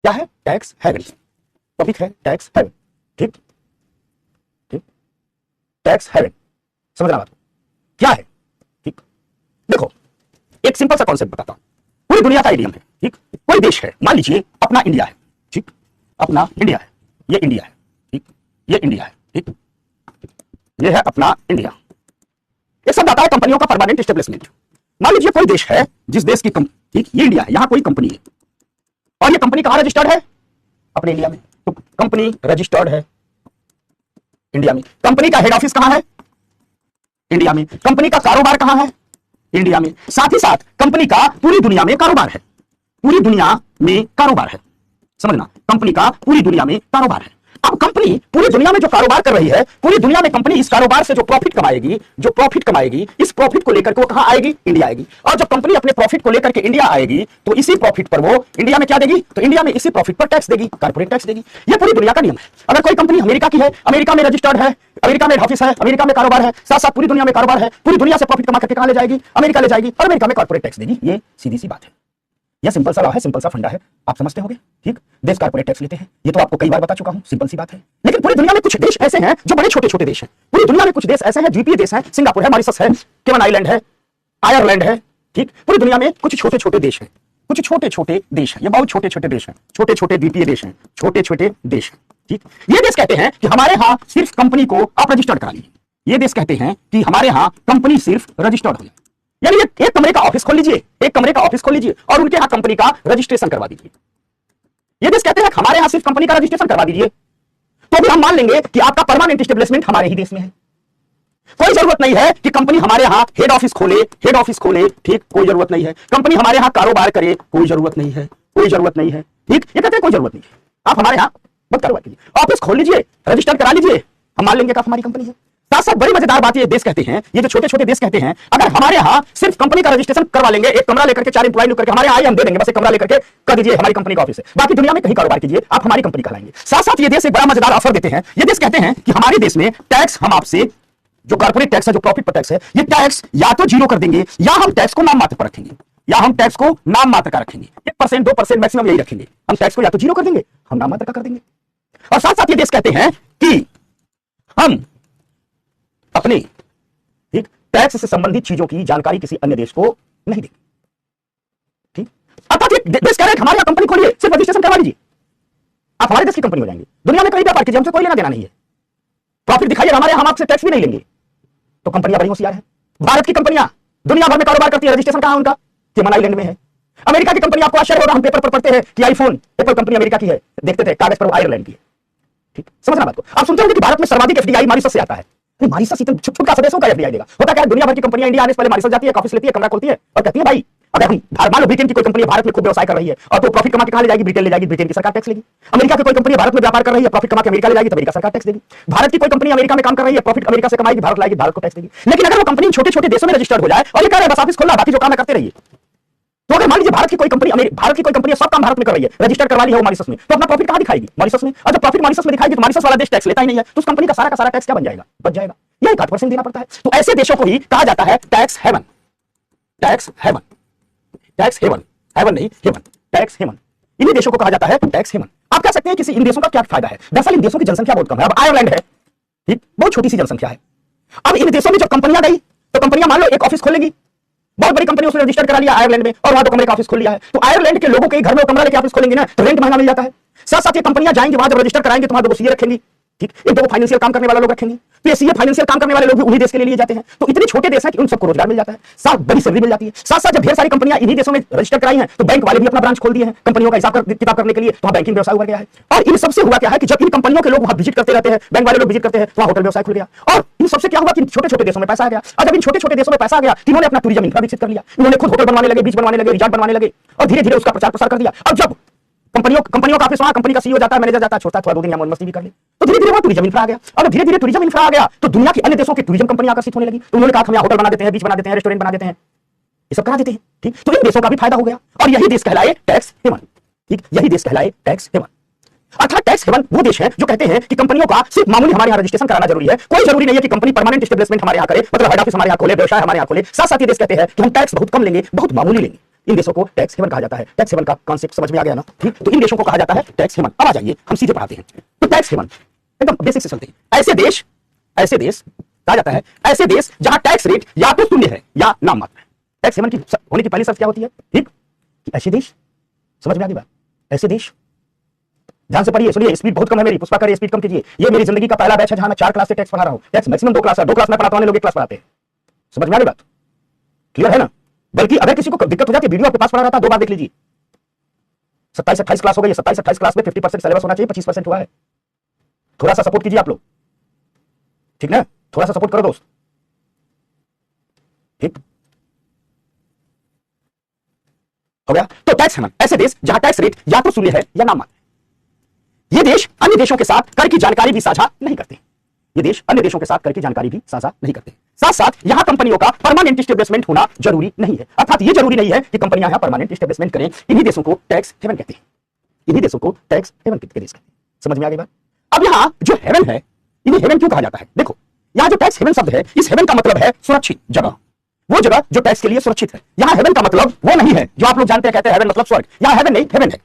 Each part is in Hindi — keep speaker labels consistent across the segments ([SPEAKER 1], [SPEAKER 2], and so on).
[SPEAKER 1] क्या है? Tax haven. टॉपिक है टैक्स हेवन। ठीक ठीक, टैक्स हेवन, समझना बात क्या है? ठीक, देखो एक सिंपल सा कॉन्सेप्ट बताता हूं। पूरी दुनिया का आइडियम है। ठीक, कोई देश है, मान लीजिए अपना इंडिया है। ठीक, अपना इंडिया है, ये इंडिया है। ठीक, ये इंडिया है। ठीक, ये है अपना इंडिया। ये सब आता है कंपनियों का परमानेंट एस्टेब्लिशमेंट। मान लीजिए कोई देश है जिस देश की ठीक, ये इंडिया है, यहां कोई कंपनी है और ये कंपनी कहां रजिस्टर्ड है? अपने इंडिया में। तो कंपनी रजिस्टर्ड है इंडिया में। कंपनी का हेड ऑफिस कहां है? इंडिया में। कंपनी का कारोबार कहां है? इंडिया में। साथ ही साथ कंपनी का पूरी दुनिया में कारोबार है। पूरी दुनिया में कारोबार है, समझना, कंपनी का पूरी दुनिया में कारोबार है। अब कंपनी पूरी दुनिया में जो कारोबार कर रही है, पूरी दुनिया में कंपनी इस कारोबार से जो प्रॉफिट कमाएगी, इस प्रॉफिट को लेकर के वो कहां आएगी? इंडिया आएगी। और जब कंपनी अपने प्रॉफिट को लेकर के इंडिया आएगी तो इसी प्रॉफिट पर वो इंडिया में क्या देगी? तो इंडिया में इसी प्रॉफिट पर टैक्स देगी, कॉर्पोरेट टैक्स देगी। ये पूरी दुनिया का नियम है। अगर कोई कंपनी अमेरिका की है, अमेरिका में रजिस्टर्ड है, अमेरिका में ऑफिस है, अमेरिका में कारोबार है, साथ साथ पूरी दुनिया में कारोबार है, पूरी दुनिया से प्रॉफिट कमा करके कहां ले जाएगी? अमेरिका ले जाएगी और अमेरिका में कॉर्पोरेट टैक्स देगी। ये सीधी सी बात है। यह सिंपल सा लॉ है, सिंपल सा फंडा है, आप समझते होंगे। ठीक, देश कॉर्पोरेट टैक्स लेते हैं, ये तो आपको कई बार बता चुका हूं, सिंपल सी बात है। लेकिन पूरी दुनिया में कुछ देश ऐसे हैं जो बड़े छोटे छोटे देश हैं। पूरी दुनिया में कुछ देश ऐसे हैं, द्वीपीय देश हैं, सिंगापुर है, मॉरिशस है, केमन आइलैंड है, आयरलैंड है। ठीक, पूरी दुनिया में कुछ छोटे छोटे देश हैं, कुछ छोटे छोटे देश हैं, ये बहुत छोटे छोटे देश हैं, छोटे छोटे द्वीपीय देश हैं, छोटे छोटे देश हैं। ठीक, ये देश कहते हैं कि हमारे यहां सिर्फ कंपनी को आप रजिस्टर्ड करा लीजिए। ये देश कहते हैं कि हमारे यहां कंपनी सिर्फ रजिस्टर्ड हो जाए, यानी एक कमरे का ऑफिस खोल लीजिए, एक कमरे का ऑफिस खोल लीजिए और उनके यहां कंपनी का रजिस्ट्रेशन करवा दीजिए। ये देश कहते हैं हमारे यहां सिर्फ कंपनी का रजिस्ट्रेशन करवा दीजिए, तो भी हम मान लेंगे कि आपका परमानेंट एस्टेब्लिशमेंट हमारे ही देश में है। कोई जरूरत नहीं है कि कंपनी हमारे यहां हेड ऑफिस खोले। ठीक, कोई जरूरत नहीं है। कंपनी हमारे यहां कारोबार करे, कोई जरूरत नहीं है, कोई जरूरत नहीं है। ठीक, ये कहते हैं कोई जरूरत नहीं है, आप हमारे यहां बस कारोबार कीजिए, ऑफिस खोल लीजिए, रजिस्टर करा लीजिए, हम मान लेंगे कि हमारी कंपनी है। साथ साथ बड़ी मजेदार बात ये देश कहते हैं, ये जो छोटे छोटे देश कहते हैं, अगर हमारे यहां सिर्फ कंपनी का रजिस्ट्रेशन करवा लेंगे, एक कमरा लेकर के 4 एम्प्लॉय लेकर के हमारे आए हम दे देंगे, बस एक कमरा लेकर के कर दीजिए हमारी कंपनी का ऑफिस है, बाकी दुनिया में कहीं कारोबार कीजिए, आप हमारी कंपनी कहलाएंगे। साथ साथ ये देश एक बड़ा मजेदार ऑफर देते हैं। ये देश कहते हैं कि हमारे देश में टैक्स हम आपसे जो कॉर्पोरेट टैक्स है, जो प्रॉफिट पर टैक्स है, ये टैक्स या तो जीरो कर देंगे या हम टैक्स को नाम मात्र पर रखेंगे, या हम टैक्स को नाम मात्र का रखेंगे, 1% 2% मैक्सिमम यही रखेंगे। हम टैक्स को या तो जीरो कर देंगे, हम नाम मात्र का कर देंगे। और साथ साथ ये देश कहते हैं कि हम अपने ठीक टैक्स से संबंधित चीजों की जानकारी किसी अन्य देश को नहीं देंगे। ठीक, अर्थात देश कह रहे हैं हमारे यहां कंपनी खोलिए, सिर्फ रजिस्ट्रेशन करवा लीजिए, आप हमारे देश की कंपनी हो जाएंगे, दुनिया में कहीं व्यापार कीजिए, हमसे कोई लेना देना नहीं है, प्रॉफिट दिखाइए हमारे, हम आपसे टैक्स भी नहीं लेंगे। तो कंपनियां बड़ी होशियार है। भारत की कंपनियां दुनिया भर में कारोबार करती है, रजिस्ट्रेशन कहां उनका? केमन आइलैंड में है। अमेरिका की कंपनी, आपको आश्चर्य होगा, हम पेपर पर पढ़ते हैं कि आईफोन एप्पल कंपनी अमेरिका की है, देखते थे कागज पर आयरलैंड की है। ठीक, समझना बात को। आप सुनते होंगे कि भारत में सर्वाधिक एफडीआई मॉरिशस से आता है। मॉरिशस इतने छोटा सा देशों का एफडीआई देगा। होता क्या है, दुनिया भर की कंपनियां इंडिया आने से पहले मॉरिशस जाती है, ऑफिस लेती है, कमरा खोलती है और कहती है भाई अगर हम मान लो ब्रिटेन की कोई कंपनी भारत में खूब व्यवसाय कर रही है और तो प्रॉफिट कमा के कहां ले जाएगी? ब्रिटेन ले जाएगी, ब्रिटेन की सरकार टैक्स लेगी। अमेरिका की कोई कंपनी भारत में व्यापार कर रही है, प्रॉफिट कमा के अमेरिका ले जाएगी तो अमेरिका सरकार टैक्स देगी। भारत की कोई कंपनी अमेरिका में काम कर रही है, प्रॉफिट अमेरिका से कमाएगी, भारत लाएगी, भारत को टैक्स देगी। लेकिन अगर वो कंपनी छोटे छोटे देशों में रजिस्टर्ड हो जाए और ये कह रहे हैं बस ऑफिस खोलना, बाकी जो काम है करते रहिए, तो अगर मान लीजिए भारत की कोई कंपनी सब काम भारत में कर रही है, रजिस्टर करवा ली है मॉरिशस में, तो अपना प्रॉफिट कहां दिखाएगी? मॉरिशस में। और जब प्रॉफिट मॉरिशस में दिखाएगी तो मॉरिशस वाला देश टैक्स लेता ही नहीं है, तो उस कंपनी का सारा टैक्स क्या बन जाएगा? बच जाएगा। यही 8% देना पड़ता है। तो ऐसे देशों को ही कहा जाता है tax haven. Tax haven, tax haven, haven नहीं हेवन, टैक्स हेवन। इन्हीं देशों को कहा जाता है टैक्स हेवन। आप कह सकते हैं कि इन देशों का क्या फायदा है? दरअसल इन देशों की जनसंख्या बहुत कम है। अब आयरलैंड है, ठीक, बहुत छोटी सी जनसंख्या है। अब इन देशों में जब कंपनियां गई तो कंपनियां मान लो एक ऑफिस खोलेंगी, बहुत बड़ी कंपनी उसने रजिस्टर करा लिया आयरलैंड में और वहां तो कमरे का ऑफिस खोल लिया है, तो आयरलैंड के लोगों के घर में कमरा लेके ऑफिस खोलेंगे ना, तो रेंट महंगा मिल जाता है। साथ साथ ये कंपनियां जाएंगी वहां जब रजिस्टर कराएंगे तो वहां दो सीए रखेंगी, ठीक, एक दो फाइनेंशियल काम करने वाले लोग रखेंगे, तो ये सीए फाइनेंशियल काम करने वाले लोग भी उन्हीं देश के लिए जाते हैं। तो इतने छोटे देश हैं कि उन सबको रोजगार मिल जाता है, साथ बड़ी सैलरी मिल जाती है। साथ साथ जब ढेर सारी कंपनियां इन्हीं देशों में रजिस्टर कराई हैं तो बैंक वाले भी अपना ब्रांच खोल दिए हैं कंपनियों का हिसाब किताब करने के लिए, तो वहां बैंकिंग व्यवसाय उभर गया है। और इन सबसे हुआ क्या है कि जब इन कंपनियों के लोग वहां विजिट करते रहते हैं, बैंक वाले लोग विजिट करते हैं, तो वहां होटल व्यवसाय खुल गया। और इन सबसे क्या हुआ कि छोटे छोटे देशों में पैसा आ गया। और जब इन छोटे छोटे देशों में पैसा आ गया, इन्होंने अपना टूरिज्म इंफ्रा विकसित कर लिया, इन्होंने खुद होटल बनवाने लगे, बीच बनवाने लगे, रिजॉर्ट बनवाने लगे और धीरे धीरे उसका प्रचार प्रसार कर दिया। अब जब कंपनियों का ऑफिस वहां, कंपनी का सीईओ जाता है, मैनेजर जाता है, छोड़ता है, थोड़ा 2 दिन मौज मस्ती भी कर ले, तो धीरे धीरे वो टूरिज्म इंफ्रा आ गया। और धीरे धीरे टूरिज्म इंफ्रा आ गया तो दुनिया की अन्य देशों की टूरिज्म कंपनी आकर्षित होने लगी, तो उन्होंने कहा हम यहाँ होटल बना देते हैं, बीच बना देते हैं, रेस्टोरेंट बना देते हैं, ये सब करा देते हैं, ठीक। तो इन देशों का भी फायदा हो गया और यही देश कहलाए टैक्स हेवन, ठीक, यही देश कहलाए टैक्स हेवन। अर्थात टैक्स हेवन वो देश है जो कहते हैं कि कंपनियों का सिर्फ मामूली हमारे यहाँ रजिस्ट्रेशन कराना जरूरी है, कोई जरूरी नहीं है कि कंपनी परमानेंट एस्टेब्लिशमेंट हमारे यहाँ करे, मतलब हेड ऑफिस हमारे यहाँ खोले, व्यवसाय हमारे यहाँ खोले। साथ साथ ये देश कहते हैं कि हम टैक्स बहुत कम लेंगे, बहुत मामूली लेंगे, इन देशों को टैक्स हेवन कहा जाता है। टैक्स हेवन का कॉन्सेप्ट समझ में आ गया ना? ठीक, तो इन देशों को कहा जाता है टैक्स हेवन। अब आ जाइए हम सीधे पढ़ाते हैं। तो टैक्स हेवन एकदम बेसिक से चलते हैं। ऐसे देश कहा जाता है, ऐसे देश जहां टैक्स रेट या तो शून्य है या नाम मात्र है। टैक्स हेवन की होने की पहली शर्त क्या होती है? ठीक, कि ऐसे देश, समझ में आ गई बात? ऐसे देश, ध्यान से पढ़िए, सुनिए, स्पीड बहुत कम है मेरी, पुष्पा करिए, स्पीड कम कीजिए। ये मेरी जिंदगी का पहला बैच है जहां मैं 4 क्लास से टैक्स पढ़ा रहा हूं। टैक्स मैक्सिमम 2 क्लास है, 2 क्लास में पढ़ाता हूं, लोग 1 क्लास पढ़ाते हैं। समझ में आ गई बात? क्लियर है ना? बल्कि अगर किसी को दिक्कत हो जाती है, वीडियो आपके पास पढ़ा रहा था, 2 बार देख लीजिए। 27-28 क्लास हो गई है, 27-28 क्लास में 50% सिलेबस होना चाहिए, 25% हुआ है। थोड़ा सा सपोर्ट कीजिए आप लोग, ठीक ना? थोड़ा सा सपोर्ट करो दोस्त, ठीक हो गया? तो टैक्स हेवन, ऐसे देश जहां टैक्स रेट या तो शून्य है या नाम मात्र है। ये देश अन्य देशों के साथ कर की जानकारी भी साझा नहीं करते। ये देश अन्य देशों के साथ कर की जानकारी भी साझा नहीं करते। साथ साथ यहां कंपनियों का परमानेंट एस्टेब्लिशमेंट होना जरूरी नहीं है। अर्थात ये जरूरी नहीं है कि कंपनियां यहां परमानेंट एस्टेब्लिशमेंट करें। इन्हीं देशों को टैक्स हेवन कहते हैं। इन्हीं देशों को टैक्स हेवन के देश कहते हैं। समझ में आ गई बात? अब यहां जो हेवन है, इन्हें हेवन क्यों कहा जाता है? देखो, यहां जो टैक्स हेवन शब्द है, इस हेवन का मतलब है सुरक्षित जगह, वो जगह जो टैक्स के लिए सुरक्षित है। यहां हेवन का मतलब वो नहीं है जो आप लोग जानते हैं, कहते हैं हेवन मतलब स्वर्ग। यहां हेवन नहीं, हेवन है।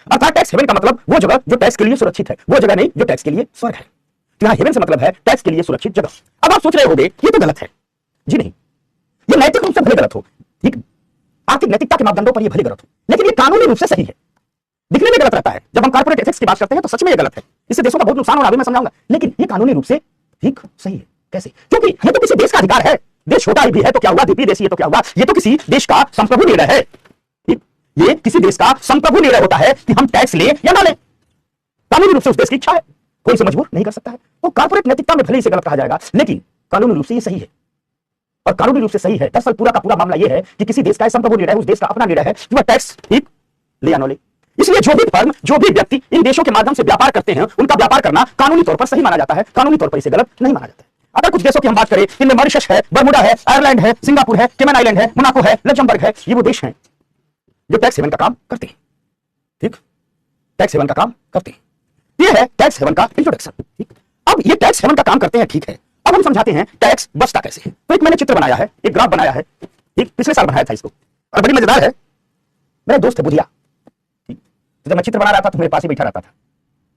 [SPEAKER 1] अर्थात टैक्स हेवन का मतलब वो जगह जो टैक्स के लिए सुरक्षित है, वो जगह नहीं जो टैक्स के लिए स्वर्ग है। तो यहां हेवन से मतलब है टैक्स के लिए सुरक्षित जगह। अब आप सोच रहे होंगे ये तो गलत है। जी नहीं, ये नैतिक रूप से भले गलत हो, ठीक, आर्थिक नैतिकता के मापदंडों पर ये भले गलत हो, लेकिन ये कानूनी रूप से सही है। दिखने में गलत रहता है, जब हम कॉर्पोरेट एथिक्स की बात करते हैं तो सच में ये गलत है। इससे देशों का बहुत नुकसान हो रहा है, मैं समझाऊंगा, लेकिन ये कानूनी रूप से ठीक सही है। कैसे? क्योंकि ये तो किसी देश का अधिकार है। देश छोटा भी है तो क्या हुआ, द्वीपीय देश है तो क्या हुआ, ये तो किसी देश का संप्रभु निर्णय है। ये किसी देश का संप्रभु निर्णय होता है कि हम टैक्स ले या ना ले। कानूनी रूप से उस देश की इच्छा है, कोई से मजबूर नहीं कर सकता है। तो कॉर्पोरेट नैतिकता में भले इसे गलत कहा जाएगा, लेकिन कानूनी रूप से ये सही है। और कानूनी रूप से सही है। दरअसल पूरा का पूरा मामला यह है कि किसी देश का संप्रभु निर्णय, उस देश का अपना निर्णय है कि वह टैक्स ठीक ले या न ले। इसलिए जो भी फर्म, जो भी व्यक्ति इन देशों के माध्यम से व्यापार करते हैं, उनका व्यापार करना कानूनी तौर पर सही माना जाता है, कानूनी तौर पर इसे गलत नहीं माना जाता है। अगर कुछ देशों की हम बात करें, इनमें मॉरिशस है, बर्मुडा है, आयरलैंड है, सिंगापुर है, केमन आइलैंड है, मोनाको है, लग्जमबर्ग है, ये वो देश हैं जो टैक्स हेवन का काम करते हैं। ठीक, टैक्स हेवन का काम करते हैं। ये है टैक्स हेवन का इंट्रोडक्शन। ठीक, अब ये टैक्स हेवन का काम करते हैं, ठीक है। अब हम समझाते हैं टैक्स बचता कैसे है। तो एक मैंने चित्र बनाया है, एक ग्राफ बनाया है, ठीक, पिछले साल बनाया था इसको, और बड़ी मजेदार है। मेरा दोस्त है बुधिया, ठीक, तो जब मैं चित्र बना रहा था तो मेरे पास ही बैठा रहता था,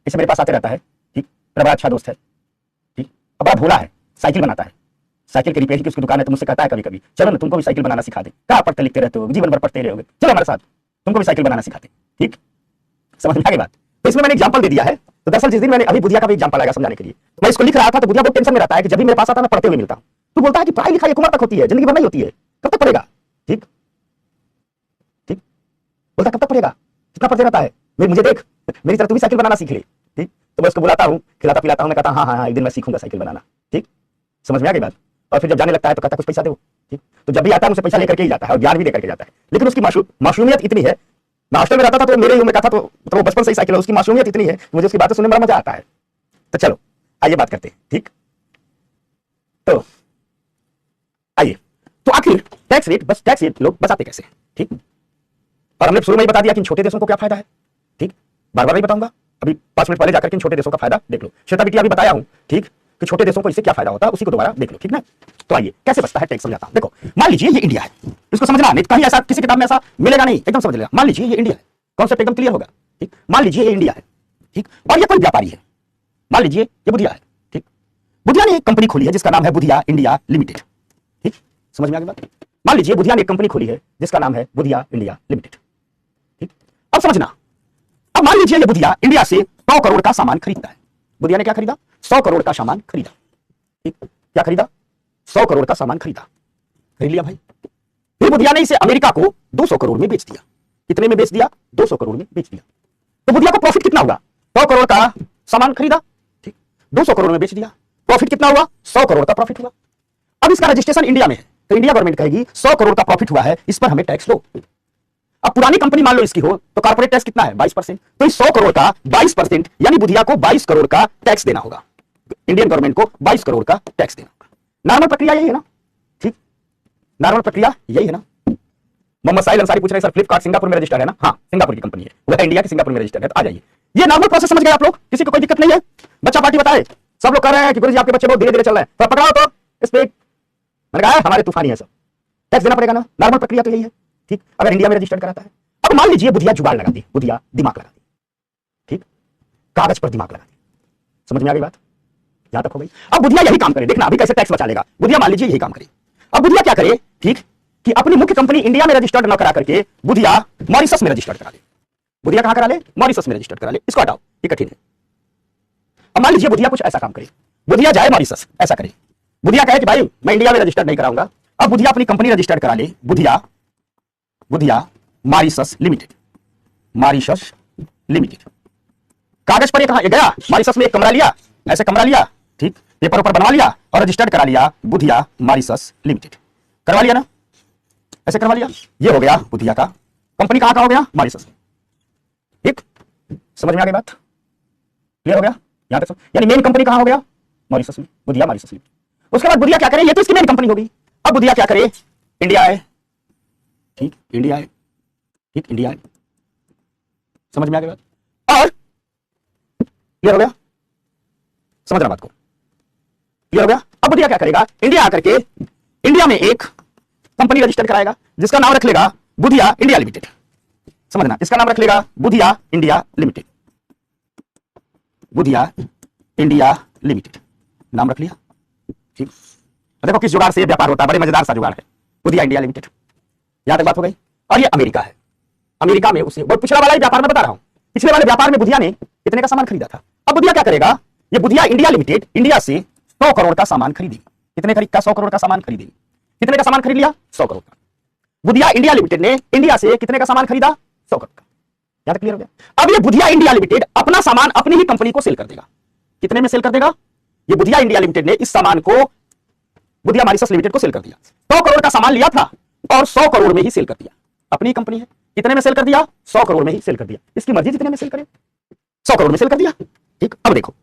[SPEAKER 1] इसे मेरे पास आते रहता है। ठीक, मेरा बड़ा अच्छा दोस्त है। ठीक, अब बड़ा भोला है, साइकिल बनाता है, साइकिल की रिपेयरिंग की उसकी दुकान है। तो मुझसे कहता है कभी कभी, चलो ना तुमको भी साइकिल बनाना सिखा दे। क्या पढ़ते लिखते रहते हो, जीवन भर पढ़ते रहोगे, चलो हमारे साथ, तुमको भी साइकिल बनाना सिखाते। ठीक, समझ में आ गई बात? तो इसमें मैंने एग्जांपल दे दिया है। तो दरअसल जिस दिन मैंने अभी बुधिया का भी एग्जांपल आएगा समझाने के लिए, तो मैं इसको लिख रहा था तो बुधिया बहुत टेंशन में रहता है कि जब भी मेरे पास आता है मैं पढ़ते हुए मिलता हूं। तो बोलता है कि पढ़ाई लिखाई एक उम्र तक होती है, जिंदगी भर नहीं होती है, कब तक पढ़ेगा? ठीक ठीक, बोलता कब तक पढ़ेगा, कितना पढ़ते रहता है, मुझे देख, मेरी तरह तू भी साइकिल बनाना सीख ले। ठीक, तो मैं उसको बुलाता हूँ, खिलाता पिलाता हूँ, मैं कहता हाँ हाँ हाँ एक दिन मैं सीखूंगा साइकिल बनाना। ठीक, समझ में आ गई बात? और फिर जब जाने लगता है तो कहता कुछ पैसा दो। ठीक, तो जब भी आता है मुझे पैसा लेकर के ही जाता है और ज्ञान भी देकर के जाता है। लेकिन उसकी मासूमियत इतनी है, मैं हॉस्टल में रहता था तो मेरे ही उम्र का था, तो बचपन से ही साइकिल है, उसकी मासूमियत इतनी है कि मुझे उसकी बातें सुनने में मजा आता है। तो चलो आइए बात करते हैं। ठीक, तो आइए, तो आखिर टैक्स रेट, बस टैक्स रेट लोग बचाते कैसे? ठीक, और हमने शुरू में ही बता दिया कि इन छोटे देशों को क्या फायदा है। ठीक, बार बार नहीं बताऊंगा, अभी 5 मिनट पहले जाकर के इन छोटे देशों का फायदा देख लो। श्वेता बिटिया अभी बताया हूं, ठीक, कि छोटे देशों को इससे क्या फायदा होता है, उसी को दोबारा देख लो। ठीक ना? तो आइए कैसे बचता है टैक्स समझाता हूं। देखो, मान लीजिए ये इंडिया है, इसको समझना, नहीं कहीं ऐसा किसी किताब में ऐसा मिलेगा नहीं, एकदम समझ लेगा। मान लीजिए ये इंडिया है, कॉन्सेप्ट एकदम क्लियर होगा। ठीक, मान लीजिए ये इंडिया है, ठीक, और ये कोई व्यापारी है, मान लीजिए ये बुधिया है। ठीक, बुधिया ने एक कंपनी खोली है जिसका नाम है बुधिया इंडिया लिमिटेड। ठीक, समझ में आ गई बात? मान लीजिए बुधिया ने एक कंपनी खोली है जिसका नाम है बुधिया इंडिया लिमिटेड। ठीक, अब समझना, अब मान लीजिए ये बुधिया इंडिया से 100 करोड़ का सामान खरीदता है। बुधिया ने क्या खरीदा? 100 करोड़ का सामान खरीदा। ठीक, क्या खरीदा? 100 करोड़ का सामान खरीदा, खरीद लिया भाई। फिर बुधिया ने इसे अमेरिका को 200 करोड़ में बेच दिया। कितने में बेच दिया? 200 करोड़ में बेच दिया। तो बुधिया को प्रॉफिट कितना हुआ? 100 करोड़ का सामान खरीदा, ठीक, 200 करोड़ में बेच दिया, प्रॉफिट कितना हुआ? 100 करोड़ का प्रॉफिट हुआ। अब इसका रजिस्ट्रेशन इंडिया में है, तो इंडिया गवर्नमेंट कहेगी 100 करोड़ का प्रॉफिट हुआ है, इस पर हमें टैक्स दो। अब पुरानी कंपनी मान लो इसकी हो तो कॉर्पोरेट टैक्स कितना है? 22%। तो इस 100 करोड़ का 22%, यानी बुधिया को 22 करोड़ का टैक्स देना होगा। इंडियन गवर्नमेंट को 22 करोड़ का टैक्स देना होगा। नॉर्मल प्रक्रिया यही है ना? ठीक, नॉर्मल प्रक्रिया यही है ना? मोहम्मद साहिल अंसारी पूछ रहे हैं सर फ्लिपकार्ट सिंगापुर में रजिस्टर्ड है ना? हाँ, सिंगापुर की कंपनी है, वह इंडिया की सिंगापुर में रजिस्टर्ड है। तो आ जाइए, ये नॉर्मल प्रोसेस समझ गए आप लोग? किसी को कोई दिक्कत नहीं है? बच्चा पार्टी बताए, सब लोग कह रहे हैं कि गुरुजी आपके बच्चे बहुत धीरे धीरे चल रहे हैं, तो पकड़ाओ तो इस पे। मैंने कहा हमारे तूफानी है सब, टैक्स देना पड़ेगा ना? नॉर्मल प्रक्रिया तो यही है। ठीक, अगर इंडिया में रजिस्टर्ड कराता है। अब मान लीजिए बुधिया जुगाड़ लगाती, बुधिया दिमाग लगाती, ठीक, कागज पर दिमाग लगाती। समझ में आ गई बात? यहां तक हो गई। अब बुधिया यही काम करे, देखना अभी कैसे टैक्स बचा लेगा। बुधिया मान लीजिए यही काम करे। अब बुधिया क्या करे, ठीक, कि अपनी मुख्य कंपनी इंडिया में रजिस्टर्ड न करा करके बुधिया मॉरिशस में रजिस्टर्ड करा ले। बुधिया कहां करा ले? मॉरिशस में रजिस्टर्ड करा ले। इसको हटाओ, ये कठिन है। अब मान लीजिए बुधिया कुछ ऐसा काम करे, बुधिया जाए मॉरिशस, ऐसा करे। बुधिया कहे कि भाई मैं इंडिया में रजिस्टर्ड नहीं कराऊंगा। अब बुधिया अपनी कंपनी रजिस्टर्ड करा ले, Budhia Mauritius limited, Mauritius limited. कागज पर ये कहां गया? मॉरिशस में एक कमरा लिया, ऐसे कमरा लिया, ठीक, पेपर ऊपर बनवा लिया और रजिस्टर्ड करा लिया बुधिया मॉरिशस लिमिटेड। करवा लिया ना, ऐसे करवा लिया। ये हो गया बुधिया का कंपनी। कहां का हो गया? मॉरिशस। ठीक, समझ में आ गई बात? क्लियर हो गया यहां तक? यानी मेन कंपनी कहां हो गया? मॉरिशस में, बुधिया मॉरिशस लिमिटेड। उसके बाद बुधिया क्या करे? ये तो इसकी मेन कंपनी होगी। अब बुधिया क्या करे? इंडिया है, ठीक, इंडिया है, ठीक, इंडिया है। समझ में आ गई बात? और क्लियर हो गया? समझ रहा बात को? क्लियर हो गया? अब बुधिया क्या करेगा? इंडिया आकर के इंडिया में एक कंपनी रजिस्टर कराएगा जिसका नाम रख लेगा बुधिया इंडिया लिमिटेड। समझना, इसका नाम रख लेगा Budhia India limited, Budhia India limited नाम रख लिया, ठीक। देखो किस जुगाड़ से ये व्यापार होता है, बड़े मजेदार सा जुगाड़ है, बुधिया इंडिया लिमिटेड। यहां तक बात हो गई। और ये अमेरिका है, अमेरिका में उसे वो पिछला वाला ही व्यापार में बता रहा हूं, पिछले वाले व्यापार में बुधिया ने कितने का सामान खरीदा था। अब बुधिया क्या करेगा? ये बुधिया इंडिया लिमिटेड इंडिया से 100 करोड़ का सामान खरीदेगी। कितने खरीद का? 100 करोड़ का सामान खरीदेगी। कितने का सामान खरीद लिया? 100 करोड़ का। बुधिया इंडिया लिमिटेड ने इंडिया से कितने का सामान खरीदा? 100 करोड़ का। यहां तक क्लियर हो गया? अब ये बुधिया इंडिया लिमिटेड अपना सामान अपनी ही कंपनी को सेल कर देगा। कितने में सेल कर देगा? ये बुधिया इंडिया लिमिटेड ने इस सामान को बुधिया मॉरिशस लिमिटेड को सेल कर दिया। 100 करोड़ का सामान लिया था और 100 करोड़ में ही सेल कर दिया। अपनी कंपनी है, कितने में सेल कर दिया? 100 करोड़ में ही सेल कर दिया। इसकी मर्जी जितने में सेल करे, 100 करोड़ में सेल कर दिया, ठीक। अब देखो,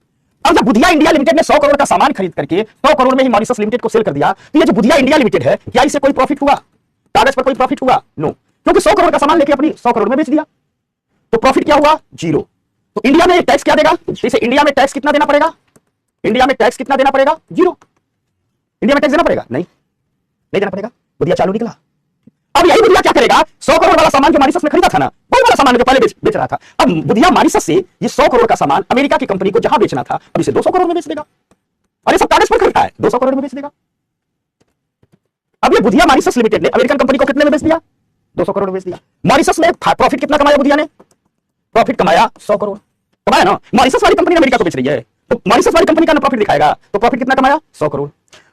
[SPEAKER 1] अब जब बुधिया इंडिया लिमिटेड ने 100 करोड़ का सामान खरीद करके 100 करोड़ में ही मॉरिशस लिमिटेड को सेल कर दिया, तो ये जो बुधिया इंडिया लिमिटेड है, क्या इससे कोई प्रॉफिट हुआ? कागज पर कोई प्रॉफिट हुआ? नो, क्योंकि 100 करोड़ का सामान लेके अपनी 100 करोड़ में बेच दिया। तो प्रॉफिट क्या हुआ? जीरो। तो इंडिया में टैक्स क्या देगा? इसे इंडिया में टैक्स कितना देना पड़ेगा? इंडिया में टैक्स कितना देना पड़ेगा? जीरो। इंडिया में टैक्स देना पड़ेगा? नहीं देना पड़ेगा। बुधिया चालू निकला। अब यही बुधिया क्या करेगा? 100 करोड़ वाला सामान जो मॉरिशस में खरीदा था ना, वही वाला सामान जो पहले बेच रहा था, अब बुधिया मॉरिशस से ये 100 करोड़ का सामान अमेरिका की कंपनी को जहां बेचना था, अब इसे 200 करोड़ में बेच देगा। और ये सब कागज पर खरीदा है, 200 करोड़ में बेच देगा। अब ये बुधिया मॉरिशस लिमिटेड ने अमेरिकन कंपनी को कितने में बेच दिया? 200 करोड़ में बेच दिया। मॉरिशस में प्रॉफिट कितना कमाया बुधिया ने? प्रॉफिट कमाया 100 करोड़ कमाया ना। मॉरिशस वाली कंपनी अमेरिका को बेच रही है, तो मॉरिशस वाली कंपनी का प्रॉफिट दिखाएगा, तो प्रॉफिट कितना कमाया? 100 करोड़।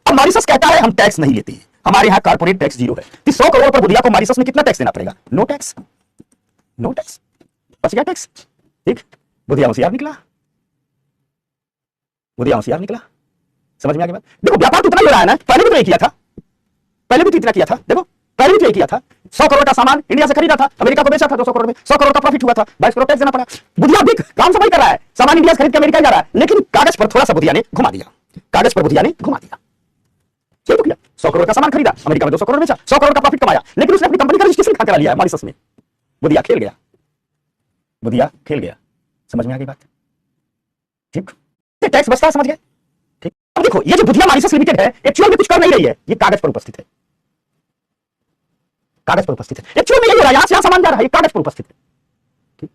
[SPEAKER 1] अब मॉरिशस कहता है हम टैक्स नहीं लेते, हमारे यहां कॉर्पोरेट टैक्स जीरो है। तो 100 करोड़ पर बुधिया को मॉरिशस में कितना टैक्स देना पड़ेगा? नो टैक्स, नो टैक्स, बच गया टैक्स, ठीक। बुधिया होशियार निकला, बुधिया होशियार निकला। समझ में आ गई बात? देखो व्यापार तो इतना ही हो रहा है ना, पहले भी तो यही किया था, पहले भी तो इतना किया था। देखो पहले भी तो यही किया था, 100 करोड़ का सामान इंडिया से खरीदा था, अमेरिका को बेचा था 200 करोड़ में, 100 करोड़ का प्रॉफिट हुआ था, 22 करोड़ टैक्स देना पड़ा। बुधिया भी काम सब ही कर रहा है, सामान इंडिया से खरीद के अमेरिका जा रहा है, लेकिन कागज पर थोड़ा सा बुधिया ने घुमा दिया, कागज पर बुधिया ने घुमा दिया। सही तो किया, 100 करोड़ का सामान खरीदा, अमेरिका में 200 करोड़ बेचा, 100 करोड़ का प्रॉफिट कमाया, लेकिन उसने अपनी कंपनी का रजिस्ट्रेशन करा लिया है मॉरिशस में। बुधिया खेल गया, बुधिया खेल गया। समझ में आ गई बात? ठीक, टैक्स बचता है, समझ गए? ठीक। अब देखो ये जो बुधिया मॉरिशस लिमिटेड है, एक्चुअल में कुछ कर नहीं रही है, ये कागज पर उपस्थित है, कागज पर उपस्थित है। एक्चुअल में यही हो रहा है, यहां से यहां सामान जा रहा है, ये कागज पर उपस्थित है, ठीक।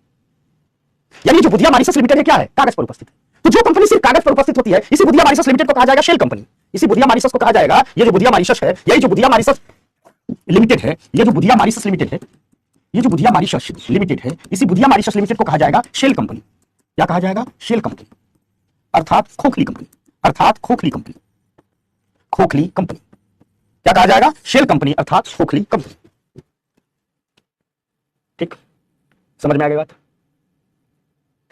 [SPEAKER 1] यानी जो बुधिया मॉरिशस लिमिटेड है क्या है? कागज पर उपस्थित है। तो जो कंपनी सिर्फ कागज पर उपस्थित होती है, इसी बुधिया मॉरिशस लिमिटेड को कहा जाएगा शेल कंपनी। इसी बुधिया मॉरिशस को कहा जाएगा, ये जो बुधिया मॉरिशस है, यही जो बुधिया मॉरिशस लिमिटेड है, ये जो बुधिया मॉरिशस लिमिटेड है, ये जो बुधिया मॉरिशस लिमिटेड है, इसी बुधिया मॉरिशस लिमिटेड को कहा जाएगा शेल कंपनी। क्या कहा जाएगा? शेल कंपनी, अर्थात खोखली कंपनी, अर्थात खोखली कंपनी, खोखली कंपनी। क्या कहा जाएगा? शेल कंपनी अर्थात खोखली कंपनी, ठीक। समझ में आ गई बात?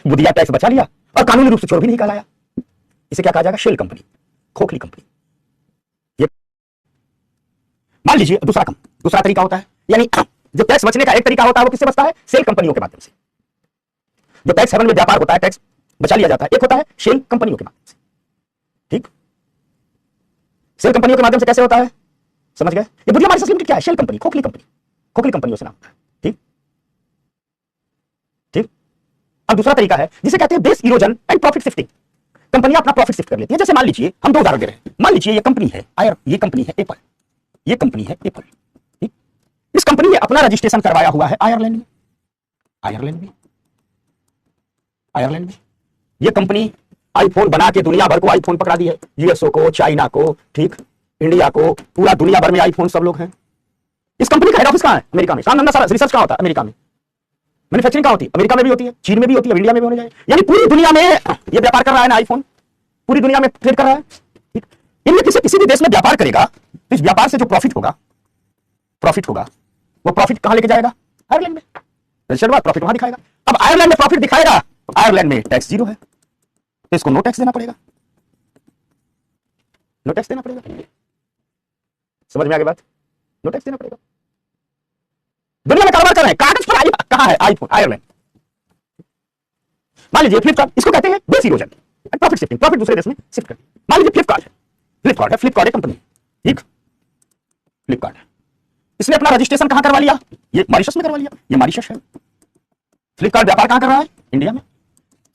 [SPEAKER 1] बुधिया टैक्स बचा लिया और कानूनी रूप से चोर भी नहीं कहलाया, इसे क्या कहा जाएगा? शेल कंपनी, खोखली कंपनी। ये मान लीजिए दूसरा तरीका होता है, यानी जो टैक्स बचने का एक तरीका होता है वो किससे बचता है? सेल कंपनियों के माध्यम से। जो टैक्स हेवन में व्यापार होता है, टैक्स बचा लिया जाता है, एक होता है शेल कंपनियों के माध्यम से, ठीक। सेल कंपनियों के माध्यम से कैसे होता है? समझ गए? ये बुधिया मॉरिशस लिमिटेड क्या है? शेल कंपनी, खोखली कंपनी, खोखली कंपनियों से नाम होता है, ठीक ठीक। अब दूसरा तरीका है जिसे कहते हैं base erosion and profit shifting. कंपनियां अपना प्रॉफिट शिफ्ट कर लेती है। जैसे मान लीजिए हम दो उदाहरण दे रहे हैं, मान लीजिए ये कंपनी है आयर, ये कंपनी है एप्पल, ये कंपनी है एप्पल, ठीक। इस कंपनी ने अपना रजिस्ट्रेशन करवाया हुआ है आयरलैंड में। आयरलैंड में, आयरलैंड में ये कंपनी आईफोन बना के दुनिया भर को आईफोन पकड़ा दी है, यूएसओ को, चाइना को, ठीक, इंडिया को, पूरा दुनिया भर में आईफोन सब लोग हैं। इस कंपनी का हेड ऑफिस कहां है? अमेरिका में। काम धंधा सारा रिसर्च कहां होता है? अमेरिका में। मैन्युफैक्चरिंग कहां होती है? अमेरिका में भी होती है, चीन में भी होती है, इंडिया में भी होने जाए, यानी पूरी दुनिया में ये व्यापार कर रहा है ना आईफोन, पूरी दुनिया में ट्रेड कर रहा है। ठीक, इनमें किसी भी देश में व्यापार करेगा तो इस व्यापार से जो प्रॉफिट होगा वो प्रॉफिट कहां लेके जाएगा? आयरलैंड में। रजिस्टर्ड बात, प्रॉफिट वहां दिखाएगा। अब आयरलैंड में प्रॉफिट दिखाएगा तो आयरलैंड में टैक्स जीरो है, तो इसको नो टैक्स देना पड़ेगा, नो टैक्स देना पड़ेगा। समझ में आ गई बात? नो टैक्स देना पड़ेगा। दुनिया में कारोबार कर रहे हैं, कागज पर कहां है? IPhone, Ireland. मान लीजिए फ्लिपकार्ट, इसको कहते हैं base erosion, profit shifting, profit दूसरे देश में शिफ्ट कर। मान लीजिए फ्लिपकार्ट है, फ्लिपकार्ट है कंपनी, ठीक, फ्लिपकार्ट है। इसने अपना रजिस्ट्रेशन कहां करवा लिया? ये मॉरिशस में करवा लिया, ये मॉरिशस है। फ्लिपकार्ट व्यापार कहां कर रहा है? इंडिया में।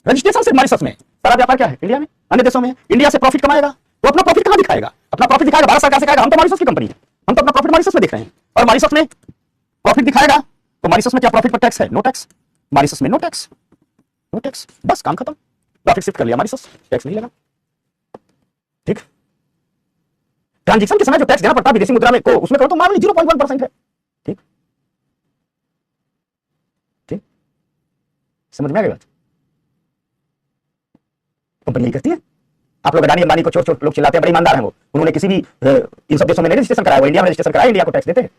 [SPEAKER 1] रजिस्ट्रेशन सिर्फ मॉरिशस में, सारा व्यापार क्या है? इंडिया में, अन्य देशों में। इंडिया से प्रॉफिट कमाएगा तो अपना प्रॉफिट कहां दिखाएगा? अपना प्रॉफिट दिखाएगा भारत सरकार से, कहेगा हम तो मॉरिशस की कंपनी है, हम तो अपना प्रॉफिट मॉरिशस में देख रहे हैं, और मॉरिशस में प्रॉफिट दिखाएगा तो मॉरिशस में क्या प्रॉफिट पर टैक्स है? No tax. मॉरिशस में नो टैक्स, नो टैक्स, बस काम खत्म। प्रॉफिट शिफ्ट कर लिया मॉरिशस, टैक्स नहीं लगा। ठीक, ट्रांजैक्शन के समय जो टैक्स देना पड़ता है विदेशी मुद्रा में को उसमें करो तो मान लीजिए 0.1% है। ठीक, ठीक, समझ में आ गई बात? कंपनी यही करती है। आप लोग अडानी अंबानी को छोटे छोटे लोग चिल्लाते हैं, बड़े ईमानदार हैं वो, उन्होंने किसी भी इन सब देशों में रजिस्ट्रेशन कराया, वो इंडिया में रजिस्ट्रेशन कराया, इंडिया को टैक्स देते हैं।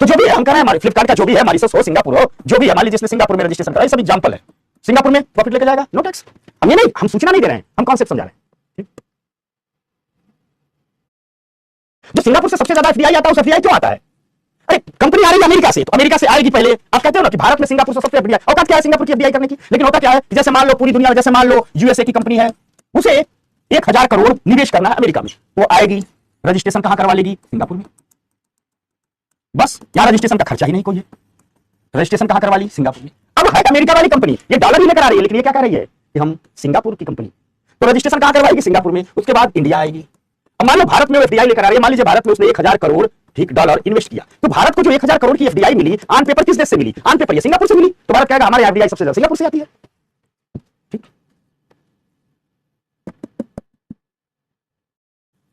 [SPEAKER 1] तो जो भी हम कर रहे हैं, फ्लिपकार्ट का जो भी है, मॉरिशस हो, सिंगापुर हो, जो भी है, मान लीजिए जिसने सिंगापुर में रजिस्ट्रेशन कराया, सब एग्जांपल है। सिंगापुर में प्रॉफिट लेके जाएगा, नो टैक्स। हम ये नहीं, हम सूचना नहीं दे रहे हैं, हम कॉन्सेप्ट समझा रहे हैं। जो सिंगापुर से सबसे ज्यादा एफडीआई आता है, उस एफडीआई क्यों आता है? अरे कंपनी आ रही है अमेरिका से, तो अमेरिका से आएगी पहले। आप कहते हो ना कि भारत में सिंगापुर से सबसे एफडीआई, औकात क्या है सिंगापुर की एफडीआई करने की? लेकिन होता क्या है, जैसे मान लो पूरी दुनिया में, जैसे मान लो यूएसए की कंपनी है, उसे 1000 करोड़ निवेश करना है अमेरिका में, वो आएगी, रजिस्ट्रेशन कहां करवा लेगी? सिंगापुर में। बस यहां रजिस्ट्रेशन का खर्चा ही नहीं कोई है, रजिस्ट्रेशन कहां करवा ली? सिंगापुर में। अब है अमेरिका वाली कंपनी, ये डॉलर ही लेकर आ रही है, लेकिन ये क्या कह रही है कि हम सिंगापुर की कंपनी, तो रजिस्ट्रेशन कहां करवाएगी? सिंगापुर में। उसके बाद इंडिया आएगी। अब मान लो भारत में वो एफडीआई लेकर आ रही है, मान लीजिए भारत में उसने 1000 करोड़, ठीक, डॉलर इन्वेस्ट किया, तो भारत को जो 1000 करोड़ की एफडीआई मिली, ऑन पेपर किस देश से मिली? ऑन पेपर ये सिंगापुर से मिली, तो भारत कहेगा हमारी एफडीआई सबसे ज्यादा सिंगापुर से आती है। ठीक,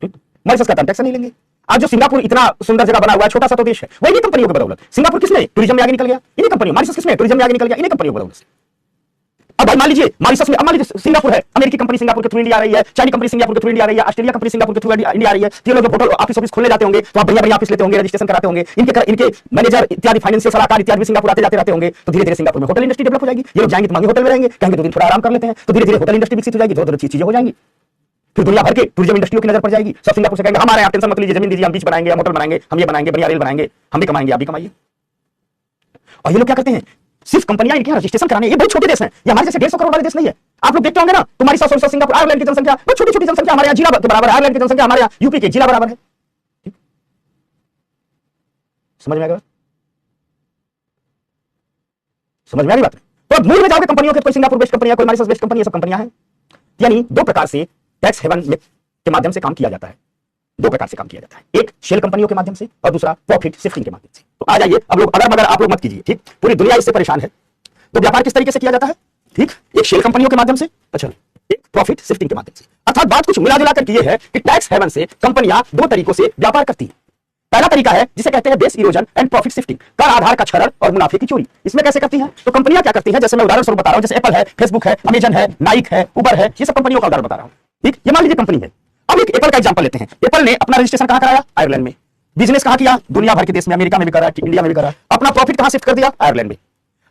[SPEAKER 1] ठीक, मॉरिशस का टैक्स नहीं लेंगे। आज जो सिंगापुर इतना सुंदर जगह बना हुआ है, छोटा सा तो देश है, वही कंपनियों की बदौलत। सिंगापुर किसमें टूरिज्म में आगे निकल गया? इन्हीं कंपनियों। मॉरिशस किसमें टूरिज्म में आगे निकल गया? इन्हीं कंपनियों की बदौलत। अब भाई मान लीजिए मॉरिशस में, अब मान लीजिए सिंगापुर है, अमेरिकी कंपनी सिंगापुर के थ्रू इंडिया आ रही है, चाइनीज कंपनी सिंगापुर के थ्रू इंडिया आ रही है, ऑस्ट्रेलिया कंपनी सिंगापुर के थ्रू इंडिया आ रही है। ये लोग होटल ऑफिस खोलने जाते होंगे, तो आप बढ़िया ऑफिस लेते होंगे, रजिस्ट्रेशन कराते होंगे, इनके मैनेजर इत्यादि, फाइनेंशियल सलाहकार इत्यादि सिंगापुर आते जाते रहते होंगे, तो धीरे धीरे सिंगापुर में होटल इंडस्ट्री डेवलप हो जाएगी। ये लोग जाएंगे तो महंगे होटल में रहेंगे, कहेंगे 2 दिन थोड़ा आराम कर लेते हैं, तो धीरे धीरे होटल इंडस्ट्री विकसित हो जाएगी, दो चीजें हो जाएंगी। फिर दुनिया भर के टूरिज्म इंडस्ट्रियों की नजर पड़ जाएगी, सब सिंगापुर से कहेंगे हमारे यहाँ टेंशन मत लीजिए, जमीन दीजिए, हम बीच बनाएंगे, हम होटल बनाएंगे, हम ये बनाएंगे, बढ़िया रेल बनाएंगे, हम भी कमाएंगे, आप भी कमाइए। और ये लोग क्या करते हैं, सिर्फ कंपनियां इनके यहाँ रजिस्ट्रेशन कराने, ये बहुत छोटे देश हैं, ये हमारे जैसे 150 करोड़ वाले देश नहीं है। आप लोग देखते होंगे ना, तुम्हारी साउथ सिंगापुर, आयरलैंड की जनसंख्या बहुत छोटी छोटी जनसंख्या, हमारे यहाँ जिला के बराबर, आयरलैंड की जनसंख्या हमारे यहाँ यूपी के जिला बराबर है। समझ में आ गया? समझ में आ गई बात? तो अब मूल में जाओगे कंपनियों के, कोई सिंगापुर बेस्ड कंपनियां, कोई मॉरिशस बेस्ड कंपनी, ये सब कंपनियां हैं। यानी दो प्रकार से टैक्स हेवन के माध्यम से काम किया जाता है, दो प्रकार से काम किया जाता है, एक शेल कंपनियों के माध्यम से और दूसरा प्रॉफिट शिफ्टिंग के माध्यम से। तो आ जाइए, अब लोग अगर मगर आप लोग मत कीजिए, ठीक, पूरी दुनिया इससे परेशान है। तो व्यापार किस तरीके से किया जाता है? ठीक, एक शेल कंपनियों के माध्यम से, अच्छा, एक प्रॉफिट शिफ्टिंग के माध्यम से। अर्थात बात कुछ मिला जुला कर ये है कि टैक्स हेवन से कंपनियां दो तरीकों से व्यापार करती हैं। पहला तरीका है जिसे कहते हैं base erosion and profit shifting, कर आधार का क्षरण और मुनाफे की चोरी। इसमें कैसे करती हैं? तो कंपनियां क्या करती हैं, जैसे मैं उदाहरण स्वरूप बता रहा हूं, जैसे एप्पल है, फेसबुक है, अमेजन है, नाइक है, उबर है, ये सब कंपनियों का उदाहरण बता रहा हूं। ठीक, ये मान लीजिए कंपनी है। अब एक एप्पल का एग्जांपल लेते हैं। एप्पल ने अपना रजिस्ट्रेशन कहां कराया? आयरलैंड में। बिजनेस कहां किया? दुनिया भर के देश में, अमेरिका में भी कर रहा है, इंडिया में भी कर रहा है। अपना प्रॉफिट कहां शिफ्ट कर दिया? आयरलैंड में।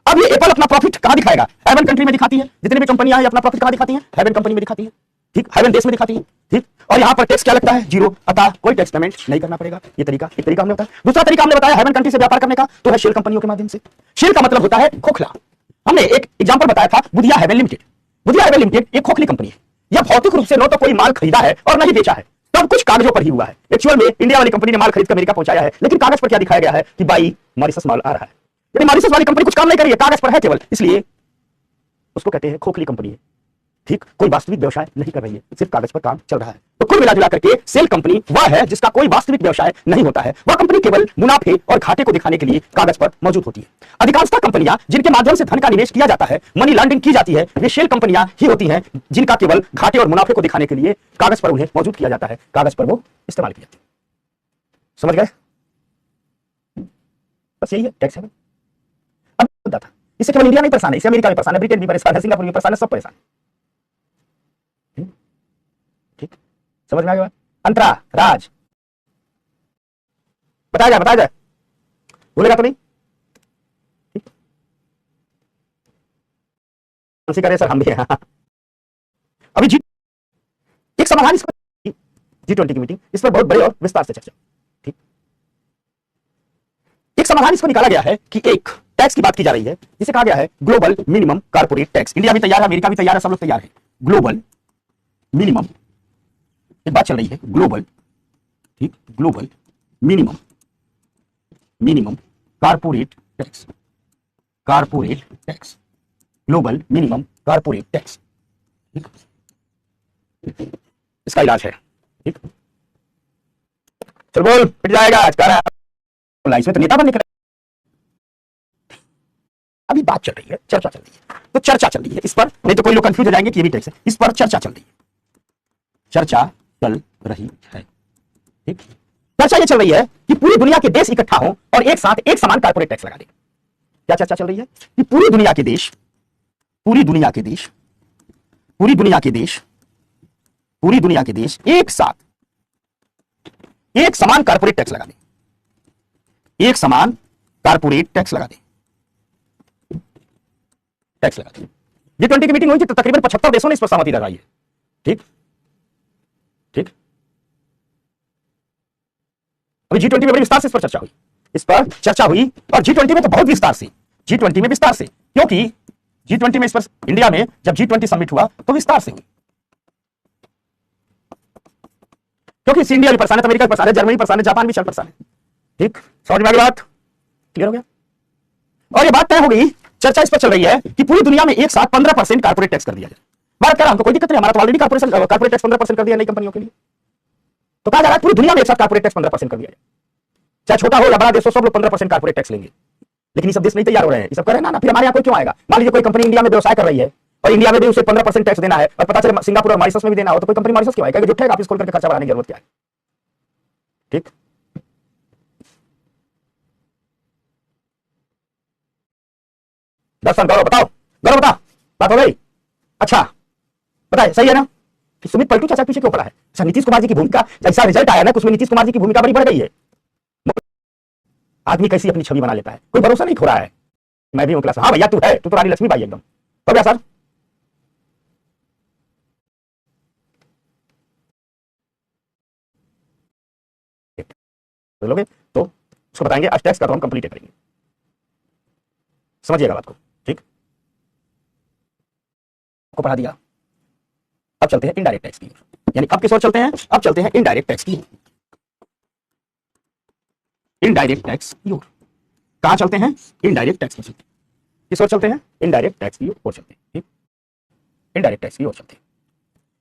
[SPEAKER 1] अब ये एप्पल अपना प्रॉफिट कहां दिखाएगा? हेवन कंट्री में दिखाती है। जितनी भी कंपनियां हैं अपना प्रॉफिट कहां दिखाती हैं? हेवन कंपनी में दिखाती है। ठीक, हेवन देश में दिखाती है। ठीक, और यहां पर टैक्स क्या लगता है? जीरो, अतः कोई टैक्स पेमेंट नहीं करना पड़ेगा। ये तरीका, एक तरीका हमने बताया। दूसरा तरीका हमने बताया हेवन कंट्री से व्यापार करने का, तो है शेल कंपनियों के माध्यम से। शेल का मतलब होता है खोखला। हमने एक एग्जांपल बताया था, Budhia haven limited. Budhia haven limited एक खोखली कंपनी है। यह भौतिक रूप से न तो कोई माल खरीदा है और न ही बेचा है, सब कुछ कागजों पर ही हुआ है। एक्चुअल में इंडिया वाली कंपनी ने माल खरीद कर अमेरिका पहुंचाया है, लेकिन कागज पर क्या दिखाया गया है कि भाई मॉरिशस माल आ रहा है। यानी मॉरिशस वाली कंपनी कुछ काम नहीं कर रही है, कागज पर है केवल, इसलिए उसको कहते हैं खोखली कंपनी है। ठीक, कोई वास्तविक व्यवसाय नहीं कर रही है, सिर्फ कागज पर काम चल रहा है। तो कुल मिला करके सेल कंपनी वह है जिसका कोई वास्तविक व्यवसाय नहीं होता है। वह कंपनी केवल मुनाफे और घाटे को दिखाने के लिए कागज पर मौजूद होती है। अधिकांशतः कंपनियां जिनके माध्यम से धन का निवेश किया जाता है, मनी लॉन्ड्रिंग की जाती है, वे सेल कंपनियां ही होती हैं जिनका केवल घाटे और मुनाफे को दिखाने के लिए कागज पर उन्हें मौजूद किया जाता है, कागज पर वो इस्तेमाल की जाती है। समझ गए? बस यही है टैक्स हेवन। अब मुद्दा था, इससे केवल इंडिया नहीं परेशान है, इससे अमेरिका भी परेशान है, ब्रिटेन भी परेशान है, सिंगापुर भी परेशान है, सब परेशान है। ठीक, समझ में आ गया? अंतरा राज बताया जाए, बोलेगा तो नहीं? ठीक करे सर, हम भी हैं। अभी एक समाधान इस पर, G20 की मीटिंग, इस पर बहुत बड़े और विस्तार से चर्चा। ठीक, एक समाधान इसको निकाला गया है कि एक टैक्स की बात की जा रही है जिसे कहा गया है global minimum corporate tax. India भी तैयार है, अमेरिका भी तैयार है, सब लोग तैयार है। ग्लोबल मिनिमम, एक बात चल रही है, ग्लोबल, ठीक, global minimum corporate tax, corporate tax, global minimum corporate tax. इसका इलाज है। ठीक, चल बोल, पिट जाएगा आज का इसमें तो नेता बनने का। अभी बात चल रही है, चर्चा चल रही है, तो चर्चा चल रही है इस पर, नहीं तो कोई लोग कंफ्यूज हो जाएंगे कि ये भी टैक्स है। इस पर चर्चा चल रही है, चर्चा चल रही है। ठीक, चर्चा ये चल रही है कि पूरी दुनिया के देश इकट्ठा हो और एक साथ एक समान कॉर्पोरेट टैक्स लगा दें। क्या चर्चा चल रही है? कि पूरी दुनिया के देश एक साथ एक समान कॉर्पोरेट टैक्स लगा दें, एक समान कॉर्पोरेट टैक्स लगा दें, टैक्स लगा दें। G20 की मीटिंग हुई थी तो तकरीबन 75 देशों ने इस पर सहमति जताई है। ठीक, ठीक, अभी G20 में बड़ी विस्तार से इस पर चर्चा हुई, और G20 में तो बहुत विस्तार से, G20 में विस्तार से, क्योंकि G20 में इस पर इंडिया में जब G20 समिट हुआ तो विस्तार से हुई, क्योंकि इंडिया भी परेशान है, अमेरिका भी परेशान है, जर्मनी परेशान है, जापान भी चल परेशान है। ठीक, समझ में आ गई बात? क्लियर हो गया? और ये बात तय हो गई, चर्चा इस पर चल रही है कि पूरी दुनिया में एक साथ 15% कॉर्पोरेट टैक्स कर दिया जाए। भारत कह रहा हमको कोई दिक्कत नहीं, हमारा तो ऑलरेडी कॉर्पोरेट टैक्स 15% कर दिया नई कंपनियों के लिए। तो कहा जा रहा है पूरी दुनिया में एक साथ कॉर्पोरेट टैक्स 15% कर दिया जाए, चाहे छोटा हो या बड़ा देश हो, सब लोग 15% कॉर्पोरेट टैक्स लेंगे। लेकिन ये सब देश नहीं तैयार हो रहे हैं, ये सब कर रहे हैं ना, फिर हमारे यहाँ कोई क्यों आएगा? मान लीजिए कोई कंपनी इंडिया में व्यवसाय कर रही है और इंडिया में भी उसे 15% टैक्स देना है, और पता चले सिंगापुर और मॉरिशस में भी देना हो, तो कोई कंपनी मॉरिशस क्यों आएगा? जुट्ठेगा, ऑफिस खोल करके खर्चा बढ़ाने की जरूरत क्या है? ठीक, दर्शन गौरव बताओ, गौरव बता, बात हो गई? अच्छा बताए, सही है ना? कि सुमित पलटू चाचा पीछे क्यों पड़ा है? अच्छा, नीतीश कुमार जी की भूमिका, ऐसा रिजल्ट आया ना, उसमें नीतीश कुमार जी की भूमिका बड़ी बढ़ गई है। आदमी कैसी अपनी छवि बना लेता है, कोई भरोसा नहीं खो रहा है। मैं भी हूं क्लास, हाँ भैया तू है, तू तो रानी लक्ष्मीबाई एकदम। हो गया सर? लोगे तो उसको बताएंगे, आज टैक्स का तो हम कंप्लीट करेंगे, समझिएगा बात को। ठीक, को पढ़ा दिया। अब चलते हैं इनडायरेक्ट टैक्स की ओर, यानी अब किस ओर चलते हैं? अब चलते हैं इनडायरेक्ट टैक्स की ओर। इनडायरेक्ट टैक्स की ओर कहां चलते हैं? इनडायरेक्ट टैक्स की। किस ओर चलते हैं? इनडायरेक्ट टैक्स की ओर चलते हैं। ठीक, इनडायरेक्ट टैक्स की ओर चलते हैं।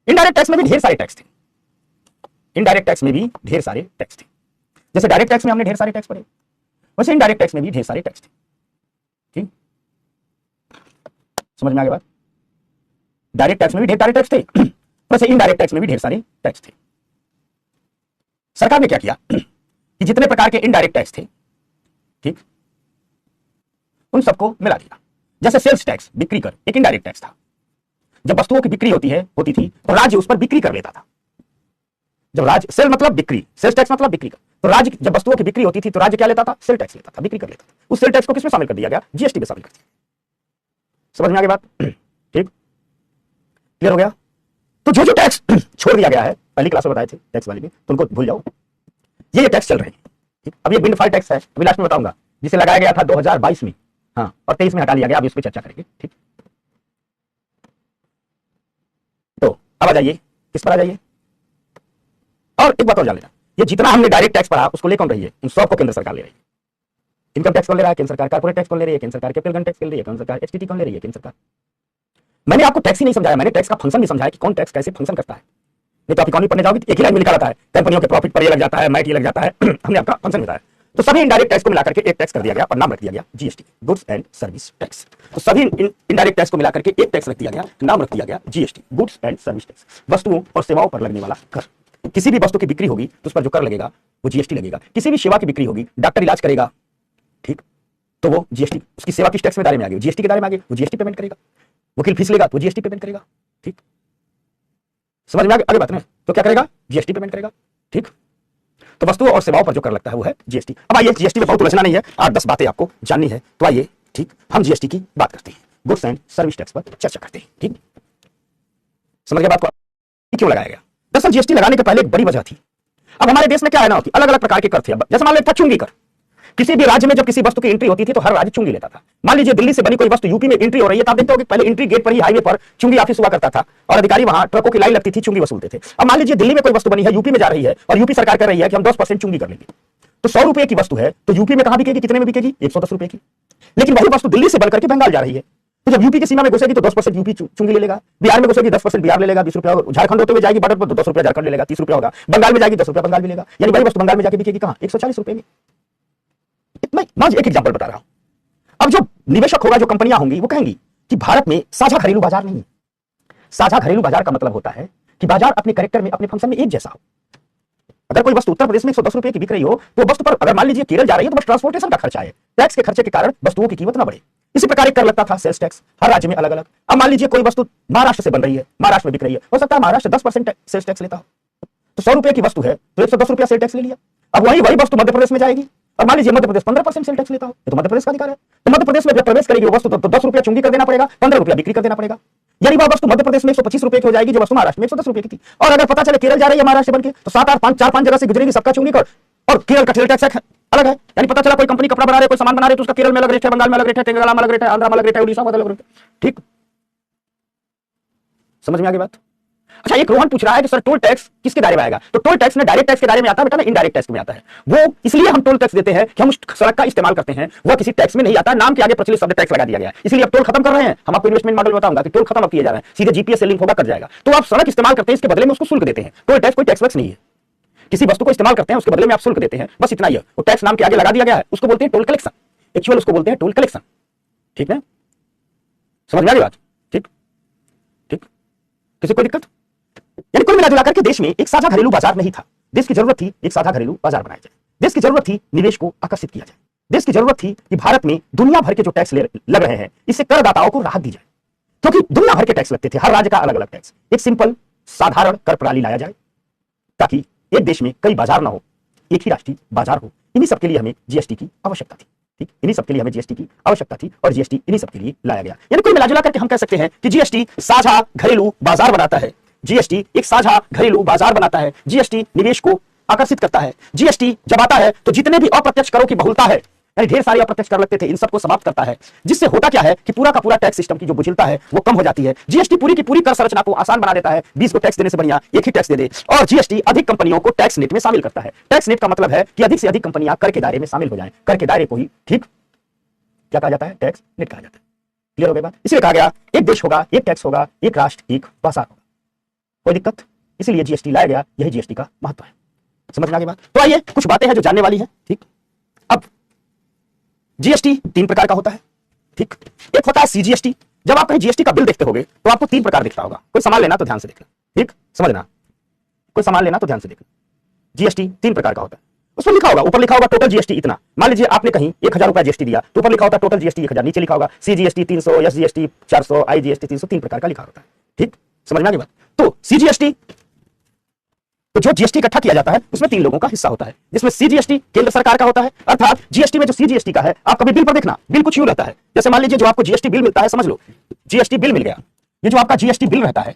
[SPEAKER 1] इनडायरेक्ट टैक्स में भी ढेर सारे टैक्स थे, इनडायरेक्ट टैक्स में भी ढेर सारे टैक्स थे। जैसे डायरेक्ट टैक्स में हमने ढेर सारे टैक्स पढ़े, वैसे इनडायरेक्ट टैक्स में भी ढेर सारे टैक्स थे। ठीक, समझ में आ गया बात? डायरेक्ट टैक्स में भी ढेर सारे टैक्स थे, वैसे इनडायरेक्ट टैक्स में भी ढेर सारे टैक्स थे। सरकार ने क्या किया कि जितने प्रकार के इनडायरेक्ट टैक्स थे, ठीक, उन सबको मिला दिया। जैसे सेल्स टैक्स, बिक्री कर, एक इनडायरेक्ट टैक्स था। जब वस्तुओं की बिक्री होती थी तो राज्य उस पर बिक्री कर लेता था। जब राज्य, सेल मतलब बिक्री, सेल्स टैक्स मतलब बिक्री कर, तो राज्य जब वस्तुओं की बिक्री होती थी तो राज्य क्या लेता था? सेल टैक्स लेता था, बिक्री कर लेता था। उस सेल टैक्स को किसमें शामिल कर दिया गया? जीएसटी में शामिल कर दिया। समझ में आ गई बात? ठीक, क्लियर हो गया? तो जो टैक्स छोड़ दिया गया है, पहली क्लास में बताए थे टैक्स वाले में, तो उनको भूल जाओ, ये टैक्स चल रहे हैं। ठीक, अब ये विंडफॉल टैक्स है, अभी लास्ट में बताऊंगा, जिसे लगाया गया था 2022 में, हाँ, और 23 में हटा लिया गया, अभी उस पर चर्चा करेंगे। ठीक, तो अब आ जाइए, किस पर आ जाइए? और एक बात और जान लेना, ये जितना हमने डायरेक्ट टैक्स पढ़ा उसको ले कौन रही है? इन सबको केंद्र सरकार ले रही है। इनकम टैक्स कौन ले रहा है? केंद्र सरकार। कॉर्पोरेट टैक्स कौन ले रही है? केंद्र सरकार। कैपिटल गेन टैक्स कौन ले रही है? केंद्र सरकार। एसटीटी कौन ले रही है? केंद्र सरकार। मैंने आपको टैक्स ही नहीं समझाया, मैंने टैक्स का फंक्शन नहीं समझाया कि कौन टैक्स कैसे फंक्शन करता है। नहीं तो आप इकोनॉमी पढ़ने जाओगे तो एक ही लाइन में लिखा रहता है कंपनियों के प्रॉफिट पर ये लग जाता है, मैट ये लग जाता है। हमने आपका फंक्शन बताया। तो सभी इनडायरेक्ट टैक्स को मिलाकर के एक टैक्स कर दिया गया और नाम रख दिया गया GST, goods and service tax. तो सभी इनडायरेक्ट टैक्स को मिलाकर के एक टैक्स रख दिया गया, नाम रख दिया गया GST, goods and service tax. वस्तुओं और सेवाओं पर लगने वाला कर। किसी भी वस्तु की बिक्री होगी तो उस पर जो कर लगेगा वो जीएसटी लगेगा। किसी भी सेवा की बिक्री होगी, डॉक्टर इलाज करेगा, ठीक, तो वो जीएसटी, उसकी सेवा किस टैक्स में दायरे में आ गई, जीएसटी के दायरे में आ गई, वो जीएसटी पेमेंट करेगा। वकील फीस लेगा तो जीएसटी पेमेंट करेगा। ठीक, समझ में आगे बात नहीं तो क्या करेगा, जीएसटी पेमेंट करेगा। ठीक, तो वस्तुओं और सेवाओं पर जो कर लगता है वो है जीएसटी। अब आइए, जीएसटी में बहुत उलझना नहीं है, 8-10 बातें आपको जाननी है, तो आइए ठीक हम जीएसटी की बात करते हैं, गुड्स एंड सर्विस टैक्स पर चर्चा करते हैं। ठीक, समझ गए बात को, क्यों लगाया गया। दरअसल जीएसटी लगाने के पहले एक बड़ी वजह थी। अब हमारे देश में क्या है ना कि अलग अलग प्रकार के कर थे। जैसे मान लीजिए था चुंगी कर। किसी भी राज्य में जब किसी वस्तु की एंट्री होती थी तो हर राज्य चुंगी लेता था। मान लीजिए दिल्ली से बनी कोई वस्तु यूपी में एंट्री हो रही है तो आप देखते हो कि पहले एंट्री गेट पर ही हाईवे पर चुंगी ऑफिस हुआ करता था और अधिकारी वहां ट्रकों की लाइन लगती थी, चुंगी वसूलते थे। अब मान लीजिए दिल्ली में कोई वस्तु बनी है, यूपी में जा रही है और यूपी सरकार कर रही है कि हम 10% चुंगी कर लेंगे, तो 100 रुपए की वस्तु है तो यूपी में कहां बिकेगी, कितने में बिकेगी, 110 रुपए की। लेकिन वही वस्तु दिल्ली से बनकर के बंगाल जा रही है तो जब यूपी की सीमा में घुसेगी तो 10% यूपी चुंगी ले लेगा, बिहार में घुसेगी 10% बिहार ले लेगा, 20 रुपया, झारखंड होते हुए जाएगी बॉर्डर पर तो 10 रुपया झारखंड ले लेगा, 30 रुपया होगा, बंगाल में जाएगी 10 रुपया बंगाल मिलेगा, यानी वही वस्तु बंगाल में जाके बिकेगी कहां, 140 रुपए में। मैं एक एग्जांपल बता रहा हूं। अब जो निवेशक होगा, जो कंपनियां होंगी, वो कहेंगी कि भारत में साझा घरेलू बाजार नहीं है। साझा घरेलू बाजार का मतलब होता है कि बाजार अपने कैरेक्टर में, अपने फंक्शन में एक जैसा हो। अगर कोई वस्तु उत्तर प्रदेश में 110 रुपए की बिक रही हो तो वस्तु पर अगर मान लीजिए केरल जा रही है तो बस ट्रांसपोर्टेशन का खर्चा है, टैक्स के खर्चे के कारण वस्तुओं की कीमत ना बढ़े। इसी प्रकार एक कर लगता था सेल्स टैक्स, हर राज्य में अलग अलग। अब मान लीजिए कोई वस्तु महाराष्ट्र से बन रही है, महाराष्ट्र में बिक रही है, हो सकता है महाराष्ट्र 10% सेल्स टैक्स लेता हो, तो 100 रुपए की वस्तु है तो 110 रुपया सेल टैक्स ले लिया। अब वही वस्तु मध्य प्रदेश में जाएगी और मान लीजिए मध्य प्रदेश 15% सेल टैक्स लेता हो, तो मध्य प्रदेश का अधिकार है, तो मध्य प्रदेश में जब प्रवेश करेगी वस्तु तो 10 रुपया चुंगी कर देना पड़ेगा, 15 रुपया बिक्री कर देना पड़ेगा। यानी वह वस्तु मध्य प्रदेश में 125 रुपए की हो जाएगी जो वस्तु महाराष्ट्र में 110 रुपए की थी। और अगर पता चले केरल जा रही है महाराष्ट्र बनके तो 4-5 जगह से गुजरेगी, सबका चुंगी कर, और केरल का सेल टैक्स अलग है। यानी पता चला कोई कंपनी कपड़ा बना रही है, कोई सामान बना रही है तो उसका केरल में अलग रेट है, बंगाल में अलग रेट है, तेलंगाना में अलग रेट है, आंध्र में अलग रेट है, उड़ीसा में अलग रेट है। ठीक, समझ में आ गई बात। अच्छा, एक रोहन पूछ रहा है कि सर टोल टैक्स किसके दायरे में आएगा, तो टोल टैक्स में डायरेक्ट टैक्स के दायरे में आता है बेटा, ना इनडायरेक्ट टैक्स में आता है। वो इसलिए हम टोल टैक्स देते हैं कि हम उस सड़क का इस्तेमाल करते हैं, वह किसी टैक्स में नहीं आता, नाम के आगे प्रचलित शब्द टैक्स लगा दिया गया है। इसलिए अब टोल खत्म कर रहे हैं हम, आपको इन्वेस्टमेंट मॉडल बताऊंगा कि टोल खत्म अब किए जा रहे हैं, सीधे जीपीएस से लिंक होगा, कर जाएगा। तो आप सड़क इस्तेमाल करते हैं, इसके बदले में उसको शुल्क देते हैं। टोल टैक्स कोई टैक्स वैक्स नहीं है, किसी वस्तु को इस्तेमाल करते हैं उसके बदले में आप शुल्क देते हैं, बस इतना ही है। वो टैक्स नाम के आगे लगा दिया गया है, उसको बोलते हैं टोल कलेक्शन, एक्चुअल उसको बोलते हैं टोल कलेक्शन। ठीक है, समझ में आ गई बात। ठीक ठीक, किसी कोई दिक्कत। यानी कुल मिला जुलाकर के देश में एक साझा घरेलू बाजार नहीं था। देश की जरूरत थी एक साझा घरेलू बाजार बनाया जाए, देश की जरूरत थी निवेश को आकर्षित किया जाए, देश की जरूरत थी कि भारत में दुनिया भर के जो टैक्स लग रहे हैं इससे करदाताओं को राहत दी जाए, क्योंकि दुनिया भर के टैक्स लगते थे, हर राज्य का अलग अलग टैक्स। एक सिंपल साधारण कर प्रणाली लाया जाए ताकि एक देश में कई बाजार ना हो, एक ही राष्ट्रीय बाजार हो। इन्हीं सबके लिए हमें जीएसटी की आवश्यकता थी। ठीक, इन्हीं सबके लिए हमें जीएसटी की आवश्यकता थी और जीएसटी इन्हीं सबके लिए लाया गया। यानी कुल मिला जुला करके हम कह सकते हैं कि जीएसटी साझा घरेलू बाजार बनाता है, जीएसटी एक साझा घरेलू बाजार बनाता है, जीएसटी निवेश को आकर्षित करता है। जीएसटी जब आता है तो जितने भी अप्रत्यक्ष करों की बहुलता है, यानी ढेर सारे अप्रत्यक्ष कर लगते थे, इन सबको समाप्त करता है, जिससे होता क्या है कि पूरा का पूरा टैक्स सिस्टम की जो बुझिलता है वो कम हो जाती है। जीएसटी पूरी की पूरी कर संरचना को आसान बना देता है, 20 को टैक्स देने से बढ़िया एक ही टैक्स दे दे। और जीएसटी अधिक कंपनियों को टैक्स नेट में शामिल करता है। टैक्स नेट का मतलब है कि अधिक से अधिक कंपनियां कर के दायरे में शामिल हो जाएं, कर के दायरे को ही ठीक क्या कहा जाता है, टैक्स नेट कहा जाता है। क्लियर हो गई बात। इसलिए कहा गया एक देश होगा, एक टैक्स होगा, एक राष्ट्र एक बाजार होगा। कोई दिक्कत, इसलिए जीएसटी लाया गया, यही जीएसटी का महत्व है। समझ में आ गई बात। तो आइए कुछ बातें हैं जो जानने वाली है। ठीक, अब जीएसटी 3 प्रकार का होता है। ठीक, एक होता है सीजीएसटी। जब आप कहीं जीएसटी का बिल देखते होगे तो आपको 3 प्रकार दिखता होगा। कोई सामान लेना तो ध्यान से देखना, ठीक, समझना, कोई सामान लेना तो ध्यान से देखना। जीएसटी 3 प्रकार का होता है। उसमें लिखा होगा, ऊपर लिखा होगा टोटल जीएसटी इतना। मान लीजिए आपने कहीं 1000 रुपया जीएसटी दिया तो ऊपर लिखा होता है टोटल जीएसटी 1000, नीचे लिखा होगा सीजीएसटी 300, एसजीएसटी 400, आईजीएसटी 300, 3 प्रकार का लिखा होता है। ठीक, समझ में आ गई बात। तो सीजीएसटी, तो जो जीएसटी इकट्ठा किया जाता है उसमें 3 लोगों का हिस्सा होता है, जिसमें सीजीएसटी केंद्र सरकार का होता है। अर्थात जीएसटी में जो सीजीएसटी का है, आप कभी बिल पर देखना, बिल कुछ यूं रहता है, जैसे मान लीजिए जो आपको जीएसटी बिल मिलता है, समझ लो जीएसटी बिल मिल गया, ये जो आपका जीएसटी बिल रहता है,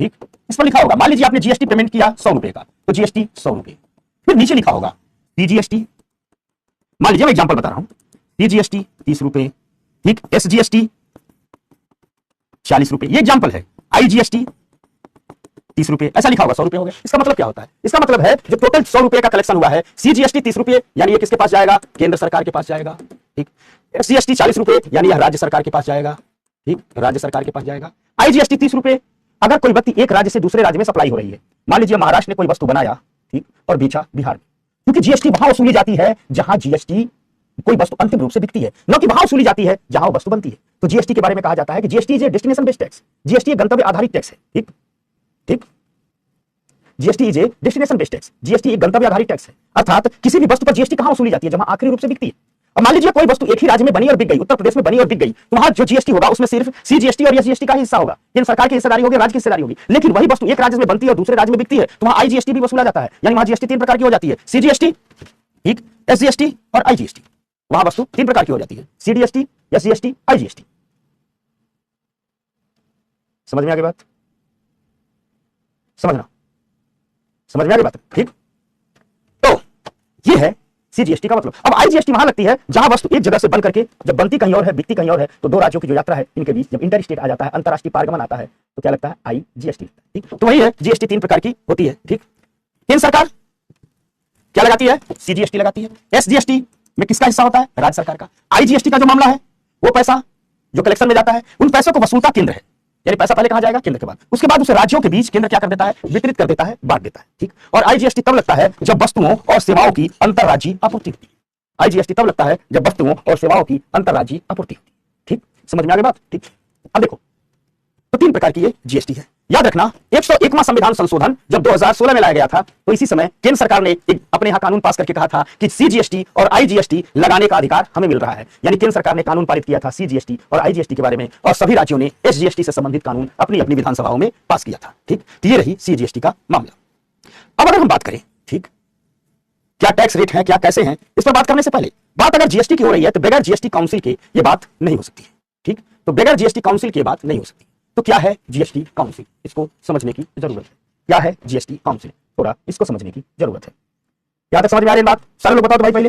[SPEAKER 1] ठीक, इस पर लिखा होगा, मान लीजिए आपने जीएसटी पेमेंट किया 100 रुपए का, तो जीएसटी 100 रुपए। फिर नीचे लिखा होगा सीजीएसटी, मान लीजिए मैं एग्जांपल बता रहा हूं, सीजीएसटी 30 रुपए, ठीक, एसजीएसटी 40 रुपए, ये एग्जांपल है। आईजीएसटी 30 रुपए, ऐसा लिखा होगा, 100 रुपए हो गए। इसका मतलब क्या होता है? इसका मतलब है जो टोटल 100 रुपए का कलेक्शन हुआ है, सीजीएसटी 30 रुपए, यानी ये किसके पास जाएगा? केंद्र सरकार के पास जाएगा। ठीक, एसजीएसटी 40 रुपए, यानी यह राज्य सरकार के पास जाएगा। ठीक, राज्य सरकार के पास जाएगा। आईजीएसटी 30 रुपए। अगर कोई व्यक्ति एक राज्य से दूसरे राज्य में सप्लाई हो रही है, मान लीजिए महाराष्ट्र ने कोई वस्तु बनाया, ठीक, और बेचा बिहार में, क्योंकि जीएसटी वहां वसूली जाती है जहां जीएसटी कोई वस्तु अंतिम रूप से बिकती है, न कि वहां वसूली जाती है जहां वो वस्तु बनती है। तो जीएसटी के बारे में कहा जाता है कि GST is a destination based tax. GST गंतव्य आधारित टैक्स है, ठीक ठीक। GST is a destination based tax. GST एक गंतव्य आधारित टैक्स है, अर्थात किसी भी वस्तु पर जीएसटी कहां वसूली जाती है, जहां आखिरी रूप से बिकती है। अब मान लीजिए कोई वस्तु एक ही राज्य में बनी और बिक गई, उत्तर प्रदेश में बनी और बिक गई, तो वहां जो जीएसटी होगा उसमें सिर्फ सीजीएसटी और एसजीएसटी का ही हिस्सा होगा, केंद्र सरकार की हिस्सेदारी होगी, राज्य की हिस्सेदारी होगी। लेकिन वही वस्तु एक राज्य में बनती है और दूसरे राज्य में बिकती है, तो वहां आईजीएसटी भी वसूला जाता है। यानी वहां जीएसटी 3 प्रकार की हो जाती है, सीजीएसटी, ठीक, एसजीएसटी और आईजीएसटी। वहां वस्तु 3 प्रकार की हो जाती है, सीडीएसटी, एसजीएसटी, आईजीएसटी। समझ में आ गई बात? समझ में आ गई बात, ठीक। तो ये है सीजीएसटी का मतलब। अब आईजीएसटी वहां लगती है जहां वस्तु एक जगह से बन करके जब बनती कहीं और है, बिकती कहीं और है, तो दो राज्यों की जो यात्रा है इनके बीच जब इंटर स्टेट आ जाता है, अंतरराष्ट्रीय पारगमन आता है, तो क्या लगता है? आईजीएसटी, ठीक। तो वही है, जीएसटी 3 प्रकार की होती है, ठीक। केंद्र सरकार क्या लगाती है? सीजीएसटी लगाती है। एसजीएसटी में किसका हिस्सा होता है? राज्य सरकार का। आईजीएसटी का जो मामला है, वो पैसा जो कलेक्शन में जाता है, उन पैसों को वसूलता केंद्र है, यानी पैसा पहले कहां जाएगा? केंद्र के बाद। उसके बाद उसे राज्यों के बीच केंद्र क्या कर देता है? वितरित कर देता है, बांट देता है, ठीक। और आईजीएसटी तब लगता है जब वस्तुओं और सेवाओं की अंतरराज्यीय आपूर्ति होती है। आईजीएसटी तब लगता है जब वस्तुओं और सेवाओं की अंतरराज्यीय आपूर्ति होती है, ठीक। समझ में आ गई बात, ठीक। अब देखो, तो 3 प्रकार की ये जीएसटी है। याद रखना, 101वां संविधान संशोधन जब 2016 में लाया गया था, तो इसी समय केंद्र सरकार ने एक अपने यहां कानून पास करके कहा था कि सीजीएसटी और आईजीएसटी लगाने का अधिकार हमें मिल रहा है। यानी केंद्र सरकार ने कानून पारित किया था सीजीएसटी और आईजीएसटी के बारे में, और सभी राज्यों ने एसजीएसटी से संबंधित कानून अपनी अपनी विधानसभाओं में पास किया था, ठीक। तो ये रही सीजीएसटी का मामला। अब अगर हम बात करें, ठीक, क्या टैक्स रेट है, क्या कैसे हैं, इस पर बात करने से पहले बात अगर जीएसटी की हो रही है तो बगैर जीएसटी काउंसिल के ये बात नहीं हो सकती है, ठीक। तो बगैर जीएसटी काउंसिल की बात नहीं हो सकती। तो क्या है जीएसटी काउंसिल? इसको समझने की जरूरत है। क्या है जीएसटी काउंसिल? थोड़ा इसको समझने की जरूरत है। यहां तक समझ में आ रही है बात? सारे लोग बताओ तो भाई पहले।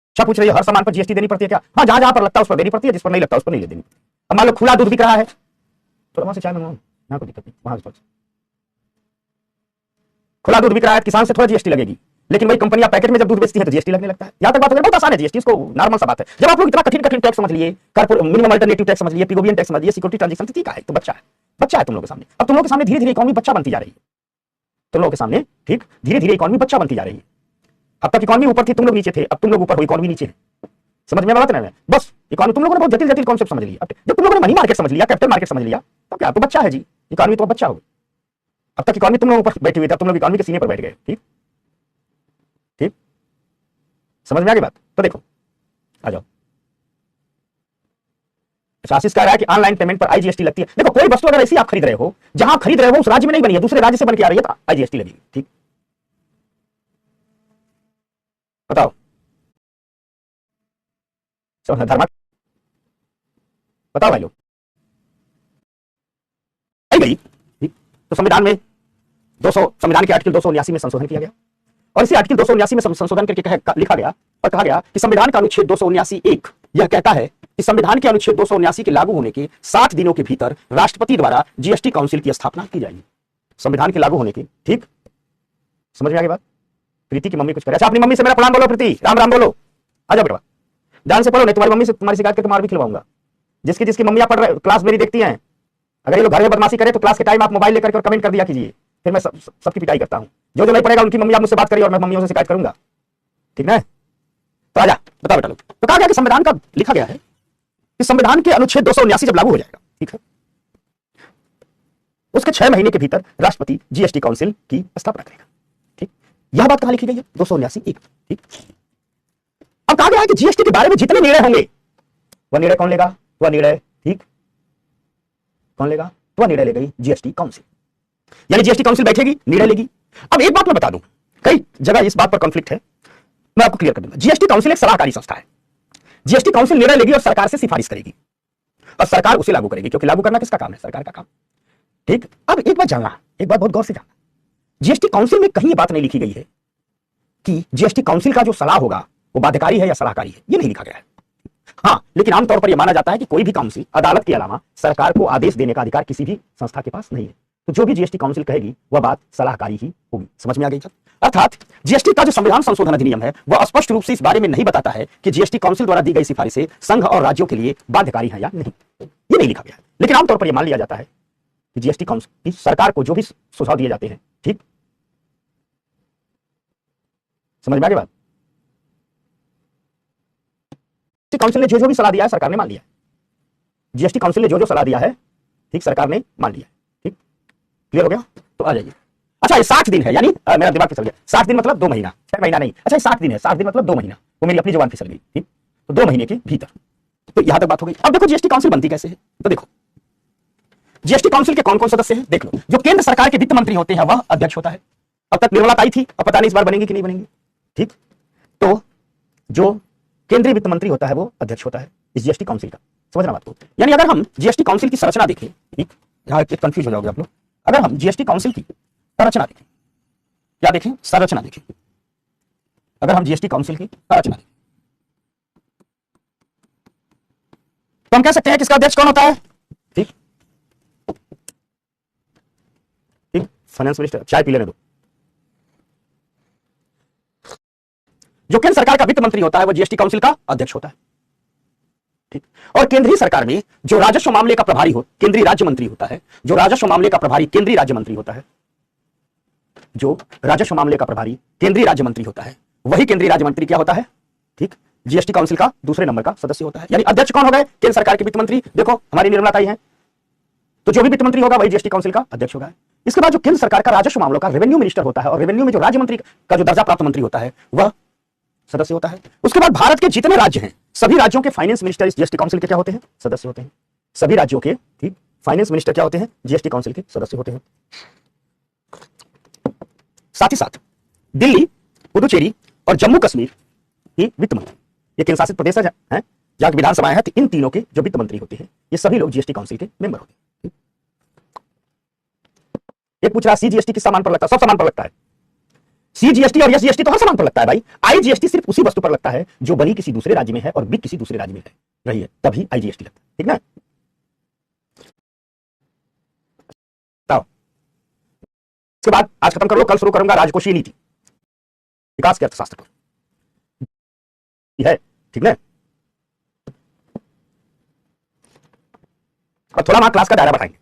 [SPEAKER 1] अच्छा पूछ रही है, हर सामान पर जीएसटी देनी पड़ती है क्या? हाँ, जहां जहां पर लगता है उस पर देनी पड़ती है, जिस पर नहीं लगता उस पर नहीं देनी पड़ती। अब मान लो खुला दूध बिक रहा है, तो वहां से चाय मंगवाओ, यहां कोई दिक्कत नहीं, वहां से खुला दूध बिक रहा है, किसान से थोड़ा जीएसटी लगेगी, लेकिन वही कंपनियां पैकेट में जब दूध बेचती है तो जीएसटी लगने लगता है। यहां तक बात बहुत आसान है जीएसटी, इसको नॉर्मल सा बात है। जब आप लोग इतना कठिन टैक्स समझ लिए, मिनिमम अल्टरनेटिव टैक्स समझ लिए, पिगोबियन टैक्स समझ लिए, सिक्योरिटी ट्रांजैक्शन, ठीक है, तो बच्चा है तुम लोगों के सामने। अब तुम लोगों के सामने धीरे धीरे इकोनॉमी बच्चा बनती जा रही है, तुम लोगों के सामने, ठीक, धीरे धीरे इकोनॉमी बच्चा बनती जा रही है। अब तक इकोनॉमी ऊपर थी, तुम लोग नीचे थे, अब तुम लोग ऊपर हो, इकोनॉमी नीचे है। समझ में बात नहीं है? बस इकोनॉमी तुम लोगों ने बहुत जटिल जटिल कॉन्सेप्ट समझ लिया। जब तुम लोगों ने मनी मार्केट समझ लिया, कैपिटल मार्केट समझ लिया, तो क्या तो बच्चा है जी, इकोनॉमी तो बच्चा हो। अब तक इकोनॉमी तुम लोग ऊपर बैठे हुए थे, तुम लोग इकोनॉमी के सीने पर बैठ गए, ठीक ठीक। समझ में आ गई बात? तो देखो, आ जाओ। आशीष कह रहा है कि ऑनलाइन पेमेंट पर आईजीएसटी लगती है। देखो, कोई वस्तु अगर ऐसी आप खरीद रहे हो जहां खरीद रहे हो उस राज्य में नहीं बनी है, दूसरे राज्य से बन के आ रही है, तो आईजीएसटी लगेगी, ठीक। बताओ, धर्मा बताओ भाई लोग, आई गई, ठीक। तो संविधान में संविधान के आर्टिकल 279 में संशोधन किया गया, और इसी आर्टिकल 279 में संशोधन करके लिखा गया और कहा गया कि संविधान का अनुच्छेद 279(1) यह कहता है कि संविधान के अनुच्छेद 279 के लागू होने के 60 दिनों के भीतर राष्ट्रपति द्वारा जीएसटी काउंसिल की स्थापना की जाएगी। संविधान के लागू होने के, ठीक। समझ में आ गई बात? प्रीति की मम्मी कुछ करे। अच्छा, अपनी मम्मी से मेरा प्रणाम बोलो, प्रीति राम राम बोलो। आ जाओ बेटा, ध्यान से पढ़ो, नहीं तुम्हारी मम्मी से तुम्हारी शिकायत करके मार भी खिलवाऊंगा। जिसकी जिसकी मम्मियां पढ़ रहे क्लास मेरी देखती हैं, अगर ये लोग घर में बदमाशी करे तो क्लास के टाइम आप मोबाइल लेकर और कमेंट कर दिया कीजिए, फिर मैं सबकी पिटाई करता हूं। जो नहीं पढ़ेगा उनकी मम्मी आप मुझसे बात करिए और मैं मम्मियों से शिकायत करूंगा, ठीक है? तो आजा, बताओ बेटा लोग। तो कहा गया कि संविधान का लिखा गया है कि संविधान के अनुच्छेद 279 जब लागू हो जाएगा, ठीक है, उसके 6 महीने के भीतर राष्ट्रपति जीएसटी काउंसिल की स्थापना करेगा, ठीक। यह बात कहां लिखी गई है? 279(1), ठीक। अब कहा गया है कि जीएसटी के बारे में जितने निर्णय होंगे, वह निर्णय कौन लेगा? वह निर्णय, ठीक, कौन लेगा? वह निर्णय लेगी जीएसटी काउंसिल। यानी जीएसटी काउंसिल बैठेगी, निर्णय लेगी। अब एक बात मैं बता दूं, कई जगह इस बात पर कॉन्फ्लिक्ट है, मैं आपको क्लियर कर दूंगा। जीएसटी काउंसिल एक सलाहकारी संस्था है। जीएसटी काउंसिल निर्णय लेगी और सरकार से सिफारिश करेगी, और सरकार उसे लागू करेगी, क्योंकि लागू करना किसका काम है? सरकार का काम, ठीक। अब एक बात जानना, एक बात बहुत गौर से जानना, जीएसटी काउंसिल में कहीं ये बात नहीं लिखी गई है कि जीएसटी काउंसिल का जो सलाह होगा वो बाध्यकारी है या सलाहकारी है, ये नहीं लिखा गया है। हाँ, लेकिन आमतौर पर यह माना जाता है कि कोई भी काउंसिल अदालत के अलावा सरकार को आदेश देने का अधिकार किसी भी संस्था के पास नहीं है। तो जो भी जीएसटी काउंसिल कहेगी वह बात सलाहकारी ही होगी। समझ में आ गई? अर्थात जीएसटी का जो संविधान संशोधन अधिनियम है वह स्पष्ट रूप से इस बारे में नहीं बताता है कि जीएसटी काउंसिल द्वारा दी गई सिफारिशें संघ और राज्यों के लिए बाध्यकारी हैं या नहीं, ये नहीं लिखा गया है। लेकिन आमतौर पर यह मान लिया जाता है कि जीएसटी काउंसिल की सरकार को जो भी सुझाव दिए जाते हैं, ठीक, समझ में आ गई बात? काउंसिल ने जो भी सलाह दिया है सरकार ने मान लिया है। जीएसटी काउंसिल ने जो सलाह दिया है, ठीक, सरकार ने मान लिया है। ठीक, क्लियर हो गया? तो आ जाइए। अच्छा, ये 60 दिन है, यानी मेरा दिमाग फिसल गया। 60 दिन मतलब 2 महीना, 6 महीना नहीं। अच्छा, ये 60 दिन है, 60 दिन मतलब 2 महीना, वो मेरी अपनी जुबान फिसल गई। ठीक, तो 2 महीने के भीतर, तो यहां तक बात हो गई। अब देखो जीएसटी काउंसिल बनती कैसे है, तो देखो जीएसटी काउंसिल के कौन कौन सदस्य हैं, देख लो। जो केंद्र सरकार के वित्त मंत्री होते हैं वह अध्यक्ष होता है। अब तक निर्मला ताई थी, अब पता नहीं इस बार बनेंगी कि नहीं बनेंगी। ठीक, तो जो केंद्रीय वित्त मंत्री होता है वो अध्यक्ष होता है इस जीएसटी काउंसिल का। समझना बात को। यानी अगर हम जीएसटी काउंसिल की संरचना देखें, ठीक, यहां कंफ्यूज हो जाओगे आप लोग। अगर हम जीएसटी काउंसिल की संरचना देखें, क्या देखें? संरचना देखें। अगर हम जीएसटी काउंसिल की संरचना देखें तो हम कह सकते हैं कि इसका अध्यक्ष कौन होता है? ठीक, ठीक, फाइनेंस मिनिस्टर। चाय पी लेने दो। जो केंद्र सरकार का वित्त मंत्री होता है वो जीएसटी काउंसिल का अध्यक्ष होता है। ठीक, और केंद्रीय सरकार में जो राजस्व मामले का प्रभारी हो, केंद्रीय राज्य मंत्री होता है। जो राजस्व मामले का प्रभारी केंद्रीय राज्य मंत्री होता है, जो राजस्व मामले का प्रभारी केंद्रीय राज्य मंत्री होता है, वही केंद्रीय राज्य मंत्री क्या होता है? ठीक, जीएसटी काउंसिल का दूसरे नंबर का सदस्य होता है। यानी अध्यक्ष कौन हो गए? केंद्र सरकार के वित्त मंत्री। देखो हमारी निर्मला ताई है, तो जो भी वित्त मंत्री होगा वही जीएसटी काउंसिल का अध्यक्ष होगा। इसके बाद जो केंद्र सरकार का राजस्व मामलों का रेवेन्यू मिनिस्टर होता है, और रेवेन्यू में जो राज्य मंत्री का जो दर्जा प्राप्त मंत्री होता है वह सदस्य होता है। उसके बाद भारत के जितने राज्य हैं सभी राज्यों के फाइनेंस मिनिस्टर इस जीएसटी काउंसिल के क्या होते हैं? सदस्य होते हैं। सभी राज्यों के, ठीक, फाइनेंस मिनिस्टर क्या होते हैं? जीएसटी काउंसिल के सदस्य होते हैं। साथ ही साथ दिल्ली, पुदुचेरी और जम्मू कश्मीर की वित्त मंत्री, ये केंद्र शासित प्रदेश है जहां की विधानसभाएं हैं, तो इन तीनों के जो वित्त मंत्री होते हैं ये सभी लोग जीएसटी काउंसिल के मेंबर होते हैं। एक पूछ रहा सीजीएसटी किस सामान पर लगता है? सब सामान पर लगता है। सीजीएसटी और एसजीएसटी तो हर सामान पर लगता है भाई। आईजीएसटी सिर्फ उसी वस्तु पर लगता है जो बनी किसी दूसरे राज्य में है और बिक किसी दूसरे राज्य में है रही है, तभी आईजीएसटी लगता है। ठीक ना? इसके बाद आज खत्म कर लो, कल शुरू करूंगा राजकोषीय नीति, विकास के अर्थशास्त्र पर है। ठीक ना? और थोड़ा क्लास का दायरा बढ़ाएंगे।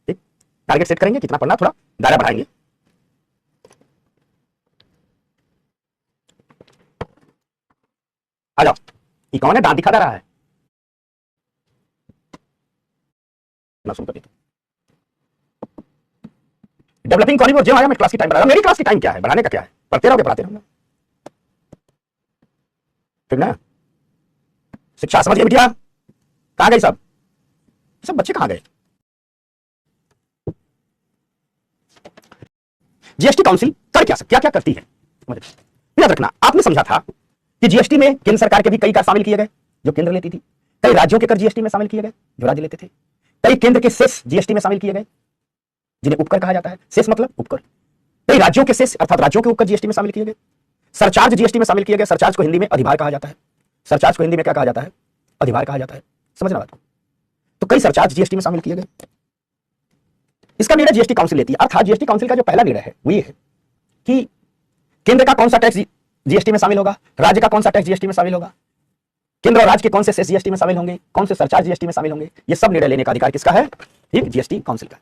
[SPEAKER 1] ठीक, टारगेट सेट करेंगे कितना पढ़ना, थोड़ा दायरा बढ़ाएंगे। आ जाओ, ये कौन है? दांत दिखा दे रहा है ना, सुन कर। डेवलपिंग कॉरिडोर जो आया, मैं क्लास की टाइम बढ़ा रहा हूं। मेरी क्लास की टाइम क्या है? बढ़ाने का क्या है? पढ़ते रहोगे, पढ़ाते रहोगे। ठीक ना? शिक्षा समझ गए बिटिया? कहां गए सब? सब बच्चे कहां गए? जीएसटी काउंसिल कर क्या क्या करती है याद रखना। आपने समझा था कि जीएसटी में केंद्र सरकार के भी कई कर शामिल किए गए जो केंद्र लेती थी, कई राज्यों के कर जीएसटी में शामिल किए गए जो राज्य लेते थे, कई केंद्र के सेस जीएसटी में शामिल किए गए जिन्हें उपकर कहा जाता है। सेस मतलब उपकर। कई राज्यों के सेस अर्थात राज्यों के उपकर जीएसटी में शामिल किए गए। सरचार्ज जीएसटी में शामिल किए गए। सरचार्ज को हिंदी में अधिभार कहा जाता है। सरचार्ज को हिंदी में क्या कहा जाता है? अधिभार कहा जाता है। समझना बात को। तो कई सरचार्ज जीएसटी में शामिल किए गए। इसका निर्णय जीएसटी काउंसिल लेती है। अर्थात जीएसटी काउंसिल का जो पहला निर्णय है वो ये है कि केंद्र का कौन सा टैक्स जीएसटी में शामिल होगा, राज्य का कौन सा टैक्स जीएसटी में शामिल होगा, केंद्र और राज्य के कौन से सेस जीएसटी में शामिल होंगे, कौन से सरचार्ज जीएसटी में शामिल होंगे, ये सब निर्णय लेने का अधिकार किसका है? ठीक, जीएसटी काउंसिल का।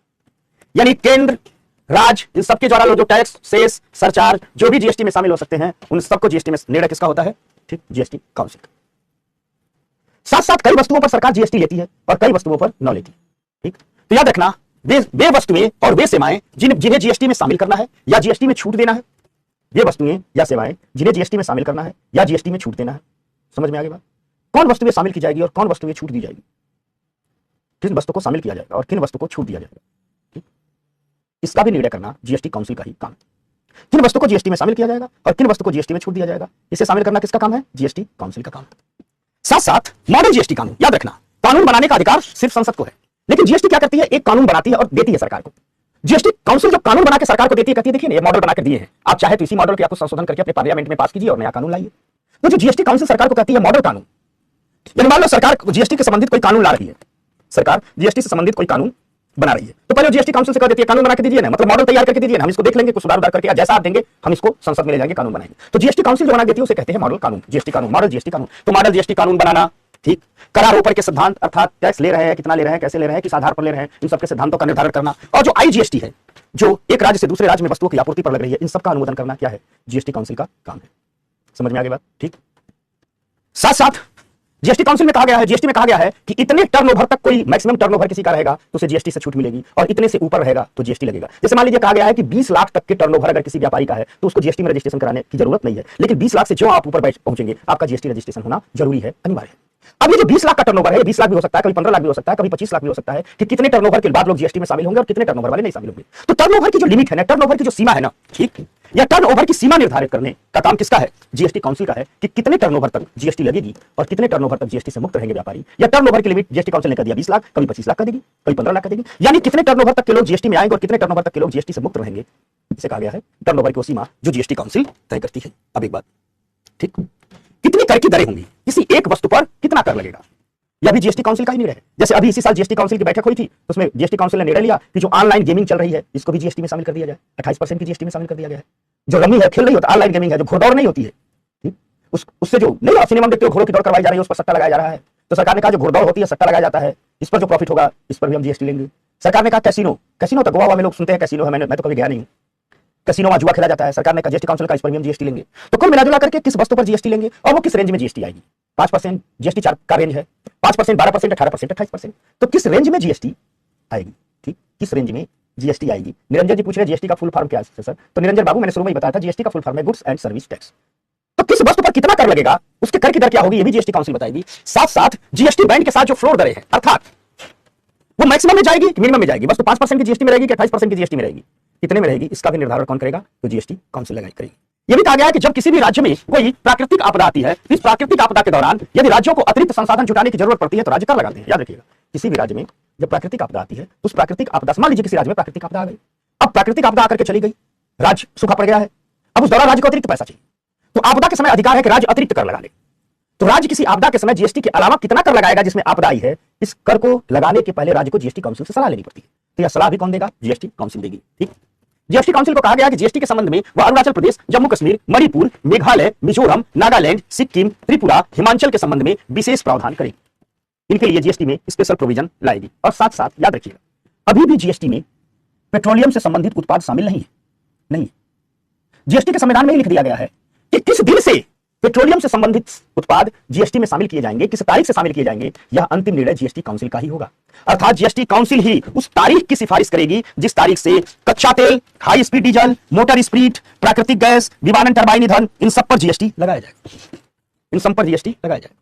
[SPEAKER 1] यानी केंद्र, राज्य, इन सबके द्वारा जो टैक्स, सेस, सरचार्ज जो भी जीएसटी में शामिल हो सकते हैं उन सबको जीएसटी में निर्णय किसका होता है? ठीक, जीएसटी काउंसिल का। साथ साथ कई वस्तुओं पर सरकार जीएसटी लेती है और कई वस्तुओं पर न लेती है। ठीक, तो याद रखना वे वस्तुएं और वे सेवाएं जिन्हें जीएसटी में शामिल करना है या जीएसटी में छूट देना है, वे वस्तुएं या सेवाएं जिन्हें जीएसटी में शामिल करना है या जीएसटी में छूट देना है। समझ में आ गई बात? कौन वस्तुएं शामिल की जाएगी और कौन वस्तुएं छूट दी जाएगी, किन वस्तु को शामिल किया जाएगा और किन वस्तु को छूट दिया जाएगा, ठीक, इसका भी निर्णय करना जीएसटी काउंसिल का ही काम है। किन वस्तु को जीएसटी में शामिल किया जाएगा और किन वस्तु को जीएसटी में छूट दिया जाएगा, इसे शामिल करना किसका काम है? जीएसटी काउंसिल का काम है। साथ साथ मॉडल जीएसटी कानून, याद रखना कानून बनाने का अधिकार सिर्फ संसद को है, लेकिन जीएसटी क्या करती है? एक कानून बनाती है और देती है सरकार को। जीएसटी काउंसिल जो कानून बना के सरकार को देती है, कहती है देखिए ये मॉडल बनाकर दिए हैं, आप चाहे तो इसी मॉडल के आपको संशोधन करके अपने पार्लियामेंट में पास कीजिए और नया कानून लाइए। तो जो जीएसटी काउंसिल सरकार को कहती है मॉडल कानून, यानी मान लो सरकार जीएसटी के संबंधित कोई कानून ला रही है, सरकार जीएसटी से संबंधित कोई कानून बना रही है। तो पहले जीएसटी काउंसिल से कह देती है कानून बना के दीजिए ना, मतलब मॉडल तैयार करके दीजिए ना, हम इसको देख लेंगे, कुछ सुधार करके जैसा आप देंगे हम इसको संसद में ले जाएंगे, कानून बनाएंगे। तो जीएसटी काउंसिल जो बना देती है उसे कहते हैं मॉडल कानून, जीएसटी कानून, मॉडल जीएसटी कानून। तो मॉडल जीएसटी कानून बनाना, ठीक, करारोपण के सिद्धांत अर्थात टैक्स ले रहे हैं, कितना ले रहे हैं, कैसे ले रहे हैं, किस आधार पर ले रहे हैं, इन सबके सिद्धांतों का निर्धारण करना। और जो आईजीएसटी है जो एक राज्य से दूसरे राज्य में वस्तुओं की आपूर्ति पर लग रही है, इन सबका अनुमोदन करना क्या है, जीएसटी काउंसिल का काम है। समझ में आ गई बात, ठीक। साथ साथ जीएसटी काउंसिल में कहा गया है, जीएसटी में कहा गया है कि इतने टर्नओवर तक कोई मैक्सिमम टर्नओवर किसी का रहेगा तो उसे जीएसटी से छूट मिलेगी, और इतने से ऊपर रहेगा तो जीएसटी लगेगा। जैसे मान लीजिए कहा गया है कि 20 लाख तक के टर्नओवर अगर किसी व्यापारी का है तो उसको जीएसटी में रजिस्ट्रेशन कराने की जरूरत नहीं है, लेकिन 20 लाख से जो आप ऊपर पहुंचेंगे आपका जीएसटी रजिस्ट्रेशन होना जरूरी है, अनिवार्य है। अब ये जो 20 लाख का टर्नओवर है, 20 लाख भी हो सकता है, कभी 15 लाख भी हो सकता है, कभी 25 लाख भी हो सकता है, कि कितने टर्नओवर के बाद लोग जीएसटी में शामिल होंगे और कितने टर्नओवर वाले नहीं शामिल होंगे। तो टर्नओवर की जो लिमिट है ना, टर्नओवर की जो सीमा है ना, ठीक, या टर्नओवर की सीमा निर्धारित करने का काम किसका है, जीएसटी काउंसिल का है, कि कितने टर्नओवर तक जीएसटी लगेगी और कितने टर्नओवर तक जीएसटी से मुक्त रहेंगे व्यापारी। या टर्नओवर की लिमिट जीएसटी काउंसिल ने कर दिया 20 लाख, कभी 25 लाख का देगी, कभी 15 लाख का देगी, यानी कितने टर्नओवर तक के लोग जीएसटी में आएंगे और कितने टर्नओवर तक के लोग जीएसटी से मुक्त रहेंगे, इसे कहा गया है टर्नओवर की वो सीमा जो जीएसटी काउंसिल तय करती है। अब एक बात, ठीक, कितनी कर की दरें होंगी, किसी एक वस्तु पर कितना कर लगेगा, यह भी जीएसटी काउंसिल का ही निर्णय है। जैसे अभी इसी साल जीएसटी काउंसिल की बैठक हुई थी, तो उसमें जीएसटी काउंसिल ने निर्णय लिया कि जो ऑनलाइन गेमिंग चल रही है इसको भी जीएसटी में शामिल कर दिया जाए, 28% की जीएसटी में शामिल कर दिया गया है। जो रमी है, खेल नहीं होता, ऑनलाइन गेमिंग है, जो घोड़दौड़ नहीं होती है, ठीक, उससे जो नहीं आप सिनेमा में देखते हो घोड़ों की दौड़ करवाई जा रही है, उस पर सट्टा लगाया जा रहा है। तो सरकार ने कहा जो घोड़दौड़ होती है सट्टा लगाया जाता है, इस पर जो प्रॉफिट होगा इस पर भी हम जीएसटी लेंगे। सरकार ने कहा कैसीनो, कैसीनो तो गोवा में लोग सुनते हैं कैसीनो है, मैं तो कभी गया नहीं हूं, कैसीनो में जुआ खेला जाता है, सरकार ने कहा जीएसटी काउंसिल का इस पर भी हम जीएसटी लेंगे। तो कुल मिलाजुला करके किस वस्तु पर जीएसटी लेंगे और वो किस रेंज में जीएसटी आएगी। 5% जीएसटी का रेंज है, 5%, 12%, 18%, 28%। तो किस रेंज में जीएसटी आएगी, ठीक, किस रेंज में जीएसटी आएगी। निरंजन जी पूछ रहे जीएसटी का फुल फॉर्म क्या है सर। तो निरंजन बाबू मैंने शुरू में ही बताया था, जीएसटी का फुल फॉर्म है गुड्स एंड सर्विस टैक्स। तो किस वस्तु पर कितना कर लगेगा, उसके कर की दर क्या होगी, ये भी जीएसटी काउंसिल बताएगी। साथ साथ जीएसटी बैंड के साथ जो फ्लोर दरें हैं, अर्थात वो मैक्सिमम में जाएगी कि मिनिमम में जाएगी, वस्तु 5% की जीएसटी में रहेगी कि 28% की जीएसटी में रहेगी, कितने में रहेगी, इसका भी निर्धारण कौन करेगा, तो जीएसटी काउंसिल करेगी। यह भी कहा गया है कि जब किसी भी राज्य में कोई प्राकृतिक आपदा आती है, इस प्राकृतिक आपदा के दौरान यदि राज्यों को अतिरिक्त संसाधन जुटाने की जरूरत पड़ती है तो राज्य कर लगाते हैं। याद रखिएगा, किसी भी राज्य में जब प्राकृतिक आपदा आती है, उस प्राकृतिक आपदा, मान लीजिए किसी राज्य में प्राकृतिक आपदा आ गई, अब प्राकृतिक आपदा आकर के चली गई, राज्य सूखा पड़ गया है, अब उस दौरान राज्य को अतिरिक्त पैसा चाहिए, तो आपदा के समय अधिकार है कि राज्य अतिरिक्त कर लगा ले। तो राज्य किसी आपदा के समय जीएसटी के अलावा कितना कर लगाएगा जिसमें आपदा आई है, इस कर को लगाने के पहले राज्य को जीएसटी काउंसिल से सलाह लेनी पड़ती है। तो यह सलाह भी कौन देगा, जीएसटी काउंसिल देगी, ठीक। जीएसटी काउंसिल को कहा गया कि जीएसटी के संबंध में वह अरुणाचल प्रदेश, जम्मू कश्मीर, मणिपुर, मेघालय, मिजोरम, नागालैंड, सिक्किम, त्रिपुरा, हिमाचल के संबंध में विशेष प्रावधान करेगी। इनके लिए जीएसटी में स्पेशल प्रोविजन लाएगी। और साथ साथ याद रखिएगा, अभी भी जीएसटी में पेट्रोलियम से संबंधित उत्पाद शामिल नहीं है, नहीं। जीएसटी के संविधान में लिख दिया गया है कि किस दिन से पेट्रोलियम से संबंधित उत्पाद जीएसटी में शामिल किए जाएंगे, किस तारीख से शामिल किए जाएंगे, यह अंतिम निर्णय जीएसटी काउंसिल का ही होगा। अर्थात जीएसटी काउंसिल ही उस तारीख की सिफारिश करेगी जिस तारीख से कच्चा तेल, high speed diesel, motor spirit, प्राकृतिक गैस, विमानन टरबाइन ईंधन, इन सब पर जीएसटी लगाया जाएगा, इन सब पर जीएसटी लगाया जाएगा,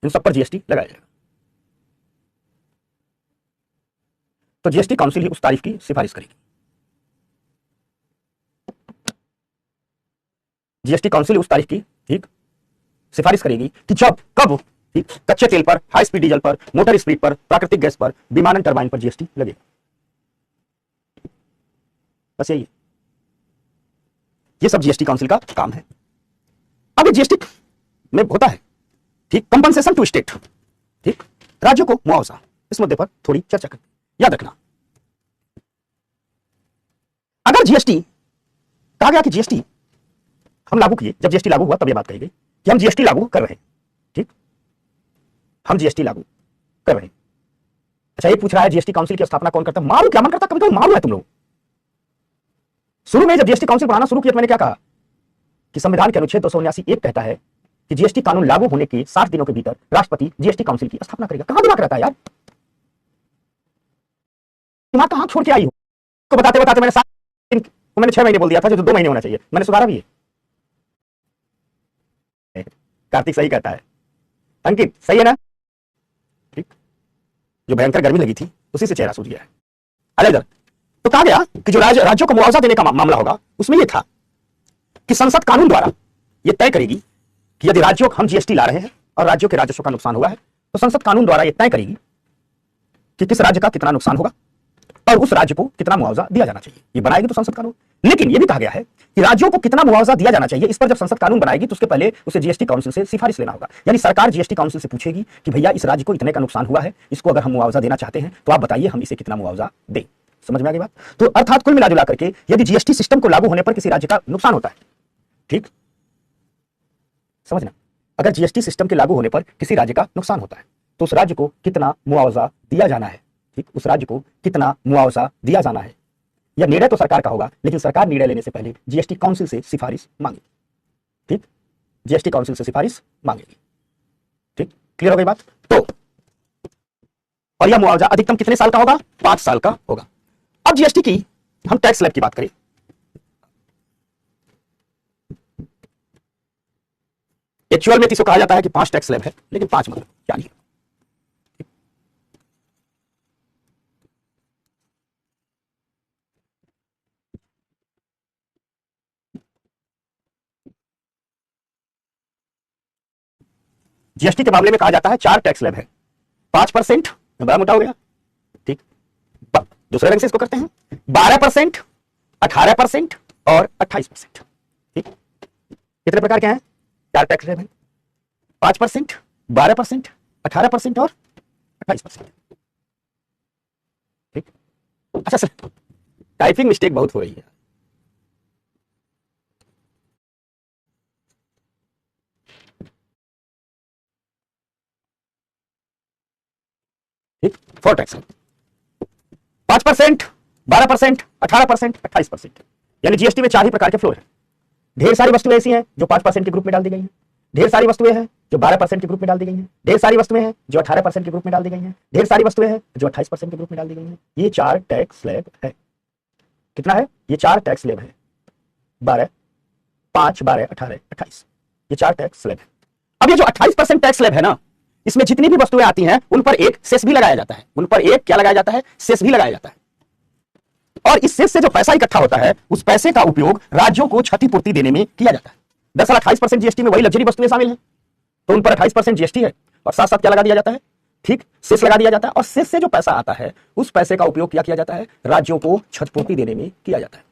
[SPEAKER 1] इन सब पर जीएसटी लगाया जाएगा। तो जीएसटी काउंसिल ही उस तारीख की सिफारिश करेगी। जीएसटी काउंसिल उस तारीख की, ठीक, सिफारिश करेगी कि जब कब, ठीक, कच्चे तेल पर, हाई स्पीड डीजल पर, मोटर स्प्रिट पर, प्राकृतिक गैस पर, विमानन टरबाइन पर जीएसटी लगेगा। बस यही है, ये सब जीएसटी काउंसिल का काम है। अब जीएसटी में होता है, ठीक, कंपनसेशन टू स्टेट, ठीक, राज्यों को मुआवजा। इस मुद्दे पर थोड़ी चर्चा करते हैं। याद रखना, अगर जीएसटी कहा गया कि जीएसटी हम लागू किए, जब जीएसटी लागू हुआ तब यह बात कही गई कि हम जीएसटी लागू कर रहे हैं, ठीक, हम जीएसटी लागू कर रहे हैं। अच्छा, ये पूछ रहा है जीएसटी काउंसिल की स्थापना कौन करता है, मालूम क्या मन करता, कभी तो मालूम है तुम लोग। शुरू में जब जीएसटी काउंसिल बनाना शुरू किया तो मैंने क्या कहा कि संविधान के अनुच्छेद 279(1) कहता है कि जीएसटी कानून लागू होने के 60 दिनों के भीतर राष्ट्रपति जीएसटी काउंसिल की स्थापना करेगा। कहां दिमाग रहता है यार, दिमाग कहां छोड़ के आई हो, को बताते बताते मैंने 7 दिन, मैंने 6 महीने बोल दिया था, जो 2 महीने होना चाहिए, मैंने सुधारा भी है। कार्तिक सही कहता है, अंकित सही है ना, ठीक, जो भयंकर गर्मी लगी थी उसी से चेहरा सूझ गया है। अरे इधर तो कहा गया कि जो राज्यों को मुआवजा देने का मामला होगा, उसमें यह था कि संसद कानून द्वारा यह तय करेगी कि यदि राज्यों हम जीएसटी ला रहे हैं और राज्यों के राजस्व का नुकसान हुआ है, तो संसद कानून द्वारा यह तय करेगी कि किस राज्य का कितना नुकसान होगा और उस राज्य को कितना मुआवजा दिया जाना चाहिए। ये बनाएगी तो संसद कानून। लेकिन ये भी कहा गया है कि राज्यों को कितना मुआवजा दिया जाना चाहिए, इस पर जब संसद कानून बनाएगी तो उसके पहले उसे जीएसटी काउंसिल से सिफारिश लेना होगा। यानी सरकार जीएसटी काउंसिल से पूछेगी कि भैया इस राज्य को इतने का नुकसान हुआ है, इसको अगर हम मुआवजा देना चाहते हैं तो आप बताइए हम इसे कितना मुआवजा दें। समझ में आ गई बात? तो अर्थात कुल मिला जुला करके यदि जीएसटी सिस्टम को लागू होने पर किसी राज्य का नुकसान होता है, ठीक समझना, अगर जीएसटी सिस्टम के लागू होने पर किसी राज्य का नुकसान होता है तो उस राज्य को कितना मुआवजा दिया जाना है, ठीक, उस राज्य को कितना मुआवजा दिया जाना है। यह निर्णय तो सरकार का होगा, लेकिन सरकार निर्णय लेने से पहले जीएसटी काउंसिल से सिफारिश मांगेगी, ठीक, जीएसटी काउंसिल से सिफारिश मांगेगी, ठीक, क्लियर हो गई बात? तो और यह मुआवजा अधिकतम कितने साल का होगा? 5 साल का होगा। अब जीएसटी की हम टैक्स स्लैब की बात करें। एक्चुअल में इसको कहा जाता है कि 5 टैक्स स्लैब है, लेकिन 5 मतलब क्या नहीं। जीएसटी के मामले में कहा जाता है 4 टैक्स स्लैब है। 5%, बड़ा मोटा हो गया, ठीक, दूसरे रंग से इसको करते हैं 12%, 18% और 28%, ठीक। कितने प्रकार के हैं? 4 टैक्स स्लैब हैं, 5%, 12%, 18% और 28%, ठीक। अच्छा सर, टाइपिंग मिस्टेक बहुत हो रही है। ठीक, 4 टैक्स, 5%, 12%, 18%, 28%, यानी जीएसटी में 4 ही प्रकार के फ्लोर है। ढेर सारी वस्तुएं ऐसी हैं जो 5% के ग्रुप में डाल दी गई हैं, ढेर सारी वस्तुएं हैं जो 12% के ग्रुप में डाल दी गई हैं, ढेर सारी वस्तुएं हैं जो 18% के ग्रुप में डाल दी गई हैं, ढेर सारी वस्तुएं हैं जो 28% के ग्रुप में डाल दी गई हैं। ये 4 टैक्स स्लैब है। कितना है? ये 4 टैक्स स्लैब है, 12, 5, 12, 18, 28, ये 4 टैक्स स्लैब है। अब ये जो 28% टैक्स स्लैब है ना, इसमें जितनी भी वस्तुएं आती हैं उन पर एक सेस भी लगाया जाता है, उन पर एक क्या लगाया जाता है? सेस भी लगाया जाता है। और इस सेस से जो पैसा इकट्ठा होता है उस पैसे का उपयोग राज्यों को क्षतिपूर्ति देने में किया जाता है। दरअसल 28% जीएसटी में वही लग्जरी वस्तुएं शामिल हैं, तो उन पर 28% जीएसटी है और साथ साथ क्या लगा दिया जाता है? ठीक, सेस लगा दिया जाता है। और सेस से जो पैसा आता है उस पैसे का उपयोग क्या किया जाता है? राज्यों को क्षतिपूर्ति देने में किया जाता है।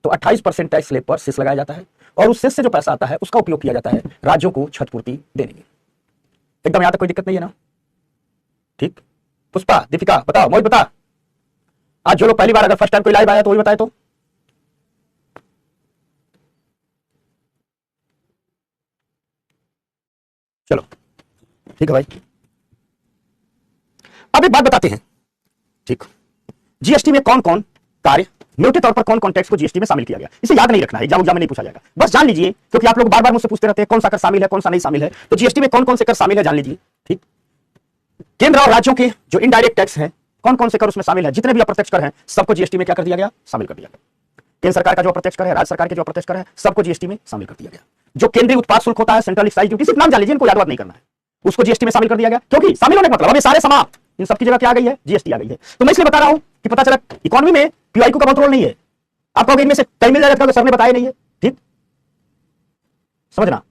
[SPEAKER 1] तो 28% टैक्स स्लैब पर सेस लगाया जाता है और उस सेस से जो पैसा आता है उसका उपयोग किया जाता है राज्यों को क्षतिपूर्ति देने में। एकदम यहां तक कोई दिक्कत नहीं है ना? ठीक, पुष्पा, दीपिका बताओ, मोहित बता, आज जो लोग पहली बार अगर फर्स्ट टाइम कोई लाइव आया तो वही बताए तो। चलो ठीक है भाई, अब एक बात बताते हैं, ठीक, जीएसटी में कौन कौन कार्य, मोटे तौर पर कौन कौन टैक्स को जीएसटी में शामिल किया गया, इसे याद नहीं रखना है, एग्जाम में नहीं पूछा जाएगा, बस जान लीजिए, क्योंकि आप लोग बार बार मुझसे पूछते रहते हैं कौन सा कर शामिल है कौन सा नहीं शामिल है। तो जीएसटी में कौन कौन से कर शामिल है जान लीजिए, ठीक। केंद्र और राज्यों के जो इनडायरेक्ट टैक्स हैं, कौन कौन से कर उसमें शामिल है, जितने भी अप्रत्यक्ष कर हैं सबको जीएसटी में क्या कर दिया गया? शामिल कर दिया गया। केंद्र सरकार का जो अप्रत्यक्ष कर है, राज्य सरकार के जो अप्रत्यक्ष कर है, सबको जीएसटी में शामिल कर दिया गया। जो केंद्रीय उत्पाद शुल्क होता है, सेंट्रल एक्साइज ड्यूटी, सिर्फ नाम जान लीजिए, इनको याद नहीं करना है, उसको जीएसटी में शामिल कर दिया गया। क्योंकि शामिल होने का मतलब अब ये सारे समाप्त, इन सबकी जगह क्या आ गई है? जीएसटी आ गई है। तो मैं इसलिए बता रहा हूं कि पता चला इकोनॉमी में पीआईक्यू का बहुत रोल नहीं है। आप कहोगे इनमें से कहीं मिल जाएगा, सर ने बताया नहीं है, ठीक, समझना,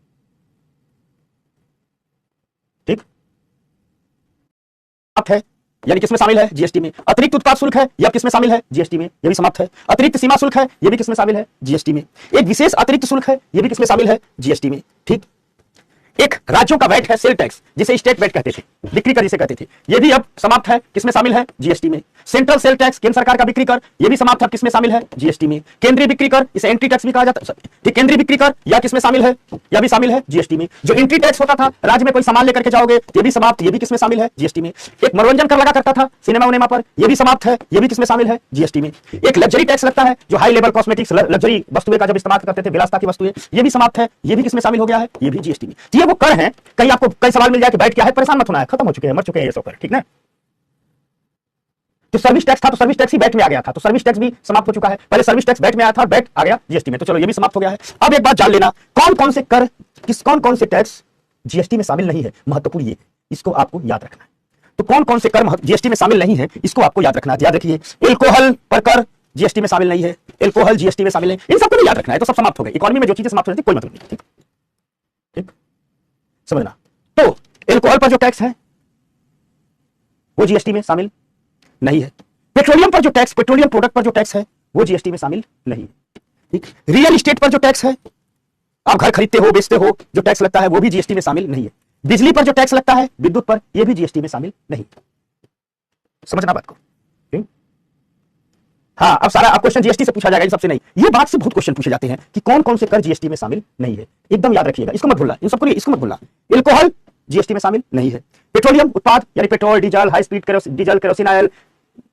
[SPEAKER 1] ठीक है। यानी किसमें शामिल है? जीएसटी में। अतिरिक्त उत्पाद शुल्क है, यह किसमें शामिल है? जीएसटी में, यह भी समाप्त है। अतिरिक्त सीमा शुल्क है, यह भी किसमें शामिल है? जीएसटी में। एक विशेष अतिरिक्त शुल्क है, यह भी किसमें शामिल है? जीएसटी में, ठीक। एक राज्यों का वैट है, सेल टैक्स, जिसे स्टेट वैट कहते थे, बिक्री कर जिसे कहते थे, यह भी अब समाप्त है, किसमें शामिल है? जीएसटी में। सेंट्रल सेल टैक्स, केंद्र सरकार का बिक्री कर, यह भी समाप्त है, किसमें शामिल है? जीएसटी में। केंद्रीय बिक्री कर, इसे एंट्री टैक्स भी कहा जाता है, ठीक, केंद्रीय बिक्री कर यह किसमें शामिल है? यह भी शामिल है जीएसटी में। जो एंट्री टैक्स होता था, राज्य में कोई सामान लेकर के जाओगे, यह भी समाप्त, यह भी किसमें शामिल है? जीएसटी में। एक मनोरंजन कर लगा करता था सिनेमा उनेमा पर, यह भी समाप्त है, यह भी किसमें शामिल है? जीएसटी में। एक लग्जरी टैक्स लगता है, जो हाई लेवल कॉस्मेटिक्स लग्जरी वस्तुएं का जब इस्तेमाल करते थे, विलासिता की वस्तुएं, यह भी समाप्त है, यह भी किसमें शामिल हो गया है? यह भी जीएसटी में। ये वो कर है, कहीं आपको कई सवाल मिल जाए कि बैठ क्या है, परेशान मत होना है, खत्म हो चुके हैं, मर चुके हैं ये सब कर, ठीक ना। तो सर्विस टैक्स था तो सर्विस टैक्स ही बैट में आ गया था, तो सर्विस टैक्स भी समाप्त हो चुका है। पहले सर्विस टैक्स बैट में आया था और बैट आ गया जीएसटी में, तो चलो ये भी समाप्त हो गया है। अब एक बात जान लेना, कौन कौन से कर, कौन कौन से टैक्स जीएसटी में शामिल नहीं है, महत्वपूर्ण ये, इसको आपको याद रखना है। तो कौन कौन से कर जीएसटी में शामिल नहीं है, इसको आपको याद रखना है। याद रखिए, एल्कोहल पर कर जीएसटी में शामिल नहीं है, एल्कोहल जीएसटी में शामिल है, इन सबको याद रखना है, तो सब समाप्त हो गए। इकोनॉमी में जो चीजें समाप्त हो जाती कोई मतलब नहीं, ठीक, ठीक, समझना। तो एल्कोहल पर जो टैक्स है वो जीएसटी में शामिल नहीं है। पेट्रोलियम पर जो टैक्स, पेट्रोलियम प्रोडक्ट पर जो टैक्स है वो जीएसटी में शामिल नहीं है। ठीक, रियल एस्टेट पर जो टैक्स है, आप घर खरीदते हो बेचते हो, जो टैक्स लगता है वो भी जीएसटी में शामिल नहीं है। बिजली पर जो टैक्स लगता है, विद्युत पर, यह भी जीएसटी में शामिल नहीं। समझना बात को। हाँ, अब सारा आप क्वेश्चन जीएसटी से पूछा जाएगा, इन सबसे नहीं। ये बात से बहुत क्वेश्चन पूछे जाते हैं कि कौन कौन से कर जीएसटी में शामिल नहीं है। एकदम याद रखिएगा, इसको मत भूलना, इन सबको इसको मत भूलना। एल्कोहल जीएसटी में शामिल नहीं है। पेट्रोलियम उत्पाद यानी petrol, diesel, high speed diesel, kerosene oil,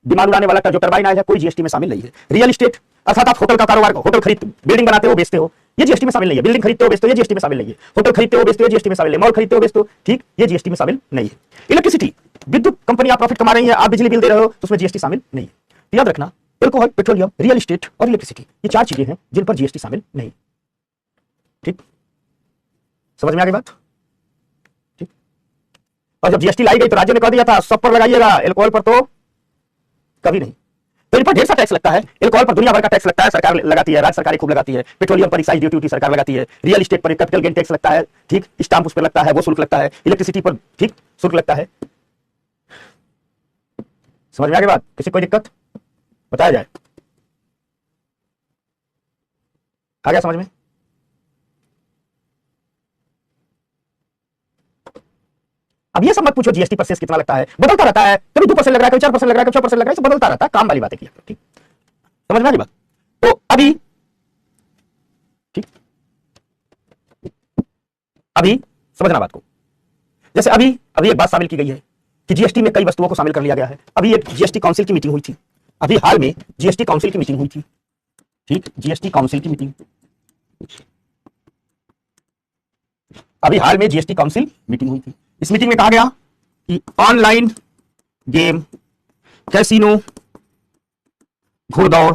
[SPEAKER 1] दिमाग उड़ाने वाला जो टरबाइन ऑयल है, कोई जीएसटी में शामिल नहीं है। रियल एस्टेट अर्थात आप होटल का कारोबार, होटल खरीद, बिल्डिंग बनाते हो बेचते हो, ये जीएसटी में शामिल नहीं है। बिल्डिंग खरीदते हो बेचते हो, ये जीएसटी में शामिल नहीं है। होटल खरीदते हो बेचते हो, जीएसटी में शामिल है। मॉल खरीदते हो बेचते हो, ठीक, ये जीएसटी में शामिल नहीं है। इलेक्ट्रिसिटी, विद्युत कंपनी आप प्रॉफिट कमा रही है, आप बिजली बिल दे रहे हो, तो उसमें जीएसटी शामिल नहीं है। याद रखना, एल्कोहल, पेट्रोलियम, रियल एस्टेट और इलेक्ट्रिसिटी, ये चार चीजें हैं जिन पर जीएसटी शामिल नहीं। ठीक, समझ में आ गई बात? ठीक, और जब जीएसटी लाई गई तो राज्य ने कह दिया था सब पर लगाइएगा, एल्कोहल पर तो कभी नहीं। तो इन पर ढेर सा टैक्स लगता है। एल्कोहल पर दुनिया भर का टैक्स लगता है, सरकार लगाती है, राज्य सरकारें खूब लगाती है। पेट्रोलियम पर एक्साइज ड्यूटी सरकार लगाती है। रियल एस्टेट पर कैपिटल गेन टैक्स लगता है, ठीक, स्टाम्प उस पर लगता है, वो शुल्क लगता है। इलेक्ट्रिसिटी पर, ठीक, शुल्क लगता है। समझ में आ गई बात? किसी कोई दिक्कत बताया जाए? आ गया समझ में? अब ये सब मत पूछो जीएसटी पर सेस कितना लगता है, बदलता रहता है। कभी 2% लग रहा है, कभी 4% लग रहा है, कभी 6% लग रहा है, बदलता रहता है। काम वाली बातें की, ठीक, समझ में आ गई बात? तो अभी, ठीक, अभी समझना बात को। जैसे अभी एक बात शामिल की गई है कि जीएसटी में कई वस्तुओं को शामिल कर लिया गया है। अभी एक जीएसटी काउंसिल की मीटिंग हुई थी, अभी हाल में जीएसटी काउंसिल की मीटिंग हुई थी, ठीक, जीएसटी काउंसिल की मीटिंग, अभी हाल में जीएसटी काउंसिल मीटिंग हुई थी। इस मीटिंग में कहा गया कि ऑनलाइन गेम, कैसीनो, घुड़दौड़,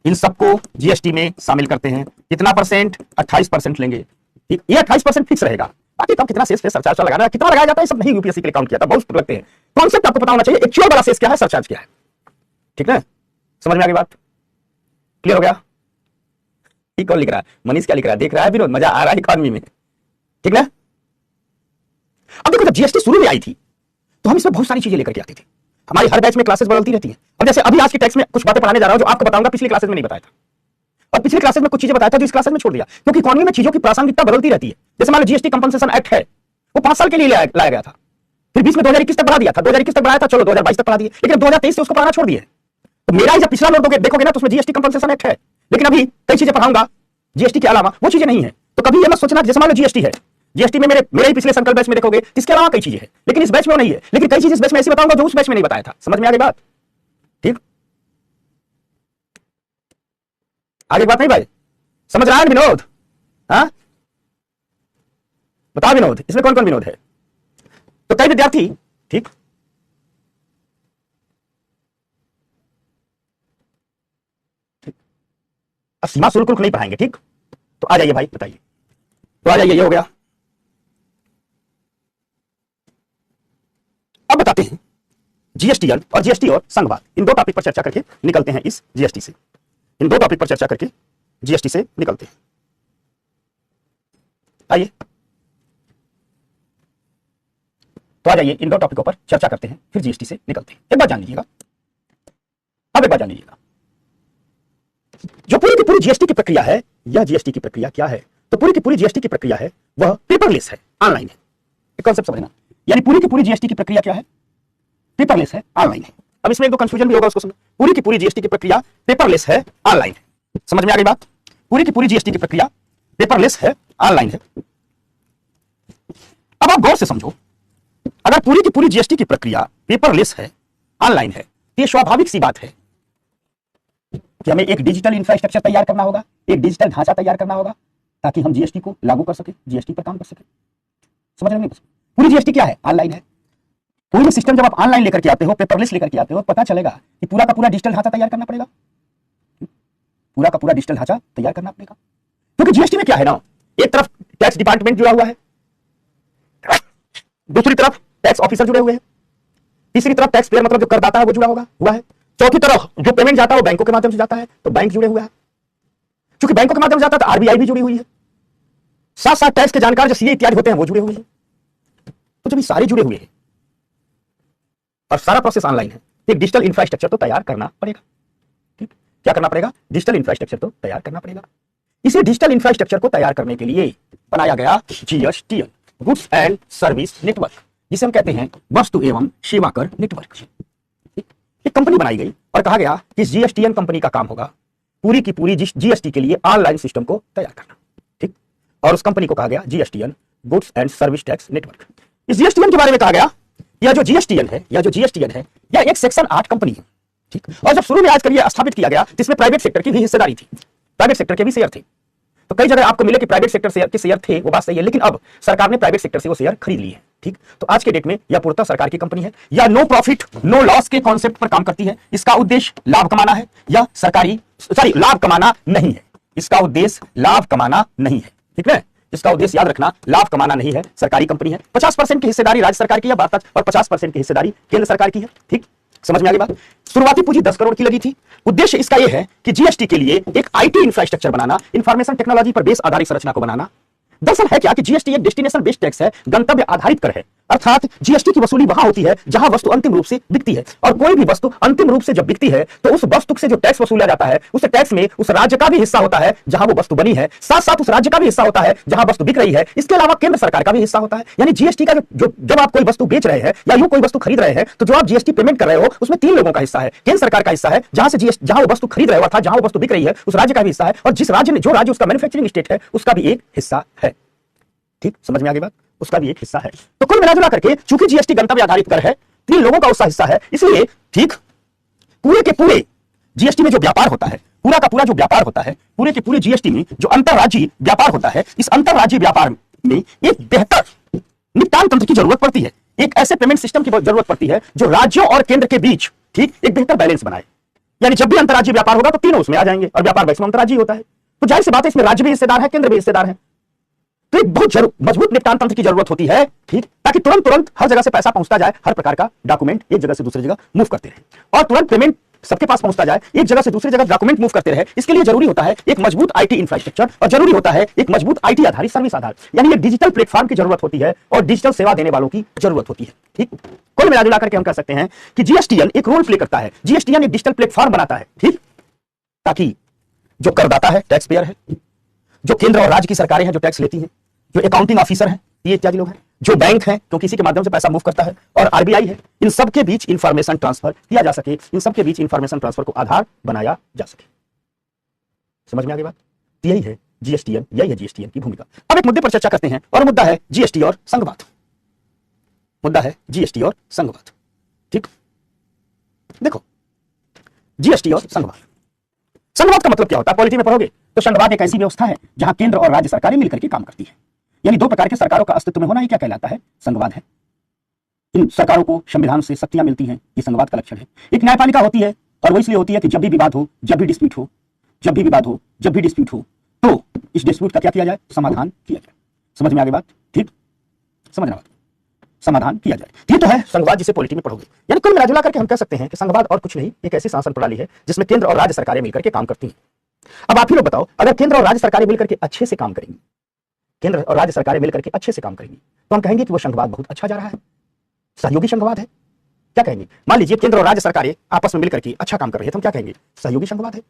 [SPEAKER 1] इन सबको जीएसटी में शामिल करते हैं। कितना परसेंट? 28% लेंगे। ठीक, ये 28% फिक्स रहेगा। बाकी कब कितना सेस पे सरचार्ज लगाना है, कितना लगाया जाता है, सब नहीं यूपीएससी के लिए काउंट किया था, बहुत लगते हैं। कॉन्सेप्ट आपको पता होना चाहिए, एक्चुअल वाला सेस क्या है, सरचार्ज क्या है। ठीक है, समझ में आ गई बात? क्लियर हो गया? ठीक, कौन लिख रहा है? मनीष क्या लिख रहा है? देख रहा है विनोद, मजा आ रहा है इकोनॉमी में, ठीक ना? अब देखो, जब जीएसटी शुरू में आई थी तो हम इसमें बहुत सारी चीजें लेकर के आती थी। हमारी हर बैच में क्लासेस बदलती रहती है। अब जैसे अभी आज की टेक्स्ट में कुछ बातें पढ़ाने जा रहा हूं जो आपको बताऊंगा, पिछली क्लासेस में नहीं बताया था, और पिछली क्लासेस में कुछ चीजें बताया था जो इस क्लासेस में छोड़ दिया, क्योंकि इकोनॉमी में चीजों की प्रासंगिकता बदलती रहती है। जैसे मान लो जीएसटी कंपनसेशन एक्ट है, वो 5 साल के लिए लाया गया था, फिर बीच में 2021 तक बढ़ा दिया था, 2021 तक बढ़ाया था, चलो 2022 तक बढ़ा दिए, लेकिन 2023 से उसको पढ़ाना छोड़ दिए। तो मेरा ही जब पिछला नोट देखोगे ना तो उसमें जीएसटी कंपनसेशन एक्ट है, लेकिन अभी कई चीजें पढ़ाऊंगा जीएसटी के अलावा, वो चीजें नहीं है। तो कभी ये मत सोचना जैसे मान लो जीएसटी है, जीएसटी में मेरे ही पिछले संकल्प बैच में देखोगे इसके अलावा कई चीजें हैं, लेकिन इस बैच में वो नहीं है। लेकिन कई चीजें इस बैच में ऐसी बताऊंगा जो उस बैच में नहीं बताया था। समझ में आ गई बात? ठीक, आगे बात नहीं भाई, समझ रहा है विनोद? हाँ, बता विनोद, इसमें कौन कौन विनोद है? तो कई विद्यार्थी, ठीक, अब सीमा शुल्क नहीं पढ़ाएंगे, ठीक, तो आ जाइए भाई, बताइए, तो आ जाइए, ये हो गया। अब बताते हैं जीएसटीएन और जीएसटी और संघवाद, इन दो टॉपिक पर चर्चा करके निकलते हैं इस जीएसटी से। इन दो टॉपिक पर चर्चा करके जीएसटी से निकलते हैं। आइए, तो आ जाइए, इन दो टॉपिकों पर चर्चा करते हैं, फिर जीएसटी से निकलते हैं। एक बात जान लीजिएगा, अब एक बात जान लीजिएगा, जो पूरी की पूरी जीएसटी की प्रक्रिया है, यह जीएसटी की प्रक्रिया क्या है? तो पूरी की पूरी जीएसटी की प्रक्रिया है वह पेपरलेस है, ऑनलाइन है। एक कॉन्सेप्ट समझना, यानी पूरी की पूरी जीएसटी की प्रक्रिया क्या है? पेपरलेस है, ऑनलाइन है। अब इसमें एक दो कंफ्यूजन भी होगा, उसको समझो। पूरी की पूरी जीएसटी की प्रक्रिया पेपरलेस है, ऑनलाइन है। समझ में आ गई बात? पूरी की पूरी जीएसटी की प्रक्रिया पेपरलेस है, ऑनलाइन है। अब आप गौर से समझो, अगर पूरी की पूरी जीएसटी की प्रक्रिया पेपरलेस है, ऑनलाइन है, तो यह स्वाभाविक सी बात है कि हमें एक डिजिटल इंफ्रास्ट्रक्चर तैयार करना होगा, एक डिजिटल ढांचा तैयार करना होगा, ताकि हम जीएसटी को लागू कर सके, जीएसटी पर काम कर सके। समझ रहे हैं? पूरी जीएसटी क्या है? ऑनलाइन है। कोई भी सिस्टम जब आप ऑनलाइन लेकर के आते हो, पेपरलेस लेकर के आते हो, पता चलेगा कि पूरा का पूरा डिजिटल ढांचा तैयार करना पड़ेगा, पूरा का पूरा डिजिटल ढांचा तैयार करना पड़ेगा। क्योंकि जीएसटी में क्या है ना, एक तरफ टैक्स डिपार्टमेंट जुड़ा हुआ है, दूसरी तरफ टैक्स ऑफिसर जुड़े हुए हैं, तीसरी तरफ टैक्स पेयर मतलब जो करदाता है वो जुड़ा हुआ है, चौथी तरफ जो पेमेंट जाता है वो बैंकों के माध्यम से जाता है, तो बैंक जुड़े हुए हैं। क्योंकि बैंकों के माध्यम से जाता है तो आरबीआई भी जुड़ी हुई है, साथ साथ टैक्स के जानकार जो सीए इत्यादि होते हैं वो जुड़े हुए हैं। तो जब ये सारे जुड़े हुए हैं और सारा प्रोसेस ऑनलाइन है, एक डिजिटल इंफ्रास्ट्रक्चर तो तैयार करना पड़ेगा। ठीक, क्या करना पड़ेगा? डिजिटल इंफ्रास्ट्रक्चर तो तैयार करना पड़ेगा। इसी डिजिटल इंफ्रास्ट्रक्चर को तैयार करने के लिए बनाया गया GSTN, goods and service network, जिसे हम कहते हैं वस्तु एवं सेवा कर नेटवर्क। एक कंपनी बनाई गई और कहा गया कि जीएसटीएन कंपनी का काम होगा पूरी की पूरी जीएसटी के लिए ऑनलाइन सिस्टम को तैयार करना। ठीक, और उस कंपनी को कहा गया GSTN, goods and service tax network. इस जीएसटीएन के बारे में कहा गया यह जो जीएसटीएन है, यह एक सेक्शन 8 कंपनी है। ठीक, और जब शुरू में आज ये स्थापित किया गया तो इसमें प्राइवेट सेक्टर की भी हिस्सेदारी थी, प्राइवेट सेक्टर के भी शेयर थे। तो कई जगह आपको मिले कि प्राइवेट सेक्टर के शेयर थे, वो बात सही है, लेकिन अब सरकार ने प्राइवेट सेक्टर से वो शेयर खरीद लिए हैं। ठीक, तो आज के डेट में यह पूर्णतः सरकार की कंपनी है। यह नो प्रॉफिट नो लॉस के कॉन्सेप्ट पर काम करती है। इसका उद्देश्य लाभ कमाना है या लाभ कमाना नहीं है। इसका उद्देश्य लाभ कमाना नहीं है। ठीक है, इसका उद्देश्य याद रखना, लाभ कमाना नहीं है। सरकारी कंपनी है। 50% की हिस्सेदारी राज्य सरकार की है और 50% की हिस्सेदारी केंद्र सरकार की है। ठीक, समझ में आ गई बात? शुरुआती पूंजी 10 करोड़ की लगी थी। उद्देश्य इसका यह है कि जीएसटी के लिए एक IT infrastructure banana, information technology पर बेस आधारित संरचना को बनाना। दरअसल है क्या कि जीएसटी एक डेस्टिनेशन बेस्ड टैक्स है, गंतव्य आधारित कर है। अर्थात जीएसटी की वसूली वहां होती है जहां वस्तु अंतिम रूप से बिकती है, और कोई भी वस्तु अंतिम रूप से जब बिकती है तो उस वस्तु से जो टैक्स वसूला जाता है उस टैक्स में उस राज्य का भी हिस्सा होता है जहां वो वस्तु बनी है, साथ साथ उस राज्य का भी हिस्सा होता है जहां वस्तु बिक रही है। इसके अलावा केंद्र सरकार का भी हिस्सा होता है। यानी जीएसटी का जब आप कोई वस्तु बेच रहे हैं या यूं कोई वस्तु खरीद रहे हैं तो जो आप जीएसटी पेमेंट कर रहे हो उसमें 3 लोगों का हिस्सा है। केंद्र सरकार का हिस्सा है जहां वो वस्तु खरीद रहे हो, अर्थात जहां वो वस्तु बिक रही है उस राज्य का भी हिस्सा है, और जो राज्य उसका मैन्युफैक्चरिंग स्टेट है उसका भी एक हिस्सा है। ठीक, समझ में आ गई बात? उसका भी एक हिस्सा है। तो कुल मिलाजुला करके चूंकि जीएसटी गंतव्य आधारित कर है, 3 लोगों का उसका हिस्सा है, इसलिए ठीक पूरे के पूरे जीएसटी में जो व्यापार होता है, पूरा का पूरा जो व्यापार होता है, पूरे के पूरे जीएसटी में जो अंतरराज्यीय व्यापार होता है, इस अंतरराज्यीय व्यापार में एक बेहतर निपटान तंत्र की जरूरत पड़ती है। एक ऐसे पेमेंट सिस्टम की जरूरत पड़ती है जो राज्यों और केंद्र के बीच ठीक एक बेहतर बैलेंस बनाए। यानी जब भी अंतरराज्यीय व्यापार होगा तो तीनों उसमें आ जाएंगे, और व्यापार मैक्सिमम अंतरराज्यीय होता है, तो जाहिर सी बात है इसमें राज्य भी हिस्सेदार है, केंद्र भी हिस्सेदार है। तो एक बहुत मजबूत निपटान तंत्र की जरूरत होती है। ठीक, ताकि तुरंत हर जगह से पैसा पहुंचता जाए, हर प्रकार का डॉक्यूमेंट एक जगह से दूसरी जगह मूव करते रहे, और तुरंत पेमेंट सबके पास पहुंचता जाए, एक जगह से दूसरी जगह डॉक्यूमेंट मूव करते रहे। इसके लिए जरूरी होता है एक मजबूत आईटी इंफ्रास्ट्रक्चर, और जरूरी होता है एक मजबूत आईटी आधारित सर्विस आधार, यानी एक डिजिटल प्लेटफॉर्म की जरूरत होती है और डिजिटल सेवा देने वालों की जरूरत होती है। ठीक, कुल मिलाजुला करके हम कह सकते हैं कि जीएसटीएन एक रोल प्ले करता है। जीएसटीएन एक डिजिटल प्लेटफॉर्म बनाता है, ठीक, ताकि जो करदाता है, टैक्स पेयर है, जो केंद्र और राज्य की सरकारें हैं जो टैक्स लेती हैं, जो अकाउंटिंग ऑफिसर हैं, ये इत्यादि लोग हैं, जो बैंक हैं क्योंकि इसी के माध्यम से पैसा मूव करता है, और आरबीआई है, इन सब के बीच इंफॉर्मेशन ट्रांसफर किया जा सके, इन सब के बीच इंफॉर्मेशन ट्रांसफर को आधार बनाया जा सके। समझ में आ गई बात? यही है जीएसटीएन की भूमिका। अब एक मुद्दे पर चर्चा करते हैं, और मुद्दा है जीएसटी और संघवाद। मुद्दा है जीएसटी और संघवाद। ठीक, देखो जीएसटी और संघवाद। संघवाद का मतलब क्या होता है? पॉलिटी में पढ़ोगे तो संघवाद एक ऐसी व्यवस्था है जहां केंद्र और राज्य सरकारें मिलकर के काम करती है। यानी 2 प्रकार के सरकारों का अस्तित्व में होना ही क्या कहलाता है? संघवाद है। इन सरकारों को संविधान से शक्तियां मिलती हैं, ये संघवाद का लक्षण है। एक न्यायपालिका होती है, और वो इसलिए होती है कि जब भी विवाद हो, जब भी डिस्प्यूट हो, जब भी विवाद हो, जब भी डिस्प्यूट हो, तो इस डिस्प्यूट का क्या किया जाए? समाधान किया जाए। समझ में आ गई बात? ठीक, समझना बात, समाधान किया जाए। ये तो है संघवाद, जिसे पॉलिटी में पढ़ोगे। यानी कुल मिलाजुला करके हम कह सकते हैं कि संघवाद और कुछ नहीं, एक ऐसी शासन प्रणाली है जिसमें केंद्र और राज्य सरकारें मिलकर के काम करती हैं। अब आप ही लोग बताओ, अगर केंद्र और राज्य सरकारें मिलकर के अच्छे से काम करेंगी, केंद्र और राज्य सरकारें मिलकर के अच्छे से काम करेंगी, तो हम कहेंगे कि वो संघवाद बहुत अच्छा जा रहा है, सहयोगी संघवाद है। क्या कहेंगे? मान लीजिए केंद्र और राज्य सरकारें आपस में मिलकर के अच्छा काम कर रही है, तो हम क्या कहेंगे? सहयोगी संघवाद है।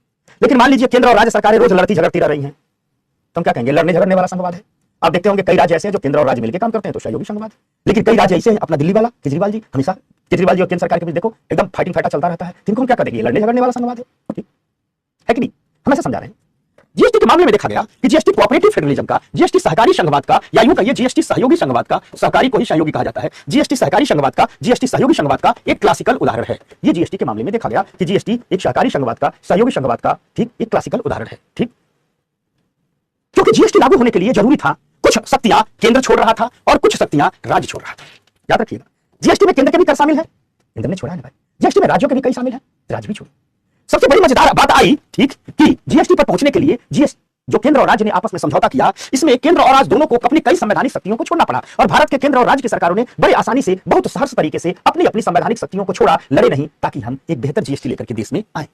[SPEAKER 1] लेकिन मान लीजिए केंद्र और राज्य सरकारें रोज लड़ती झगड़ती रह रही हैं, तो हम क्या कहेंगे? लड़ने झगड़ने वाला संघवाद है। आप देखते होंगे कई राज्य ऐसे हैं जो केंद्र और राज्य मिलकर काम करते हैं, तो सहयोगी संघवाद। लेकिन कई राज्य ऐसे हैं, अपना दिल्ली वाला केजरीवाल जी, हमेशा केजरीवाल जी और केंद्र सरकार के बीच देखो एकदम फाइटिंग फाइटा चलता रहता है, जिनको हम क्या करेंगे? लड़ने झगड़ने वाला संघवाद है कि नहीं? हम ऐसा समझा रहे हैं। जीएसटी के मामले में देखा गया कि जीएसटी कोऑपरेटिव फेडरलिज्म का, जीएसटी सहकारी संघवाद का, या यूं कहिए जीएसटी सहयोगी संघवाद का, सहकारी को ही सहयोगी कहा जाता है, जीएसटी सहकारी संघवाद का, जीएसटी सहयोगी संघवाद का एक क्लासिकल उदाहरण है। ये जीएसटी के मामले में देखा गया कि जीएसटी एक सहकारी संघवाद का, सहयोगी संघवाद का ठीक एक क्लासिकल उदाहरण है। ठीक, क्योंकि जीएसटी लागू होने के लिए जरूरी था कुछ शक्तियां केंद्र छोड़ रहा था और कुछ शक्तियां राज्य छोड़ रहा था। याद रखिएगा, जीएसटी में केंद्र के भी कर शामिल है, केंद्र ने छोड़ा है भाई। जीएसटी में राज्यों के भी कई शामिल है, राज्य भी छोड़े। सबसे बड़ी मजेदार बात आई ठीक कि जीएसटी पर पहुंचने के लिए जो केंद्र और राज्य ने आपस में समझौता किया, इसमें केंद्र और राज्य दोनों को अपनी कई संवैधानिक शक्तियों को छोड़ना पड़ा, और भारत के केंद्र और राज्य की सरकारों ने बड़े आसानी से, बहुत सहर्ष तरीके से अपनी अपनी संवैधानिक शक्तियों को छोड़ा, लड़े नहीं, ताकि हम एक बेहतर जीएसटी लेकर के देश में आए।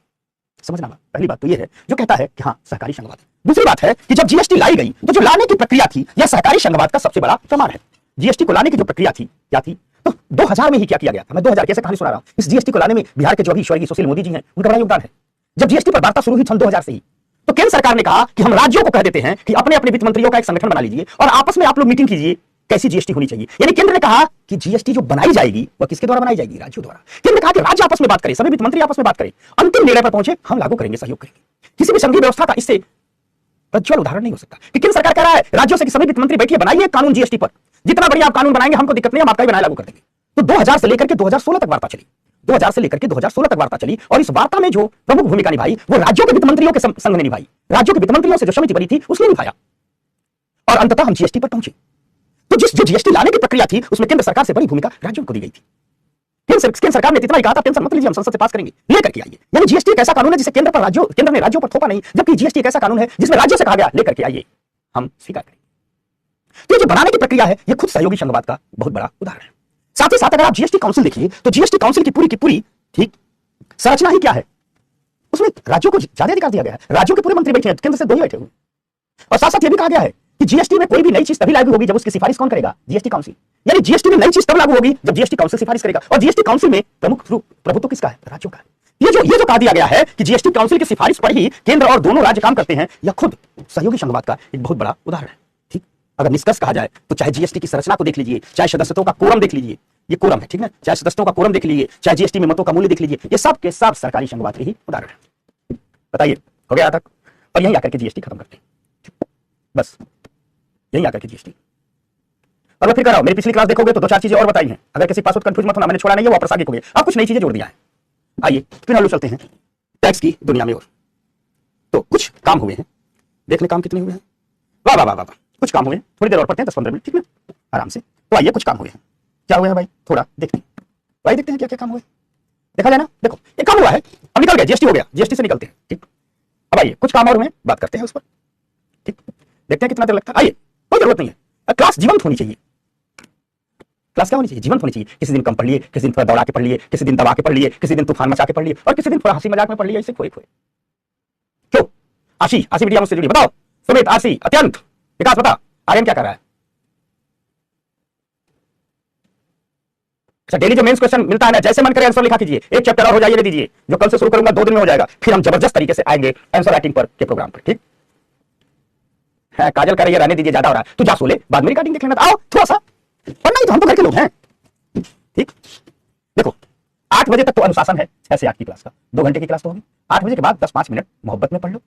[SPEAKER 1] समझना बात, पहली बात तो यह है जो कहता है कि हाँ सहकारी संघवाद। दूसरी बात है कि जब जीएसटी लाई गई तो जो लाने की प्रक्रिया थी, यह सहकारी संघवाद का सबसे बड़ा प्रमाण है। जीएसटी को लाने की जो प्रक्रिया थी क्या थी? तो 2000 में ही क्या किया गया था। मैं 2000 कैसे कहानी सुना रहा हूं। इस जीएसटी को लाने में बिहार के जो अभी स्वर्गीय सुशील मोदी जी हैं, उनका बड़ा योगदान है। जब जीएसटी पर वार्ता शुरू हुई सन 2000 से ही, तो केंद्र सरकार ने कहा कि हम राज्यों को कह देते हैं कि अपने अपने वित्त मंत्रियों का एक संगठन बना लीजिए और आपस में आप लोग मीटिंग कीजिए कैसी जीएसटी होनी चाहिए। यानी केंद्र ने कहा कि जीएसटी जो बनाई जाएगी वह किसके द्वारा बनाई जाएगी? राज्यों द्वारा। केंद्र ने कहा कि राज्य आपस में बात करें, सभी वित्त मंत्री आपस में बात करें, अंतिम निर्णय पर पहुंचे, हम लागू करेंगे, सहयोग करेंगे। किसी भी संघीय व्यवस्था का इससे प्रज्वल उदाहरण नहीं हो सकता कि केंद्र सरकार कह रहा है राज्यों से कि सभी वित्त मंत्री बैठिए, बनाइए कानून जीएसटी पर, जितना बढ़िया आप कानून बनाएंगे हमको दिक्कत नहीं, हम आपका ही बनाए लागू कर देंगे। तो 2000 से लेकर के 2016 तक वार्ता चली, 2000 से लेकर के 2016 तक वार्ता चली, और इस वार्ता में जो प्रमुख भूमिका निभाई वो राज्यों के वित्त मंत्रियों के संघ ने निभाई। राज्यों के वित्त मंत्रियों से जो समिति बनी थी उसने निभाया, और अंततः हम जीएसटी पर पहुंचे। तो जो जीएसटी लाने की प्रक्रिया थी उसमें केंद्र सरकार से बड़ी भूमिका राज्यों को दी गई थी। केंद्र सरकार ने इतना ही कहा था, टेंशन मत लीजिए, हम संसद से पास करेंगे, लेकर के आइए। यानी जीएसटी एक ऐसा कानून है जिसे केंद्र ने राज्यों पर थोपा नहीं, जबकि जीएसटी एक ऐसा कानून है जिसमें राज्यों से कहा गया लेकर के आइए, हम स्वीकार करेंगे। तो जो बनाने की प्रक्रिया है यह खुद सहयोगी संघवाद का बहुत बड़ा उदाहरण है। साथ ही साथ अगर आप जीएसटी काउंसिल देखिए तो जीएसटी काउंसिल की पूरी ठीक संरचना ही क्या है, उसमें राज्यों को ज्यादा अधिकार दिया गया है। राज्यों के पूरे मंत्री बैठे हैं, केंद्र से 2 ही बैठे हुए। और साथ साथ यह भी कहा गया है कि जीएसटी में कोई भी नई चीज तभी लागू होगी जब उसकी सिफारिश कौन करेगा? GST council. यानी जीएसटी में नई चीज तब लागू होगी जब जीएसटी काउंसिल सिफारिश करेगा, और जीएसटी काउंसिल में प्रमुख प्रभुत्व किसका है? राज्यों का। ये जो कहा दिया गया है कि जीएसटी काउंसिल की सिफारिश पर ही केंद्र और दोनों राज्य काम करते हैं, यह खुद सहयोगी संघवाद का एक बहुत बड़ा उदाहरण है। ठीक, अगर निष्कर्ष कहा जाए तो चाहे जीएसटी की संरचना को देख लीजिए, चाहे सदस्यों का कोरम देख लीजिए, ये कोरम है, ठीक है, चाहे सदस्यों का कोरम देख लीजिए, चाहे जीएसटी में मतों का मूल्य देख लीजिए, ये सब के सब सरकारी संघवाद के ही उदाहरण है। बताइए, हो गया तक? और यहीं आकर के जीएसटी खत्म करते हैं, बस यहीं आकर के जीएसटी। और मैं फिर कह रहा हूं, मेरी पिछली क्लास देखोगे तो 2-4 चीजें और बताई हैं। अगर किसी पास कंफ्यूज मत होना, मैंने छोड़ा नहीं है, वापस आगे देखोगे, अब कुछ नई चीजें जोड़ दिया है। आइए फिर हम लोग चलते हैं टैक्स की दुनिया में। और तो कुछ काम हुए हैं, देख ले काम कितने हुए हैं। वाह वाह वाह वाह, कुछ काम हुए हैं, थोड़ी देर और पढ़ते हैं, 10-15 मिनट, ठीक है, आराम से। तो आइए कुछ काम हुए हैं, क्या हुए हैं भाई, थोड़ा देखते हैं भाई, देखते हैं क्या क्या काम हुए। देखा जाए ना, देखो एक काम हुआ है, अब निकल गया, जीएसटी हो गया, जीएसटी से निकलते हैं, ठीक। अब आइए कुछ काम और हुए, बात करते हैं उस पर, ठीक, देखते हैं कितना देर लगता है। आइए, कोई जरूरत नहीं है, क्लास जीवंत होनी चाहिए। क्लास क्या होनी चाहिए? जीवंत होनी चाहिए। किसी दिन कम पढ़ लिए, किसी दिन थोड़ा दौड़ा के पढ़ लिए, किसी दिन दबा के पढ़ लिए, किसी दिन तूफान मचा के पढ़ लिए, और किसी दिन थोड़ा हंसी मजाक में पढ़ लिया, इसे खोए खोए। क्यों? आशी मीडिया मुझसे जुड़ी, बताओ सुमित, आशी, अत्यंत, विकास, बता आर्यन क्या कर रहा है? अच्छा, डेली जो मेंस क्वेश्चन मिलता है ना, जैसे मन करे आंसर लिखा कीजिए, एक चैप्टर और हो जाइए, दीजिए, जो कल से शुरू करूंगा 2 दिन में हो जाएगा। फिर हम जबरदस्त तरीके से आएंगे आंसर राइटिंग पर के प्रोग्राम पर, ठीक है। काजल कर रही है, रहने दीजिए, ज्यादा हो रहा है, तू जा सो ले, बाद में रिकॉर्डिंग देख लेना। आओ थोड़ा सा पढ़ना ही तो, हम तो घर के लोग हैं, ठीक। देखो 8 बजे तक तो अनुशासन है, 6 से 8 की क्लास का, 2 घंटे की क्लास तो होगी। 8 बजे के बाद 10-5 मिनट मोहब्बत में पढ़ लो,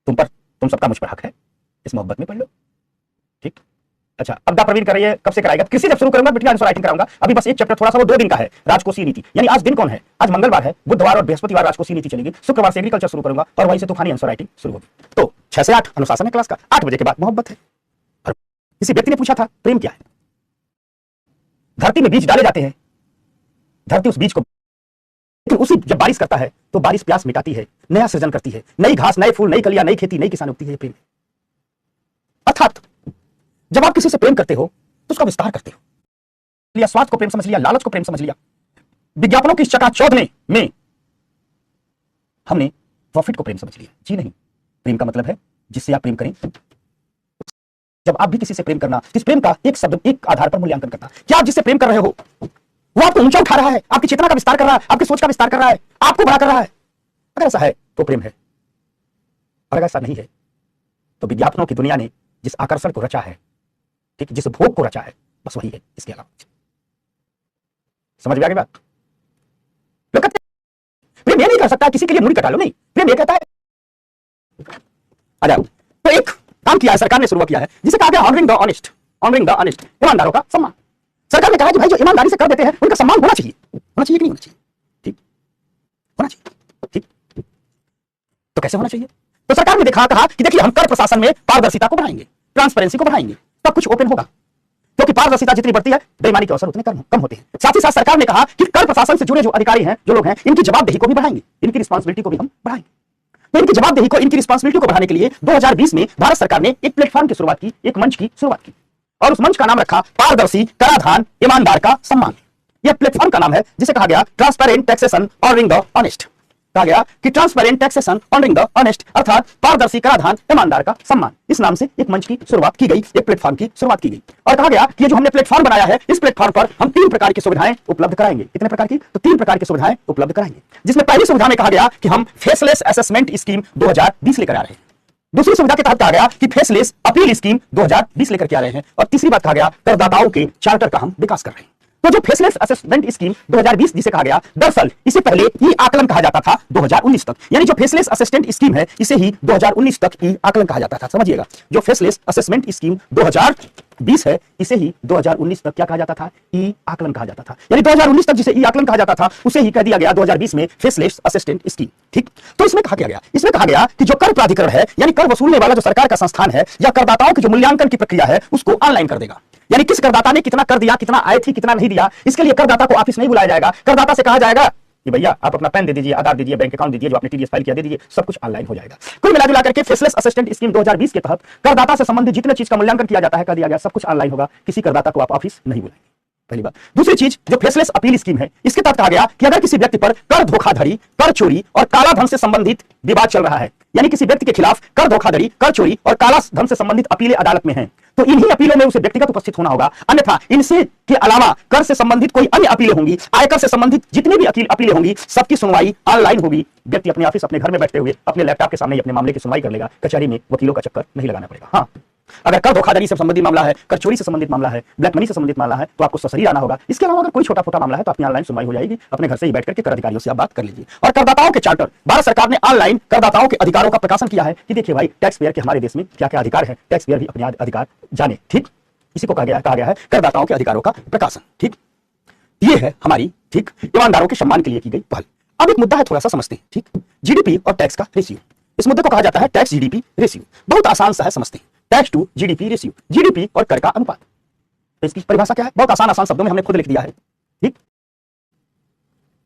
[SPEAKER 1] तुम सबका मुझ पर हक है, इस मोहब्बत में पढ़ लो, ठीक। अच्छा, अब दा प्रवीण कर रही है, कब से कराएगा? किसी जब शुरू करूंगा बिटिया आंसर राइटिंग कराऊंगा। अभी बस एक चैप्टर थोड़ा सा, वो 2 दिन का है, राजकोषीय नीति। यानी आज दिन कौन है? आज मंगलवार है, बुधवार और बृहस्पतिवार राजकोषीय नीति चलेगी, शुक्रवार से एग्रीकल्चर शुरू करूंगा, और वहीं से तूफानी आंसर राइटिंग शुरू होगी। तो 6 से 8 अनुशासन है क्लास का, 8 बजे के बाद मोहब्बत है। और किसी व्यक्ति ने पूछा था प्रेम क्या है? धरती में बीज डाले जाते हैं, धरती उस बीज को, लेकिन उसी जब बारिश करता है तो बारिश प्यास मिटाती है, नया सृजन करती है, नई घास, नए फूल, नई कलियां, नई खेती, नई किसान उगती है। प्रेम अर्थात जब आप किसी से प्रेम करते हो तो उसका विस्तार करते हो। लिया स्वार्थ को प्रेम समझ लिया, लालच को प्रेम समझ लिया, विज्ञापनों की चकाचौंध में हमने प्रॉफिट को प्रेम समझ लिया। जी नहीं, प्रेम का मतलब है जिससे आप प्रेम करें। जब आप भी किसी से प्रेम करना, इस प्रेम का एक शब्द, एक आधार पर मूल्यांकन करना। क्या आप जिससे प्रेम कर रहे हो वो आपको ऊंचा उठा रहा है, आपकी चेतना का विस्तार कर रहा है, आपकी सोच का विस्तार कर रहा है, आपको बड़ा कर रहा है? अगर ऐसा है तो प्रेम है, और अगर ऐसा नहीं है तो विज्ञापनों की दुनिया ने जिस आकर्षण को रचा है, ठीक, जिस भोग को रचा है, बस वही है, इसके अलावा। समझ में आ गई बात? लोग कहते हैं प्रेम ये नहीं कर सकता किसी के लिए मुड़ी कटा लो, नहीं, प्रेम ये कहता है आ जाओ। तो एक काम किया है सरकार ने, शुरू किया है जिसे कहा गया ऑनरिंग द ऑनेस्ट, ईमानदारों का सम्मान। सरकार ने कहा कि भाई जो ईमानदारी से कर देते हैं उनका सम्मान होना चाहिए कि नहीं होना चाहिए? ठीक, होना चाहिए, ठीक। तो कैसे होना चाहिए? तो सरकार ने कहा कि देखिए हम कर प्रशासन में पारदर्शिता को बढ़ाएंगे, ट्रांसपेरेंसी को बढ़ाएंगे, तब कुछ ओपन होगा, क्योंकि पारदर्शिता जितनी बढ़ती है बेईमानी के अवसर उतने कम होते हैं। साथ ही साथ सरकार ने कहा कि कर प्रशासन से जुड़े जो अधिकारी हैं, जो लोग हैं, इनकी जवाबदेही को भी बढ़ाएंगे, इनकी रिस्पांसिबिलिटी को भी हम बढ़ाएंगे। तो इनकी जवाबदेही को, इनकी रिस्पांसिबिलिटी को बढ़ाने के लिए 2020 में भारत सरकार ने एक प्लेटफॉर्म की शुरुआत की, एक मंच की शुरुआत की, और उस मंच का नाम रखा पारदर्शी कराधान ईमानदार का सम्मान। यह प्लेटफॉर्म का नाम है जिसे कहा गया transparent taxation honouring the honest. कहा गया कि transparent taxation honouring the honest, अर्थात पारदर्शी कराधान ईमानदार का सम्मान, इस नाम से एक मंच की शुरुआत की गई, एक प्लेटफॉर्म की शुरुआत की गई। और कहा गया कि ये जो हमने प्लेटफॉर्म बनाया है, इस प्लेटफॉर्म पर हम 3 प्रकार की सुविधाएं उपलब्ध कराएंगे। कितने प्रकार की? तो 3 प्रकार की सुविधाएं उपलब्ध कराएंगे, जिसमें पहली सुविधा में कहा गया कि हम फेसलेस असेसमेंट स्कीम 2020 लेकर आ रहे हैं। दूसरी सुविधा के तहत कहा गया कि फेसलेस अपील स्कीम 2020 लेकर के आ रहे हैं। और तीसरी बात कहा गया करदाताओं के चार्टर का हम विकास कर रहे हैं। तो जो फेसलेस असेसमेंट स्कीम 2020 जिसे कहा गया, दरअसल इसे पहले ई आकलन कहा जाता था 2019 तक, यानी जो फेसलेस असिस्टेंट स्कीम है इसे ही 2019 तक ई आकलन कहा जाता था। समझिएगा, जो फेसलेस असेसमेंट स्कीम 2020 है इसे ही 2019 तक क्या कहा जाता था? ई आकलन कहा जाता था। यानी 2019 तक जिसे ई आकलन कहा जाता था उसे ही कह दिया गया 2020 में फेसलेस असिस्टेंट स्कीम। ठीक, तो इसमें कहा गया, इसमें कहा गया कि जो कर प्राधिकरण है, यानी कर वसूलने वाला जो सरकार का संस्थान है, या करदाताओं की जो मूल्यांकन की प्रक्रिया है उसको ऑनलाइन कर देगा। यानी किस करदाता ने कितना कर दिया, कितना आय थी, कितना नहीं दिया, इसके लिए करदाता को ऑफिस नहीं बुलाया जाएगा। करदाता से कहा जाएगा कि भैया आप अपना पैन दे दीजिए, आधार दीजिए, बैंक अकाउंट दीजिए, जो आपने टीडीएस फाइल किया दे दीजिए, सब कुछ ऑनलाइन हो जाएगा। कुल मिला करके फेसलेस असिस्टेंट स्कीम 2020 के तहत करदाता से संबंधित जितने चीज का मूल्यांकन किया जाता है, कर दिया गया, सब कुछ ऑनलाइन होगा, किसी करदाता को आप ऑफिस नहीं बुलाएंगे। पहली बात। दूसरी चीज, जो फेसलेस अपील स्कीम है, इसके तहत कहा गया कि अगर किसी व्यक्ति पर कर धोखाधड़ी, कर चोरी और काला धन से संबंधित विवाद चल रहा है, यानी किसी व्यक्ति के खिलाफ कर धोखाधड़ी, कर चोरी और काला धन से संबंधित अपीलें अदालत में हैं, तो इन्हीं अपीलों में उसे व्यक्तिगत उपस्थित होना होगा। अन्यथा इनसे के अलावा कर से संबंधित कोई अन्य अपीलें होंगी, आयकर से संबंधित जितनी भी अपीलें होंगी, सबकी सुनवाई ऑनलाइन होगी। व्यक्ति अपने ऑफिस, अपने घर में बैठते हुए अपने लैपटॉप के सामने अपने मामले की सुनवाई कर लेगा। कचहरी में वकीलों का चक्कर नहीं लगाना पड़ेगा। हाँ, अगर कर धोखाधड़ी से संबंधित मामला है, कर चोरी से संबंधित मामला है, ब्लैक मनी से संबंधित मामला है, तो आपको ससुराल आना होगा। इसके अलावा अगर कोई छोटा छोटा मामला है तो अपनी ऑनलाइन सुनवाई हो जाएगी, अपने घर से ही बैठ करके कर अधिकारियों से आप बात कर लीजिए। और करदाताओं के चार्टर, भारत सरकार ने ऑनलाइन करदाताओं के अधिकारों का प्रकाशन किया है कि देखिए भाई, टैक्स पेयर के हमारे देश में क्या क्या अधिकार है, टैक्स पेयर भी अपने अधिकार जाने। ठीक, इसी को कहा गया है करदाताओं के अधिकारों का प्रकाशन। ठीक, ये है हमारी ठीक ईमानदारों के सम्मान के लिए की गई पहल। अब एक मुद्दा है, थोड़ा सा समझते हैं। ठीक, जीडीपी और टैक्स का रेशियो, इस मुद्दे को कहा जाता है टैक्स जीडीपी रेशियो। बहुत आसान सा है, समझते हैं। Tax to GDP ratio, GDP और कर का अनुपात। तो इसकी परिभाषा क्या है? बहुत आसान शब्दों में हमने खुद लिख दिया है। ठीक,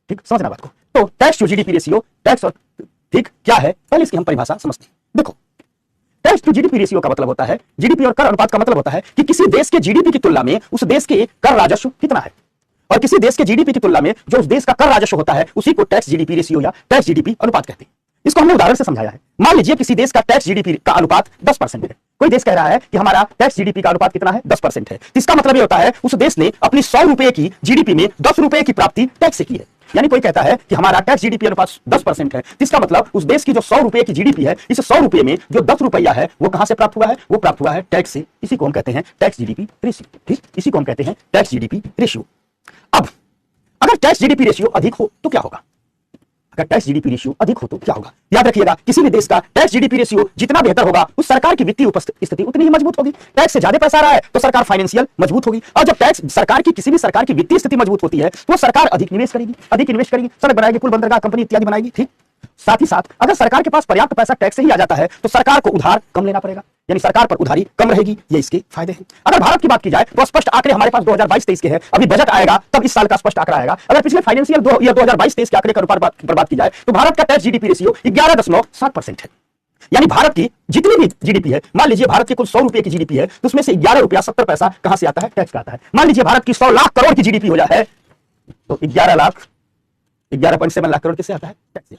[SPEAKER 1] ठीक, समझना बात को। तो tax to GDP ratio, tax और ठीक क्या है, पहले इसकी हम परिभाषा समझते हैं। देखो, टैक्स टू जीडीपी रेशियो का मतलब होता है, जीडीपी और कर अनुपात का मतलब होता है कि किसी देश के जीडीपी की तुलना में उस देश के कर राजस्व कितना है, और किसी देश के जीडीपी की तुलना में जो उस देश का कर राजस्व होता है उसी को टैक्स जीडीपी रेशियो या टैक्स जीडीपी अनुपात कहते हैं। इसको हमने उदाहरण से समझाया है। मान लीजिए किसी देश का टैक्स जीडीपी का अनुपात 10% है। कोई देश कह रहा है कि हमारा टैक्स जीडीपी का अनुपात कितना है? 10% है। इसका मतलब ये होता है उस देश ने अपनी 100 रुपए की जीडीपी में 10 रुपए की प्राप्ति टैक्स से की है। यानी कोई कहता है कि हमारा टैक्स जीडीपी अनुपात 10% है, इसका मतलब उस देश की जो 100 रुपए की जीडीपी है, इस 100 रुपए में जो 10 रुपया है वो कहां से प्राप्त हुआ है? वो प्राप्त हुआ है टैक्स से। इसी को हम कहते हैं टैक्स जीडीपी रेशियो। ठीक, इसी को हम कहते हैं टैक्स जीडीपी रेशियो। अब अगर टैक्स जीडीपी रेशियो अधिक हो तो क्या होगा? अगर टैक्स जीडीपी रेशियो अधिक हो तो क्या होगा? याद रखिएगा, किसी भी देश का टैक्स जीडीपी रेशियो जितना बेहतर होगा, उस सरकार की वित्तीय स्थिति उतनी ही मजबूत होगी। टैक्स से ज्यादा पैसा आ रहा है तो सरकार फाइनेंशियल मजबूत होगी, और जब टैक्स सरकार की किसी भी सरकार की वित्तीय स्थिति मजबूत होती है तो सरकार अधिक निवेश करेगी, सड़क बनाएगी, पुल बंदरगाह कंपनी इत्यादि बनाएगी। ठीक, साथ ही साथ अगर सरकार के पास पर्याप्त पैसा टैक्स से ही आ जाता है तो सरकार को उधार कम लेना पड़ेगा, यानी सरकार पर उधारी कम रहेगी। ये इसके फायदे हैं। अगर भारत की बात की जाए तो स्पष्ट आंकड़े हमारे पास 2022-23 के हैं। अभी बजट आएगा तब इस साल का स्पष्ट आंकड़ा आएगा। अगर पिछले फाइनेंशियल 2022-23 के आंकड़े पर बात की जाए तो भारत का टैक्स जीडीपी रेशियो 11.7% है। यानी भारत की जितनी भी जीडीपी है, मान लीजिए भारत की कुल 100 रुपए की जीडीपी है, तो उसमें से 11 रुपया 70 पैसा कहां से आता है? टैक्स का आता है। मान लीजिए भारत की 100 लाख करोड़ की जीडीपी हो जाए तो 11.7 लाख करोड़ किससे आता है? टैक्स से।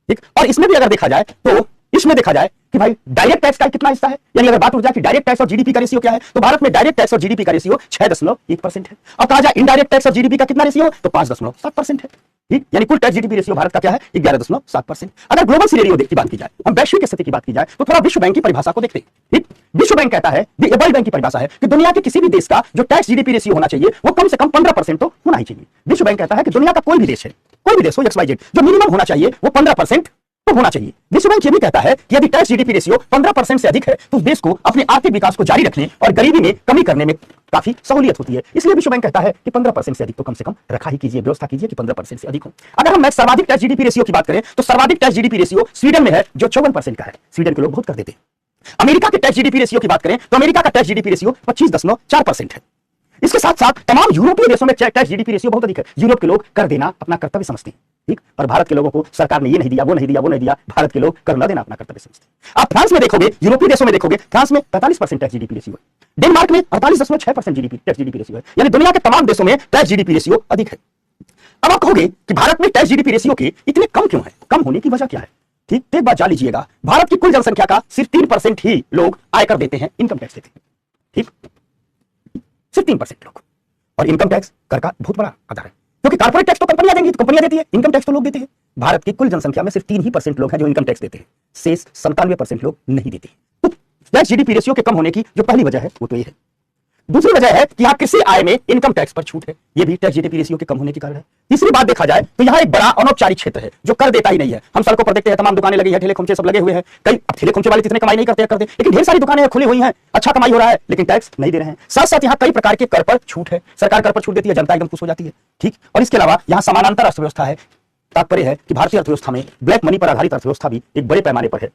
[SPEAKER 1] ठीक, और इसमें भी अगर देखा जाए तो इसमें देखा जाए कि भाई डायरेक्ट टैक्स का कितना हिस्सा है, यानी अगर बात उठ जाए कि डायरेक्ट टैक्स और जीडीपी का रेशियो क्या है, तो भारत में डायरेक्ट टैक्स और जीडीपी का रेशियो 6.1% है। और कहा जाए इनडायरेक्ट टैक्स और जीडीपी का कितना रेशियो, तो 5.7% है। ठीक, यानी कुल टैक्स जीडीपी रेशियो भारत का क्या है? 11.7%। अगर ग्लोबल सिनेरियो की बात की जाए, हम वैश्विक स्थिति की बात की जाए, तो थोड़ा विश्व बैंक की परिभाषा को देखते हैं। ठीक, विश्व बैंक कहता है, वर्ल्ड बैंक की परिभाषा है कि दुनिया के किसी भी देश का जो टैक्स जीडीपी रेशियो होना चाहिए वो कम से कम 15% तो होना ही चाहिए। विश्व बैंक कहता है कि दुनिया का कोई भी देश है, कोई भी देश हो XYZ, जो मिनिमम होना चाहिए वो 15% तो होना चाहिए। विश्व बैंक ये भी कहता है कि यदि टैक्स जीडीपी रेशियो 15% से अधिक है तो देश को अपने आर्थिक विकास को जारी रखने और गरीबी में कमी करने में काफी सहूलियत होती है। इसलिए विश्व बैंक कहता है कि 15% से अधिक तो कम से कम रखा ही कीजिए, व्यवस्था कीजिए कि 15% से अधिक हो। अगर हम सर्वाधिक टैक्स जीडीपी रेशियो की बात करें तो सर्वाधिक टैक्स जीडीपी रेशियो स्वीडन में है जो 54% का है। स्वीडन के लोग बहुत कर देते हैं। अमेरिका के टैक्स जीडीपी रेशियो की बात करें तो अमेरिका का टैक्स जीडीपी रेशियो 25.4% है। इसके साथ साथ तमाम यूरोपीय देशों में टैक्स जीडीपी रेशियो बहुत अधिक है। यूरोप के लोग कर देना अपना कर्तव्य समझते हैं। ठीक, और भारत के लोगों को सरकार ने ये नहीं दिया, वो नहीं दिया, भारत के लोग कर न देना अपना कर्तव्य समझते हैं। आप फ्रांस में देखोगे, यूरोपीय देशों में देखोगे, फ्रांस में 45% टैक्स जीडीपी रेशियो है। डेनमार्क में 48.6% टैक्स जीडीपी रेशियो है। यानी दुनिया के तमाम देशों में टैक्स जीडीपी रेशियो अधिक है। अब आप कहोगे कि भारत में टैक्स जीडीपी रेशियो के इतने कम क्यों है, कम होने की वजह क्या है? ठीक, तो एक बात जान लीजिएगा, भारत की कुल जनसंख्या का सिर्फ 3% ही लोग आयकर देते हैं, इनकम टैक्स देते हैं। ठीक, सिर्फ 3% लोग। और इनकम टैक्स कर का बहुत बड़ा आधार है, क्योंकि कॉर्पोरेट टैक्स तो कंपनियां देंगी, तो कंपनियां देती है, इनकम टैक्स तो लोग देते हैं। भारत की कुल जनसंख्या में सिर्फ 3% लोग हैं जो इनकम टैक्स देते हैं, शेष 97% लोग नहीं देते। तो टैक्स जीडीपी रेशियो के कम होने की जो पहली वजह है वो तो ये है। दूसरी वजह है कि यहाँ कृषि आय में इनकम टैक्स पर छूट है, ये भी टैक्स जीडीपी रेशियो के कम होने के कारण है। तीसरी बात देखा जाए तो यहाँ एक बड़ा अनौपचारिक क्षेत्र है जो कर देता ही नहीं है। हम सड़कों पर देखते हैं तमाम दुकानें लगी है, ठेले खोमचे सब लगे हुए हैं, कई ठेले खोमचे वाले इतने कमाई नहीं करते करते, लेकिन ढेर सारी दुकानें खुली हुई हैं, अच्छा कमाई हो रहा है, लेकिन टैक्स नहीं दे रहे हैं। साथ साथ यहाँ कई प्रकार के कर पर छूट है, सरकार कर पर छूट देती है, जनता एकदम खुश हो जाती है। ठीक, और इसके अलावा यहाँ समानांतर अर्थव्यवस्था है। तात्पर्य है कि भारतीय अर्थव्यवस्था में ब्लैक मनी पर आधारित अर्थव्यवस्था भी एक बड़े पैमाने पर है,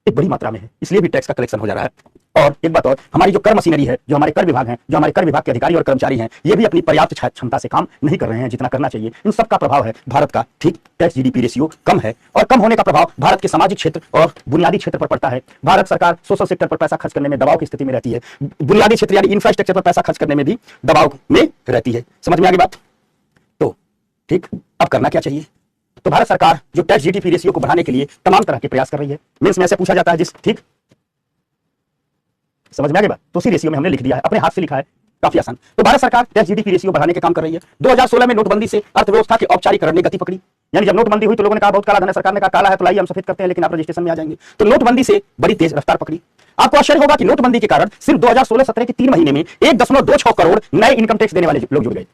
[SPEAKER 1] एक बड़ी मात्रा में है, इसलिए भी टैक्स का कलेक्शन हो जा रहा है। और एक बात और, हमारी जो कर मशीनरी है, जो हमारे कर विभाग हैं, जो हमारे कर विभाग के अधिकारी और कर्मचारी हैं, ये भी अपनी पर्याप्त क्षमता से काम नहीं कर रहे हैं जितना करना चाहिए। इन सब का प्रभाव है भारत का। ठीक, टैक्स जीडीपी रेशियो कम है, और कम होने का प्रभाव भारत के सामाजिक क्षेत्र और बुनियादी क्षेत्र पर पड़ता है। भारत सरकार सोशल सेक्टर पर पैसा खर्च करने में दबाव की स्थिति में रहती है, बुनियादी क्षेत्र यानी इंफ्रास्ट्रक्चर पर पैसा खर्च करने में भी दबाव में रहती है। समझ में आ गई बात? तो ठीक, अब करना क्या चाहिए? तो भारत सरकार जो टैक्स जीडीपी रेशियो को बढ़ाने के लिए तमाम तरह के प्रयास कर रही है। मेंस में ऐसे पूछा जाता है जिस, ठीक, समझ में आ गई बात? तो उसी रेशियो में हमने लिख दिया है, अपने हाथ से लिखा है, काफी आसान। तो भारत सरकार टैक्स जीडीपी रेशियो बढ़ाने के काम कर रही है। 2016 में नोटबंदी से अर्थव्यवस्था के औपचारिकरण ने गति पकड़ी, यानी जब नोटबंदी हुई तो लोगों ने कहा बहुत काला धन है, सरकार ने कहा काला है तो लाइए हम सफेद करते हैं, लेकिन आप रजिस्ट्रेशन में आ जाएंगे। तो नोटबंदी से बड़ी तेज रफ्तार पकड़ी। आपको आश्चर्य होगा कि नोटबंदी के कारण सिर्फ 2016-17 के 3 महीने में 1.26 करोड़ नए इनकम टैक्स देने वाले लोग जुड़ गए।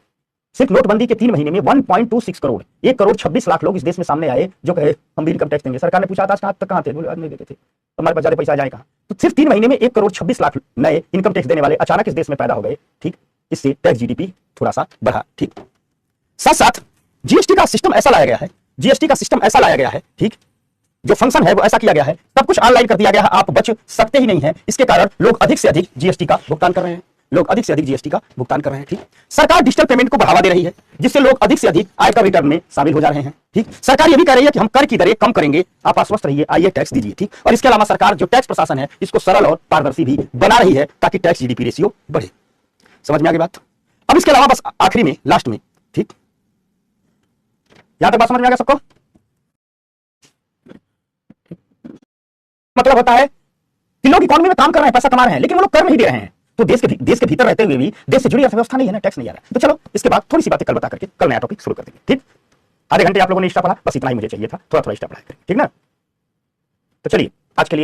[SPEAKER 1] सिर्फ नोटबंदी के 3 महीने में 1.26 करोड़, 1 करोड़ 26 लाख लोग इस देश में सामने आए जो कहे हम भी इनकम टैक्स देंगे। सरकार ने पूछा था कहां तक, कहां थे? बोले आज नहीं देते थे, हमारे पास ज्यादा पैसा जाए कहां? तो सिर्फ 3 महीने में 1 करोड़ 26 लाख नए इनकम टैक्स देने वाले अचानक इस देश में पैदा हो गए। ठीक, इससे टैक्स जीडीपी थोड़ा सा बढ़ा। ठीक, साथ साथ जीएसटी का सिस्टम ऐसा लाया गया है, जीएसटी का सिस्टम ऐसा लाया गया है, ठीक, जो फंक्शन है वो ऐसा किया गया है, सब कुछ ऑनलाइन कर दिया गया है, आप बच सकते ही नहीं है। इसके कारण लोग अधिक से अधिक जीएसटी का भुगतान कर रहे हैं, लोग अधिक से अधिक जीएसटी का भुगतान कर रहे हैं। ठीक, सरकार डिजिटल पेमेंट को बढ़ावा दे रही है, जिससे लोग अधिक से अधिक आयकर रिटर्न में शामिल हो जा रहे हैं। ठीक, सरकार ये भी कह रही है कि हम कर की दरें कम करेंगे, आप आश्वस्त रहिए, आइए टैक्स दीजिए। ठीक, और इसके अलावा सरकार जो टैक्स प्रशासन है इसको सरल और पारदर्शी भी बना रही है ताकि टैक्स जीडीपी रेशियो बढ़े। समझ में आ गई बात? अब इसके अलावा बस आखिरी में, लास्ट में, ठीक, यहां तक बात समझ में आ गया सबको? मतलब होता है कि लोग इकोनॉमी में काम कर रहे हैं, पैसा कमा रहे हैं, लेकिन वो लोग कर नहीं दे रहे हैं। तो देश के भीतर रहते हुए भी देश से जुड़ी अर्थव्यवस्था नहीं है ना, टैक्स नहीं आ रहा है। तो चलो इसके बाद थोड़ी सी बातें कल बता करके कल नया टॉपिक शुरू कर देंगे। ठीक, आधे घंटे आप लोगों ने एक्स्ट्रा पढ़ा, बस इतना ही मुझे चाहिए था, थोड़ा थोड़ा एक्स्ट्रा पढ़ाया करेंगे, ठीक ना? तो चलिए आज के लिए